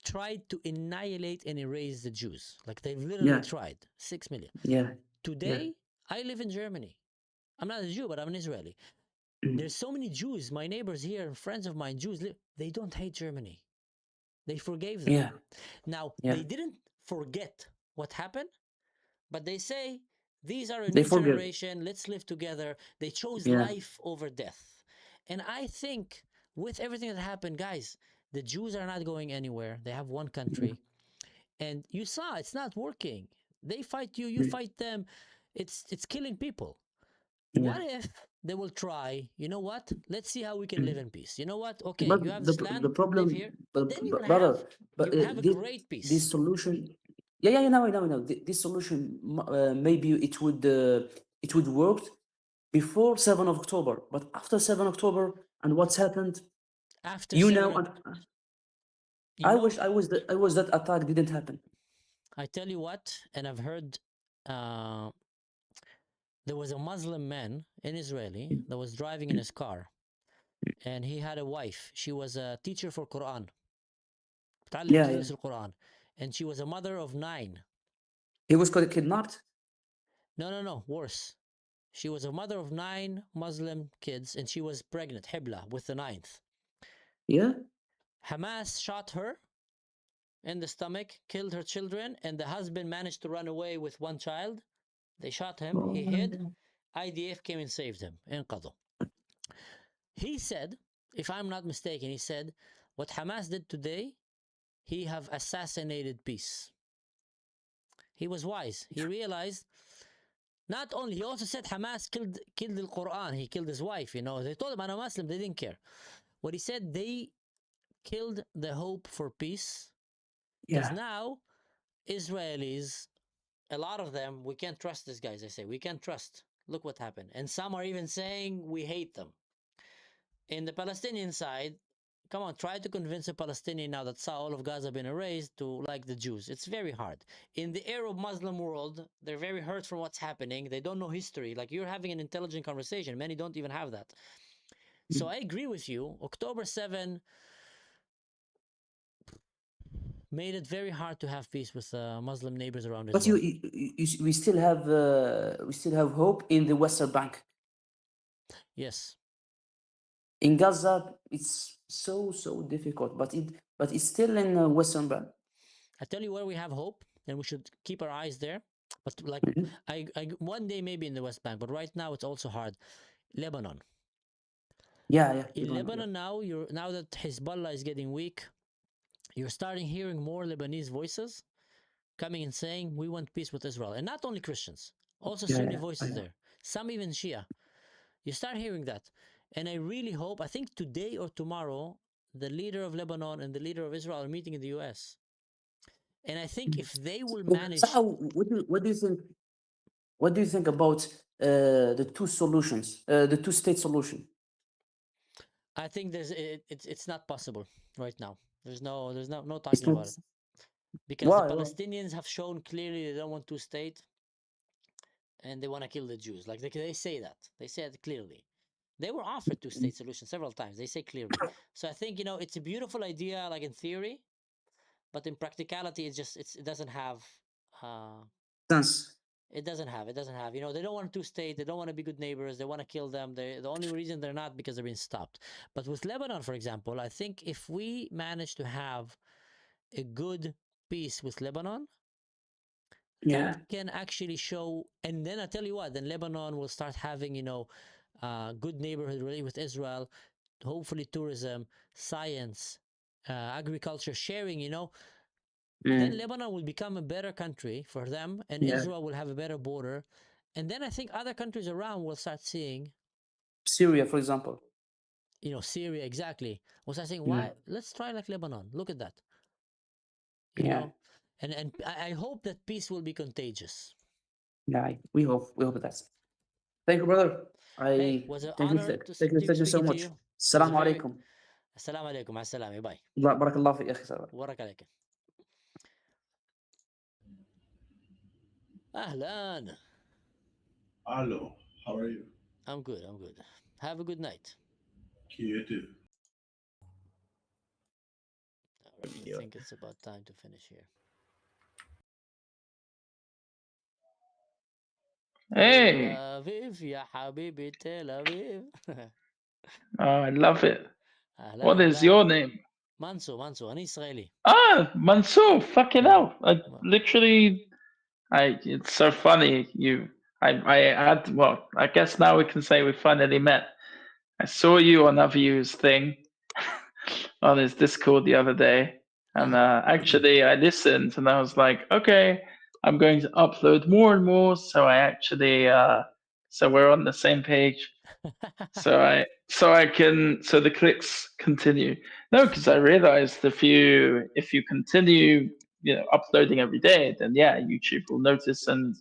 tried to annihilate and erase the Jews. Like they've literally tried. 6 million. Yeah. Today, I live in Germany. I'm not a Jew, but I'm an Israeli. There's so many Jews, my neighbors here and friends of mine, Jews, they don't hate Germany. They forgave them. Yeah. Now, Yeah. they didn't forget what happened, but they say, these are a They new forgive. generation, let's live together. They chose Yeah. life over death. And I think with everything that happened, guys, the Jews are not going anywhere. They have one country. And you saw it's not working. They fight you, you fight them. It's killing people. What if they will try, you know what? Let's see how we can live in peace. You know what? Okay, But you have the this land, the problem, live here. but, Then you're but gonna brother, have but you're gonna have a this, great peace. this solution, yeah, I know. This solution, maybe it would work before 7 of October, but after 7 October and what's happened, After you 7 know, and you I know, wish I was that attack didn't happen. I tell you what, and I've heard there was a Muslim man in Israeli that was driving in his car, and he had a wife. She was a teacher for Quran. Yeah. تدرس القرآن. And she was a mother of 9. He was kidnapped. No, worse. She was a mother of 9 Muslim kids, and she was pregnant, Hibla, with the 9th. Yeah. Hamas shot her in the stomach, killed her children, and the husband managed to run away with one child. They shot him. He hid. IDF came and saved him. انقذوا. He said, if I'm not mistaken, he said, what Hamas did today, he have assassinated peace. He was wise. He realized, not only, he also said Hamas killed the Quran. He killed his wife, you know. They told him, I'm a Muslim. They didn't care. What he said, they killed the hope for peace. Because now, Israelis, a lot of them, we can't trust these guys, they say. We can't trust. Look what happened. And some are even saying we hate them. In the Palestinian side, come on, try to convince a Palestinian now that saw all of Gaza been erased to like the Jews. It's very hard. In the Arab Muslim world, they're very hurt from what's happening. They don't know history. Like you're having an intelligent conversation. Many don't even have that. So I agree with you. October 7 made it very hard to have peace with Muslim neighbors around But Israel. we still have hope in the Western Bank. Yes. In Gaza, it's so difficult, but it's still in Western Bank. I tell you where we have hope, and we should keep our eyes there. But like, I one day maybe in the West Bank, but right now it's also hard. Lebanon. Yeah. In Lebanon now, now that Hezbollah is getting weak, you're starting hearing more Lebanese voices coming and saying we want peace with Israel, and not only Christians, also Sunni voices there. Some even Shia. You start hearing that, and I really hope. I think today or tomorrow, the leader of Lebanon and the leader of Israel are meeting in the U.S. And I think if they will manage, So what do you think? What do you think about the two solutions, the two-state solution? I think it's not possible right now. There's no talking about it because the Palestinians have shown clearly they don't want two-state, and they want to kill the Jews. Like they say that. They say it clearly. They were offered two-state solution several times. They say clearly. So I think it's a beautiful idea, like in theory, but in practicality, it doesn't have sense. It doesn't have. They don't want two-state. They don't want to be good neighbors. They want to kill them. The only reason they're not because they're being stopped. But with Lebanon, for example, I think if we manage to have a good peace with Lebanon, that can actually show. And then I tell you what, then Lebanon will start having good neighborhood really with Israel. Hopefully, tourism, science, agriculture, sharing. Then Lebanon will become a better country for them, and Israel will have a better border. And then I think other countries around will start seeing Syria, for example. Syria, exactly. Will start saying, why? Let's try like Lebanon. Look at that. You know? And I hope that peace will be contagious. Yeah, we hope that. Thank you, brother. Hey, was an honor to thank you so much. Assalamu alaikum. Assalamu alaikum. Assalami. Bye. بارك الله فيك أخي. بارك عليك. Ahlan. Hello, how are you? I'm good. Have a good night. You too. I think it's about time to finish here. Hey, Tel Aviv, ya Habibi, Tel Aviv. I love it. أهلا What is أهلا. your name? Mansu, أنا إسرائيلي. Ah, Mansoor. Fucking hell! I literally, It's so funny. I had. Well, I guess now we can say we finally met. I saw you on Aviu's thing on his Discord the other day, and actually I listened and I was like, okay, I'm going to upload more and more. So I actually, so we're on the same page. So the clicks continue. No, because I realized if you continue, uploading every day, then yeah, YouTube will notice, and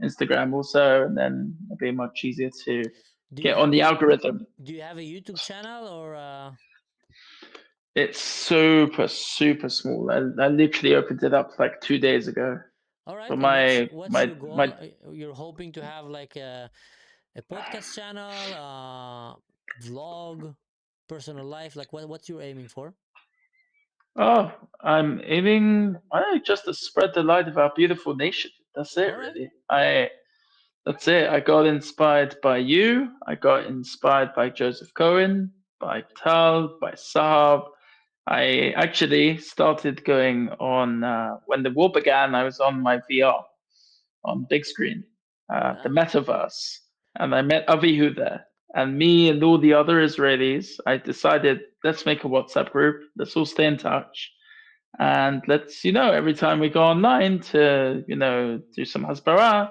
Instagram also, and then it'll be much easier to get on the algorithm. Do you have a YouTube channel or? It's super small. I literally opened it up like 2 days ago. All right. But And what's your goal? You're hoping to have like a podcast channel, vlog, personal life. Like what's you aiming for? Oh, I'm aiming just to spread the light of our beautiful nation. That's it, really. That's it. I got inspired by you. I got inspired by Joseph Cohen, by Tal, by Saab. I actually started going on when the war began. I was on my VR on big screen, the metaverse, and I met Avihu there. And me and all the other Israelis, I decided let's make a WhatsApp group. Let's all stay in touch, and let's every time we go online to do some hasbara,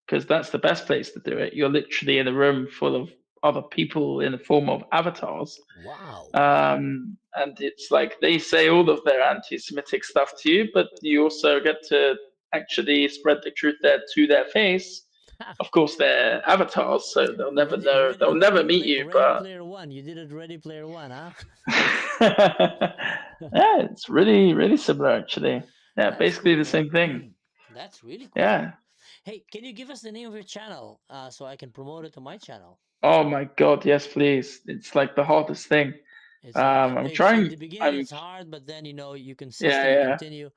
because that's the best place to do it. You're literally in a room full of other people in the form of avatars. Wow. And it's like they say all of their anti-Semitic stuff to you, but you also get to actually spread the truth there to their face. Of course, they're avatars, so they'll never know. They'll never meet you. Ready Player One. You did it. Ready Player One, huh? Yeah, it's really similar actually. Yeah, That's basically cool, the same man. thing. That's really cool. Yeah. Hey, can you give us the name of your channel so I can promote it to my channel? Oh my God, yes, please. It's like the hardest thing. I'm trying. In the beginning, it's hard, but then you consistently Yeah. continue.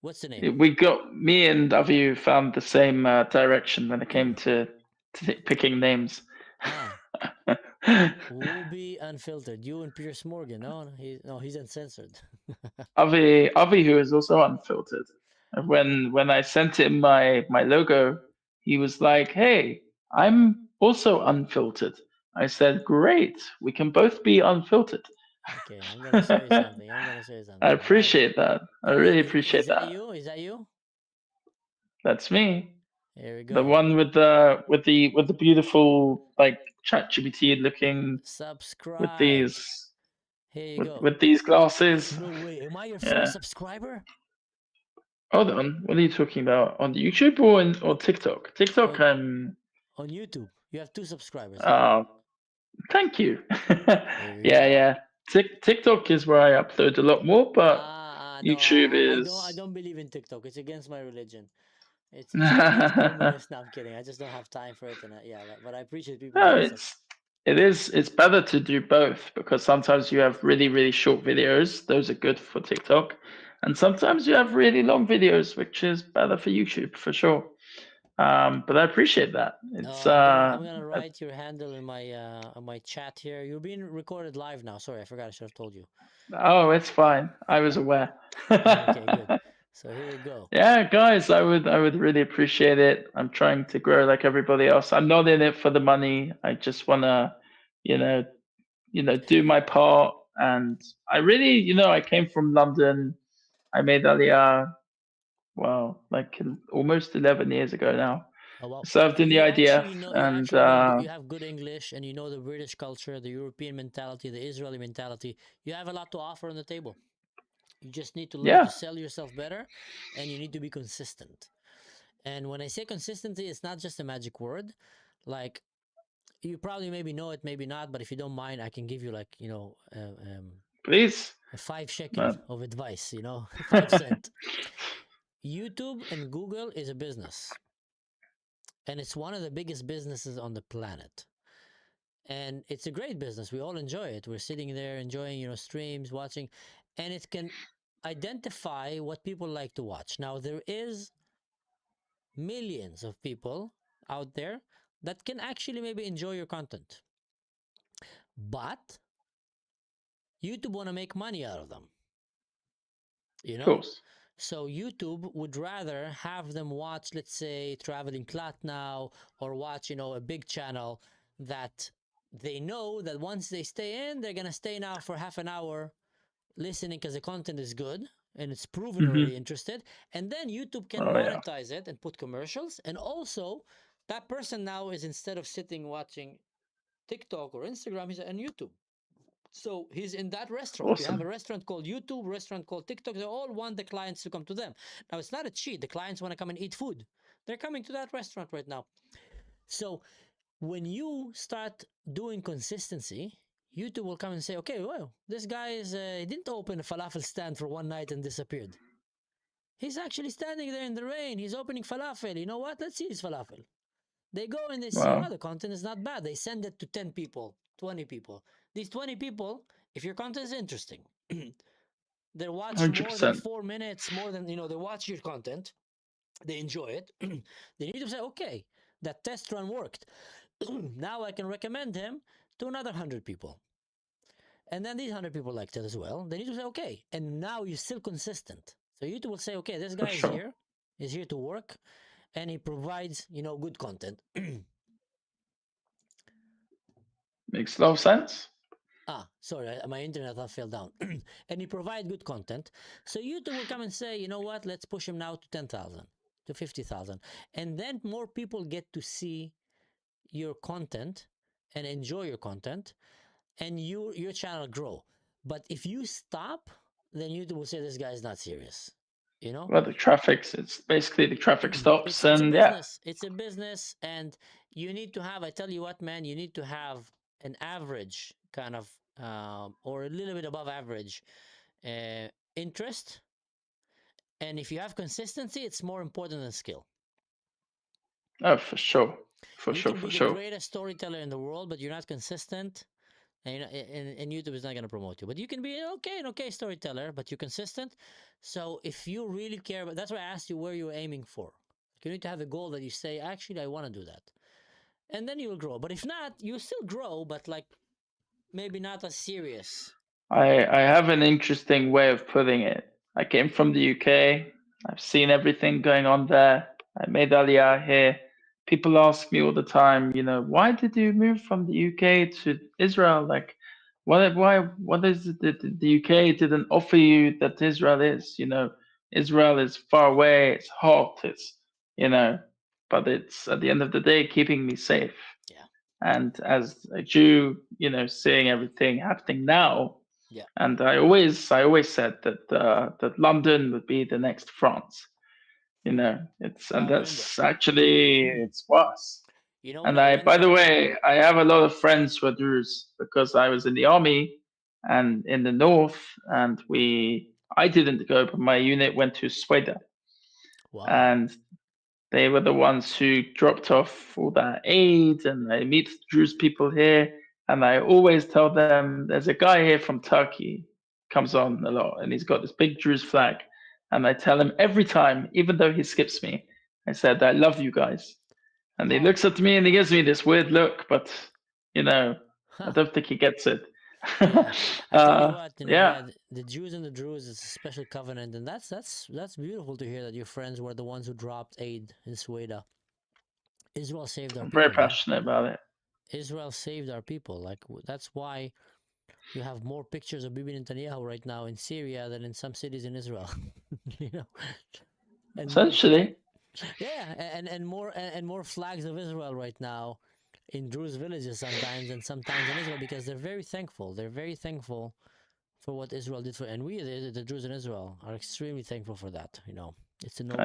What's the name? We got me and Aviu found the same direction when it came to picking names. Whoopi Unfiltered. You and Pierce Morgan. No, he's uncensored. Avihu is also unfiltered. When I sent him my logo, he was like, "Hey, I'm also unfiltered." I said, "Great, we can both be unfiltered." Okay, I'm gonna show you something. I appreciate that. I really appreciate that. Is that you? That's me. Here we go. The one with the beautiful like ChatGPT looking. Subscribe. With these. Here you go. With these glasses. No way. Am I your first subscriber? Hold on. What are you talking about? On YouTube or TikTok? TikTok. On YouTube. You have 2 subscribers. Thank you. Yeah. TikTok is where I upload a lot more, but YouTube is. I don't believe in TikTok. It's against my religion. It's communist. No, I'm kidding. I just don't have time for it, and but I appreciate people. No, it's better to do both because sometimes you have really short videos. Those are good for TikTok, and sometimes you have really long videos, which is better for YouTube for sure. But I appreciate that. It's I'm gonna write your handle in my chat here. You're being recorded live now. Sorry, I forgot. I should have told you. Oh, it's fine. I was aware. Okay, good. So here you go. Yeah, guys, I would really appreciate it. I'm trying to grow like everybody else. I'm not in it for the money. I just wanna, do my part. And I really, I came from London. I made Aliyah, like almost 11 years ago now. Oh, well, Served in the IDF, you have good English, and you know the British culture, the European mentality, the Israeli mentality. You have a lot to offer on the table. You just need to learn to sell yourself better, and you need to be consistent. And when I say consistency, it's not just a magic word. Like, you probably maybe know it, maybe not, but if you don't mind, I can give you please, a 5 shekel of advice, 5 cents. YouTube and Google is a business. And it's one of the biggest businesses on the planet. And it's a great business. We all enjoy it. We're sitting there enjoying, streams, watching. and it can identify what people like to watch. Now, there is millions of people out there that can actually maybe enjoy your content, but YouTube want to make money out of them. You Of know? course. So YouTube would rather have them watch, let's say, Traveling Clat now, or watch, a big channel that they know that once they stay in, they're gonna stay now for half an hour listening because the content is good and it's proven already interested. And then YouTube can monetize it and put commercials. And also, that person now is, instead of sitting watching TikTok or Instagram, he's on YouTube. So he's in that restaurant. You have a restaurant called YouTube, restaurant called TikTok. They all want the clients to come to them. Now, it's not a cheat. The clients want to come and eat food. They're coming to that restaurant right now. So when you start doing consistency, YouTube will come and say, okay, well, this guy he didn't open a falafel stand for one night and disappeared. He's actually standing there in the rain. He's opening falafel. You know what? Let's see his falafel. They go and they see, the content is not bad. They send it to 10 people, 20 people. These 20 people, if your content is interesting, they watch more than 100%. 4 minutes, more than, they watch your content, they enjoy it. They need to say, okay, that test run worked. Now I can recommend him to another 100 people. And then these 100 people liked it as well. They need to say, okay, and now you're still consistent. So YouTube will say, okay, this guy is here to work, and he provides, good content. Makes a lot of sense. Sorry, my internet fell down. And he provide good content. So YouTube will come and say, you know what, let's push him now to 10,000, to 50,000. And then more people get to see your content and enjoy your content, and your channel grow. But if you stop, then YouTube will say, this guy is not serious. Well, it's basically the traffic stops. It's a business. It's a business, and you need to have, I tell you what, man, you need to have an average kind of, or a little bit above average interest. And if you have consistency, it's more important than skill. Oh, for sure. You can be the greatest storyteller in the world, but you're not consistent, and YouTube is not going to promote you. But you can be an okay storyteller, but you're consistent. So if you really care about, that's why I asked you where you're aiming for. You need to have a goal that you say, actually, I want to do that. And then you will grow. But if not, you still grow, but like maybe not as serious. I have an interesting way of putting it. I came from the UK. I've seen everything going on there. I made Aliyah here. People ask me all the time, why did you move from the UK to Israel? Like, what is it that the UK didn't offer you that Israel is? Israel is far away, it's hot, but it's at the end of the day keeping me safe. Yeah. And as a Jew, seeing everything happening now, yeah. And I always said that London would be the next France. That's actually it's worse. And by the way, I have a lot of friends who are Druze because I was in the army and in the north, and I didn't go, but my unit went to Sweden. Wow. And they were the ones who dropped off all that aid, and I meet Druze people here, and I always tell them there's a guy here from Turkey, comes on a lot, and he's got this big Druze flag, and I tell him every time, even though he skips me, I said, I love you guys. And he looks at me and he gives me this weird look, but I don't think he gets it. Yeah. I tell you what, yeah. The Jews and the Druze is a special covenant, and that's beautiful to hear that your friends were the ones who dropped aid in Sweden. Israel saved our people. I'm very passionate about it. Israel saved our people. Like, that's why you have more pictures of Bibi Netanyahu right now in Syria than in some cities in Israel. And essentially. and more flags of Israel right now in Druze villages sometimes, and sometimes in Israel, because they're very thankful. They're very thankful for what Israel did for, and we, the Druze in Israel, are extremely thankful for that. It's a no.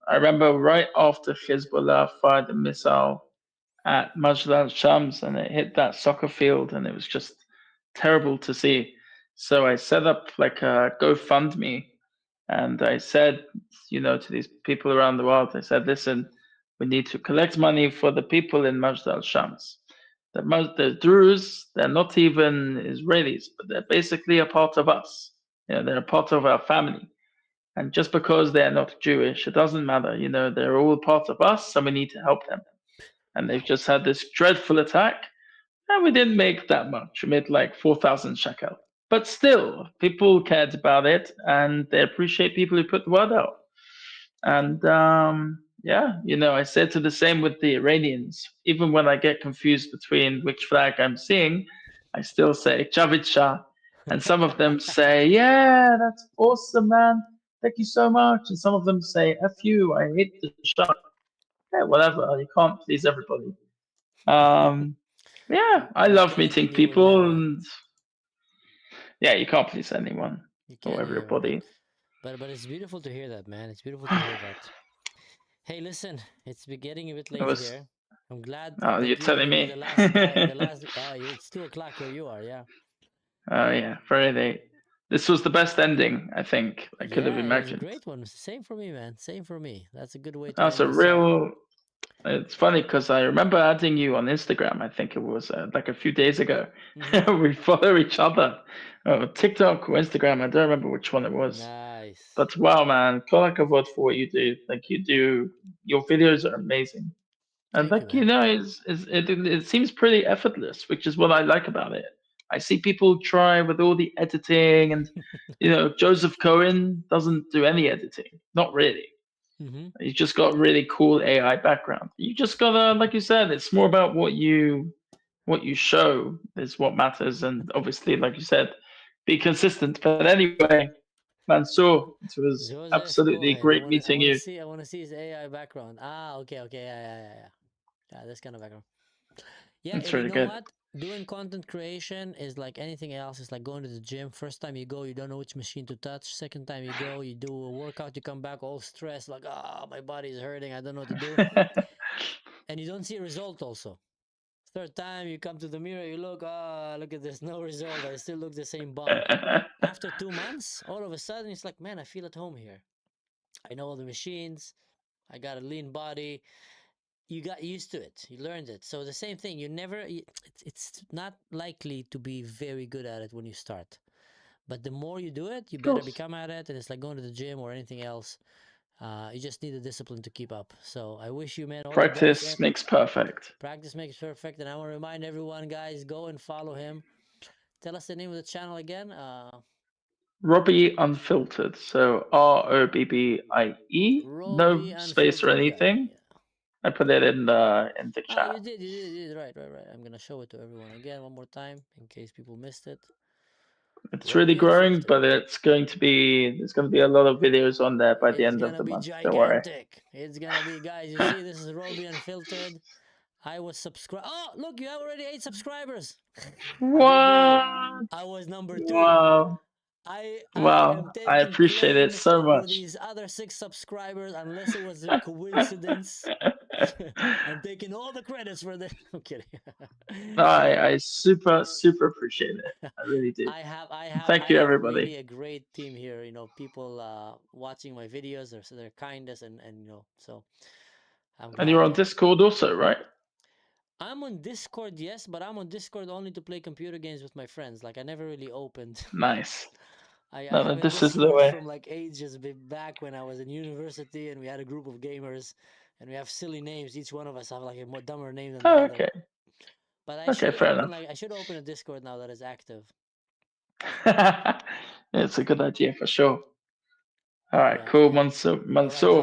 I remember right after Hezbollah fired the missile at Majd al-Shams, and it hit that soccer field, and it was just terrible to see. So I set up like a GoFundMe, and I said, to these people around the world, I said, listen, we need to collect money for the people in Majd al-Shams. the Druze, they're not even Israelis, but they're basically a part of us. They're a part of our family. And just because they're not Jewish, it doesn't matter. They're all part of us, and we need to help them. And they've just had this dreadful attack, and we didn't make that much. We made like 4,000 shekel. But still, people cared about it, and they appreciate people who put the word out. And I said to the same with the Iranians. Even when I get confused between which flag I'm seeing, I still say Javid Shah. And some of them say, yeah, that's awesome, man. Thank you so much. And some of them say, F you, I hate the Shah. Yeah, whatever. You can't please everybody. I love meeting people. And yeah, you can't please anyone or everybody. But it's beautiful to hear that, man. It's beautiful to hear that. Hey, listen, it's getting a bit late here. I'm glad Oh, that you're you're telling gonna be me. the last guy. It's 2:00 where you are, yeah. Oh yeah, very late. This was the best ending I think I could have Yeah, it was a imagined. great one. Same for me, man. Same for me. That's a good way to That's end a this. real. It's funny because I remember adding you on Instagram. I think it was like a few days ago. We follow each other. TikTok or Instagram. I don't remember which one it was. Nice. But wow, man, kol hakavod for what you do. Like you do, your videos are amazing. And Thank you, like it seems pretty effortless, which is what I like about it. I see people try with all the editing, and Joseph Cohen doesn't do any editing, not really. He's just got really cool AI background. You just gotta, like you said, it's more about what you show is what matters, and obviously, like you said, be consistent. But anyway, Mansoor, it was Joseph absolutely Cohen. great meeting you. I want to see his AI background. Okay, yeah, this kind of background. Yeah, That's and you really know good. what? Doing content creation is like anything else. It's like going to the gym. First time you go, you don't know which machine to touch. Second time you go, you do a workout, you come back all stressed, like, my body is hurting, I don't know what to do. And you don't see a result also. Third time you come to the mirror, you look, look at this, no result. I still look the same bum. After 2 months, all of a sudden, it's like, man, I feel at home here. I know all the machines. I got a lean body. You got used to it. You learned it. So the same thing. It's not likely to be very good at it when you start. But the more you do it, you better become at it. And it's like going to the gym or anything else. You just need the discipline to keep up. So I wish you, man, all the best. Practice makes perfect. Practice makes perfect. And I want to remind everyone, guys, go and follow him. Tell us the name of the channel again. Robbie Unfiltered. So ROBBIE. No space or anything. I put it in the chat. You did. Right. I'm gonna show it to everyone again one more time in case people missed it. It's really growing, but there's going to be a lot of videos on there by the end of the month. Don't worry. It's gonna be, guys. You see, this is Robbie Unfiltered. I was subscribed. Oh, look, you have already 8 subscribers. What? I was number 2. Wow. I Wow. I appreciate it so for much. these other 6 subscribers, unless it was a coincidence. I'm taking all the credits for this. I'm kidding. I super appreciate it. I really do. Thank you, everybody. Really a great team here. People watching my videos. They're kindness and so. I'm glad. And you're on Discord also, right? I'm on Discord, yes, but I'm on Discord only to play computer games with my friends. Like I never really opened. Nice. I No, have this a is the Discord way. from like ages back when I was in university, and we had a group of gamers, and we have silly names. Each one of us have like a more dumber name than the other. Okay. But I Okay, should fair open enough. I should open a Discord now that is active. It's a good idea for sure. All right, Yeah. cool, Mansoor.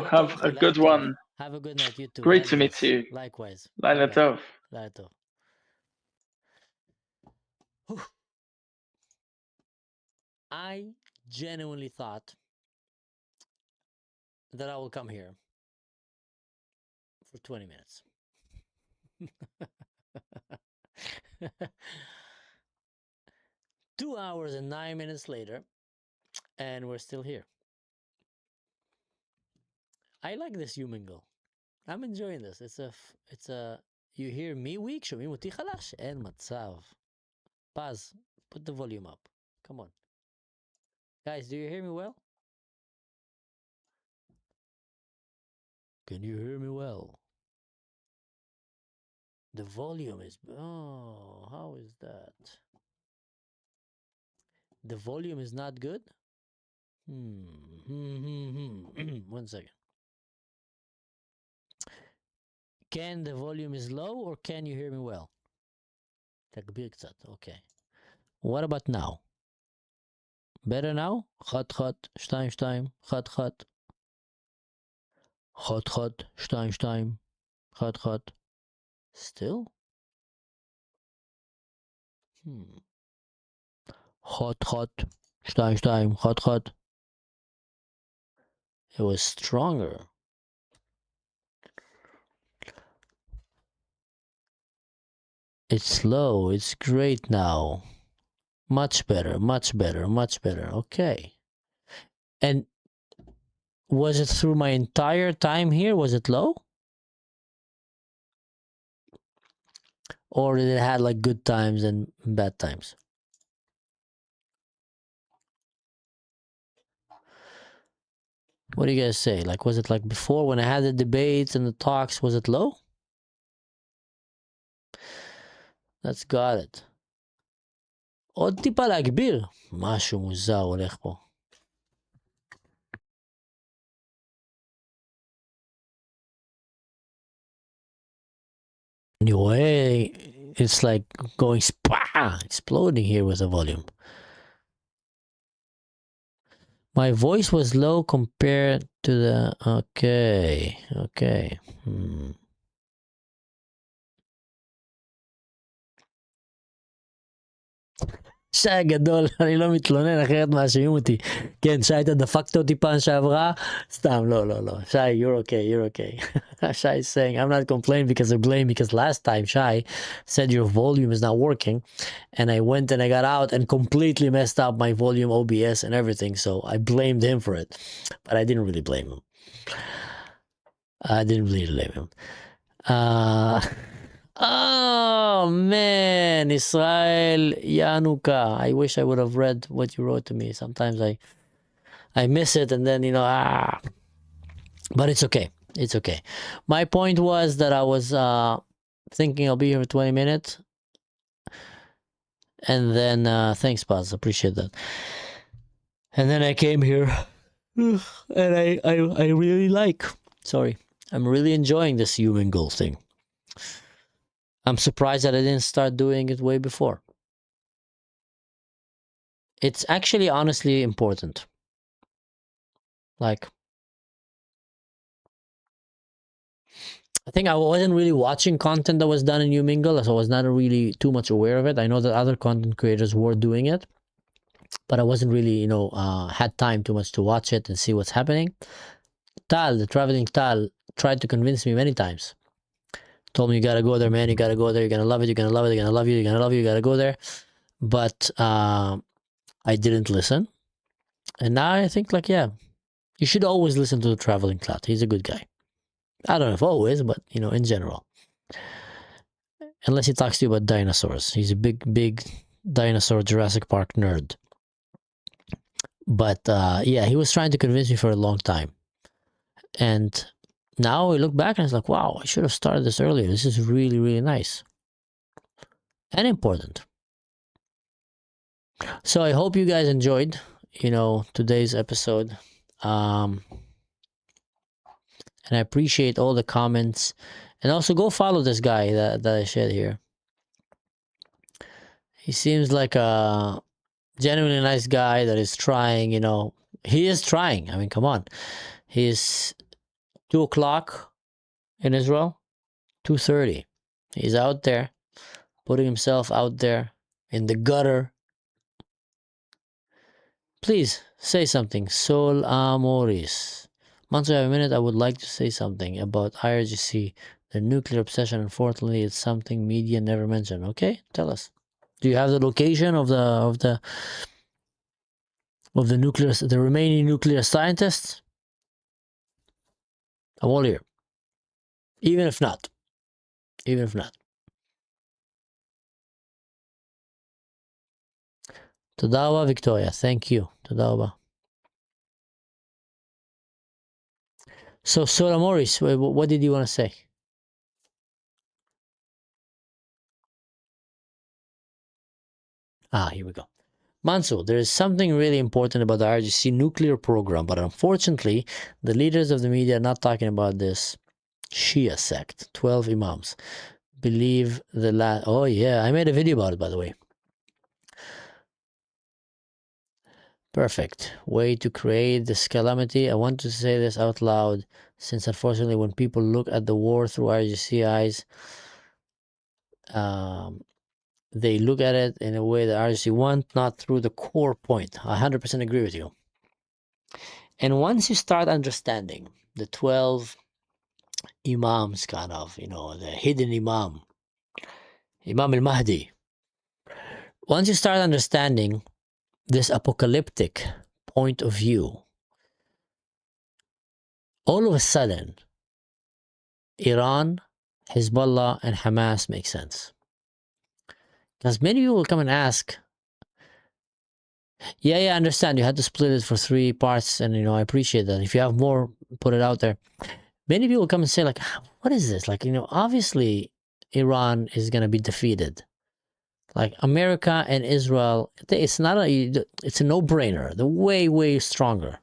Have a good one. Have a good night, you too. Great God to meet bless. you. Likewise. Laila Bye-bye. tov. Laila tov. I genuinely thought that I will come here for 20 minutes. 2 hours and 9 minutes later, and we're still here. I like this you mingle. I'm enjoying this. It's a you hear me weak, שומעים אותי חלש? אין מצב. Paz, put the volume up. Come on. Guys, do you hear me well? Can you hear me well? The volume is... Oh, how is that? The volume is not good? One second. Can the volume is low or can you hear me well? تكبير قصد. Okay. What about now? Better now? خط خط شتايم شتايم خط خط خط خط شتايم شتايم خط خط. Still? خط خط شتايم شتايم خط خط. It was stronger. It's low. It's great now. Much better, much better, much better. Okay. And was it through my entire time here? Was it low? Or did it have like good times and bad times? What do you guys say? Like, was it like before when I had the debates and the talks, was it low? That's got it. עוד טיפה להגביר. משהו מוזר הולך פה. Anyway, it's like going exploding here with the volume. My voice was low compared to the... Okay. שי גדול, אני לא מתלונן, אחרת מאשימים אותי. כן, שי, אתה דפקת אותי פעם שעברה? סתם, לא. שי, you're okay. Shai is saying, I'm not complaining because I blame, because last time Shai said your volume is not working, and I went and I got out and completely messed up my volume, OBS and everything, so I blamed him for it. But I didn't really blame him. Oh man, Israel Yanuka. I wish I would have read what you wrote to me. Sometimes I miss it, and then but it's okay. It's okay. My point was that I was thinking I'll be here for 20 minutes. And then thanks, Paz. Appreciate that. And then I came here and I really I'm really enjoying this human goal thing. I'm surprised that I didn't start doing it way before. It's actually honestly important. Like, I think I wasn't really watching content that was done in Umingle, so I was not really too much aware of it. I know that other content creators were doing it, but I wasn't really, had time too much to watch it and see what's happening. Tal, the traveling Tal, tried to convince me many times. Told me, you gotta go there, man, you gotta go there, you're gonna love it, you're gonna love it, you're gonna love you, you're gonna love you, you gotta go there. But I didn't listen. And now I think, like, yeah, you should always listen to the traveling Cloud. He's a good guy. I don't know if always, but, in general. Unless he talks to you about dinosaurs. He's a big dinosaur Jurassic Park nerd. But, yeah, he was trying to convince me for a long time. And now I look back and it's like, wow, I should have started this earlier. This is really, really nice. And important. So I hope you guys enjoyed, today's episode. And I appreciate all the comments. And also go follow this guy that I shared here. He seems like a genuinely nice guy that is trying, he is trying. I mean, come on. He's 2 o'clock in Israel, 2:30. He's out there, putting himself out there in the gutter. Please say something. Sol Amoris. Once I have a minute, I would like to say something about IRGC, the nuclear obsession. Unfortunately, it's something media never mentioned. Okay, tell us. Do you have the location of the remaining nuclear scientists? I'm all here. Even if not. Todawa, Victoria. Thank you. Todawa. So, Sola Morris, what did you want to say? Here we go. Mansour, there is something really important about the IRGC nuclear program, but unfortunately, the leaders of the media are not talking about this Shia sect, 12 imams. Believe the oh yeah, I made a video about it, by the way. Perfect. Way to create this calamity. I want to say this out loud, since unfortunately when people look at the war through IRGC eyes, they look at it in a way that IRGC want, not through the core point. I 100% agree with you. And once you start understanding the 12 imams, kind of, the hidden imam, Imam al-Mahdi, once you start understanding this apocalyptic point of view, all of a sudden, Iran, Hezbollah, and Hamas make sense. Because many people will come and ask, yeah, I understand you had to split it for 3 parts, and I appreciate that. If you have more, put it out there. Many people come and say, like, what is this? Like, obviously Iran is going to be defeated. Like, America and Israel, it's a no-brainer. They're way, way stronger.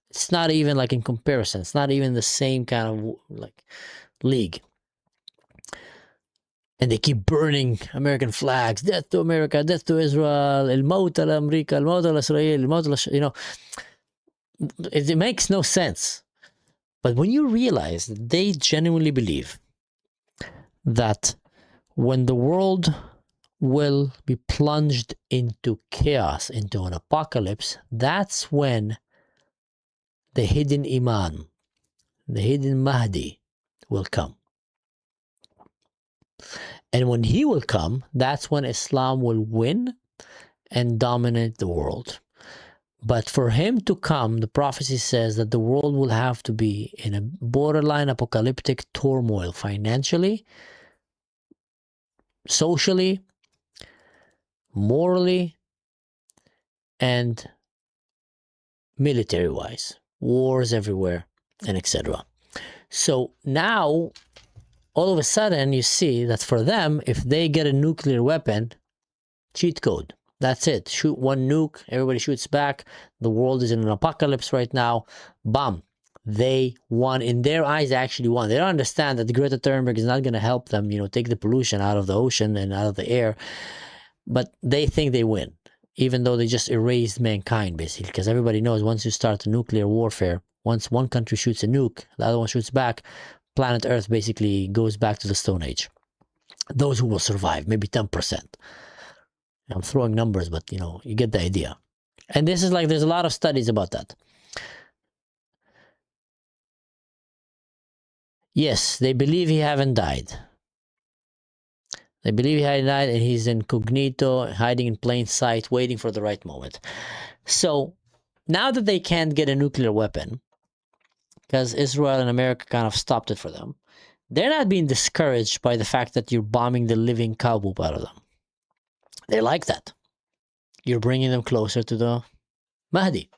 It's not even like in comparison. It's not even the same kind of like league. And they keep burning American flags. Death to America, death to Israel, el-maut al-America, el-maut al-Israel, el-maut al-, it makes no sense. But when you realize that they genuinely believe that when the world will be plunged into chaos, into an apocalypse, that's when the hidden Imam, the hidden Mahdi will come. And when he will come, that's when Islam will win and dominate the world. But for him to come, the prophecy says that the world will have to be in a borderline apocalyptic turmoil, financially, socially, morally, and military-wise. Wars everywhere, and etc. So now, all of a sudden, you see that for them, if they get a nuclear weapon, cheat code. That's it. Shoot one nuke, everybody shoots back. The world is in an apocalypse right now. Bam. They won. In their eyes, they actually won. They don't understand that Greta Thunberg is not going to help them, take the pollution out of the ocean and out of the air. But they think they win, even though they just erased mankind, basically. Because everybody knows once you start a nuclear warfare, once one country shoots a nuke, the other one shoots back, planet Earth basically goes back to the Stone Age. Those who will survive, maybe 10%. I'm throwing numbers, but you get the idea. And this is like, there's a lot of studies about that. Yes, they believe he haven't died. They believe he hadn't died and he's incognito, hiding in plain sight, waiting for the right moment. So now that they can't get a nuclear weapon, because Israel and America kind of stopped it for them, they're not being discouraged by the fact that you're bombing the living cow poop out of them. They like that. You're bringing them closer to the Mahdi.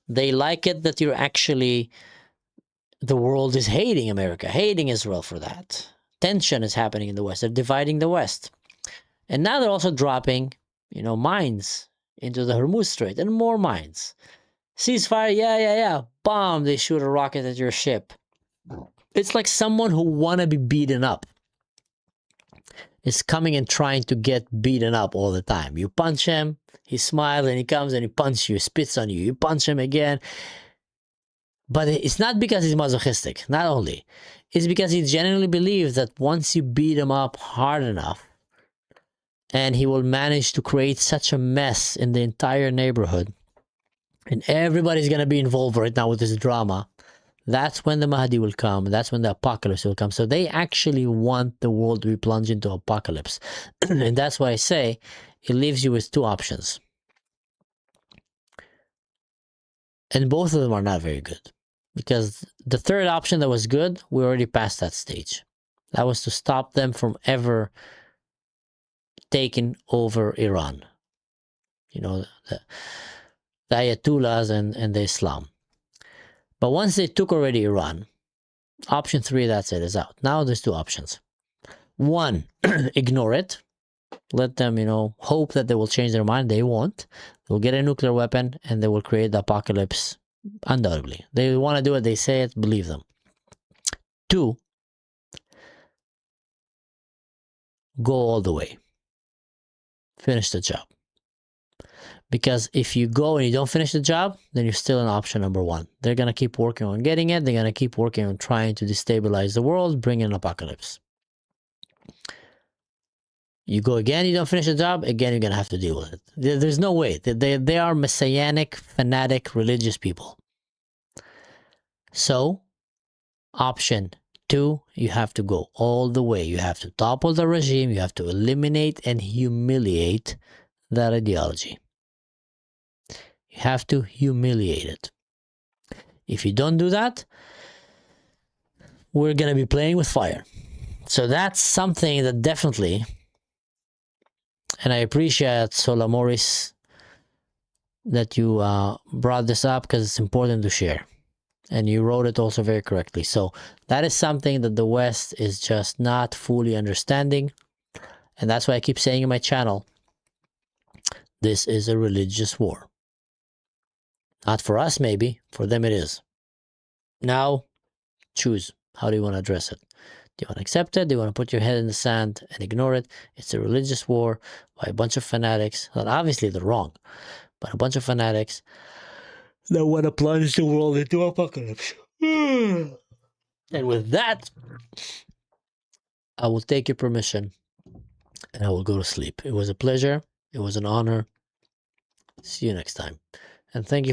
They like it that you're actually, the world is hating America, hating Israel for that. Tension is happening in the West. They're dividing the West. And now they're also dropping, mines into the Hormuz Strait and more mines. Ceasefire, yeah. Bomb, they shoot a rocket at your ship. It's like someone who want to be beaten up is coming and trying to get beaten up all the time. You punch him, he smiles, and he comes and he punches you, spits on you. You punch him again. But it's not because he's masochistic, not only. It's because he genuinely believes that once you beat him up hard enough, and he will manage to create such a mess in the entire neighborhood, and everybody's going to be involved right now with this drama, that's when the Mahdi will come. That's when the apocalypse will come. So they actually want the world to be plunged into apocalypse. And that's why I say it leaves you with 2 options. And both of them are not very good. Because the third option that was good, we already passed that stage. That was to stop them from ever taking over Iran. The Ayatollahs and the Islam. But once they took already Iran, option 3, that's it, is out. Now there's 2 options. 1, ignore it. Let them, hope that they will change their mind. They won't. They'll get a nuclear weapon and they will create the apocalypse. Undoubtedly. They want to do it. They say it. Believe them. 2, go all the way. Finish the job. Because if you go and you don't finish the job, then you're still in option number 1. They're going to keep working on getting it. They're going to keep working on trying to destabilize the world, bring in an apocalypse. You go again, you don't finish the job, again, you're going to have to deal with it. There's no way. They are messianic, fanatic, religious people. So, option 2, you have to go all the way. You have to topple the regime. You have to eliminate and humiliate that ideology. You have to humiliate it. If you don't do that, we're going to be playing with fire. So that's something that definitely, and I appreciate Sola Morris that you brought this up because it's important to share. And you wrote it also very correctly. So that is something that the West is just not fully understanding. And that's why I keep saying in my channel, this is a religious war. Not for us, maybe. For them, it is. Now, choose. How do you want to address it? Do you want to accept it? Do you want to put your head in the sand and ignore it? It's a religious war by a bunch of fanatics. Well, obviously, they're wrong. But a bunch of fanatics that want to plunge the world into apocalypse. And with that, I will take your permission and I will go to sleep. It was a pleasure. It was an honor. See you next time. And thank you.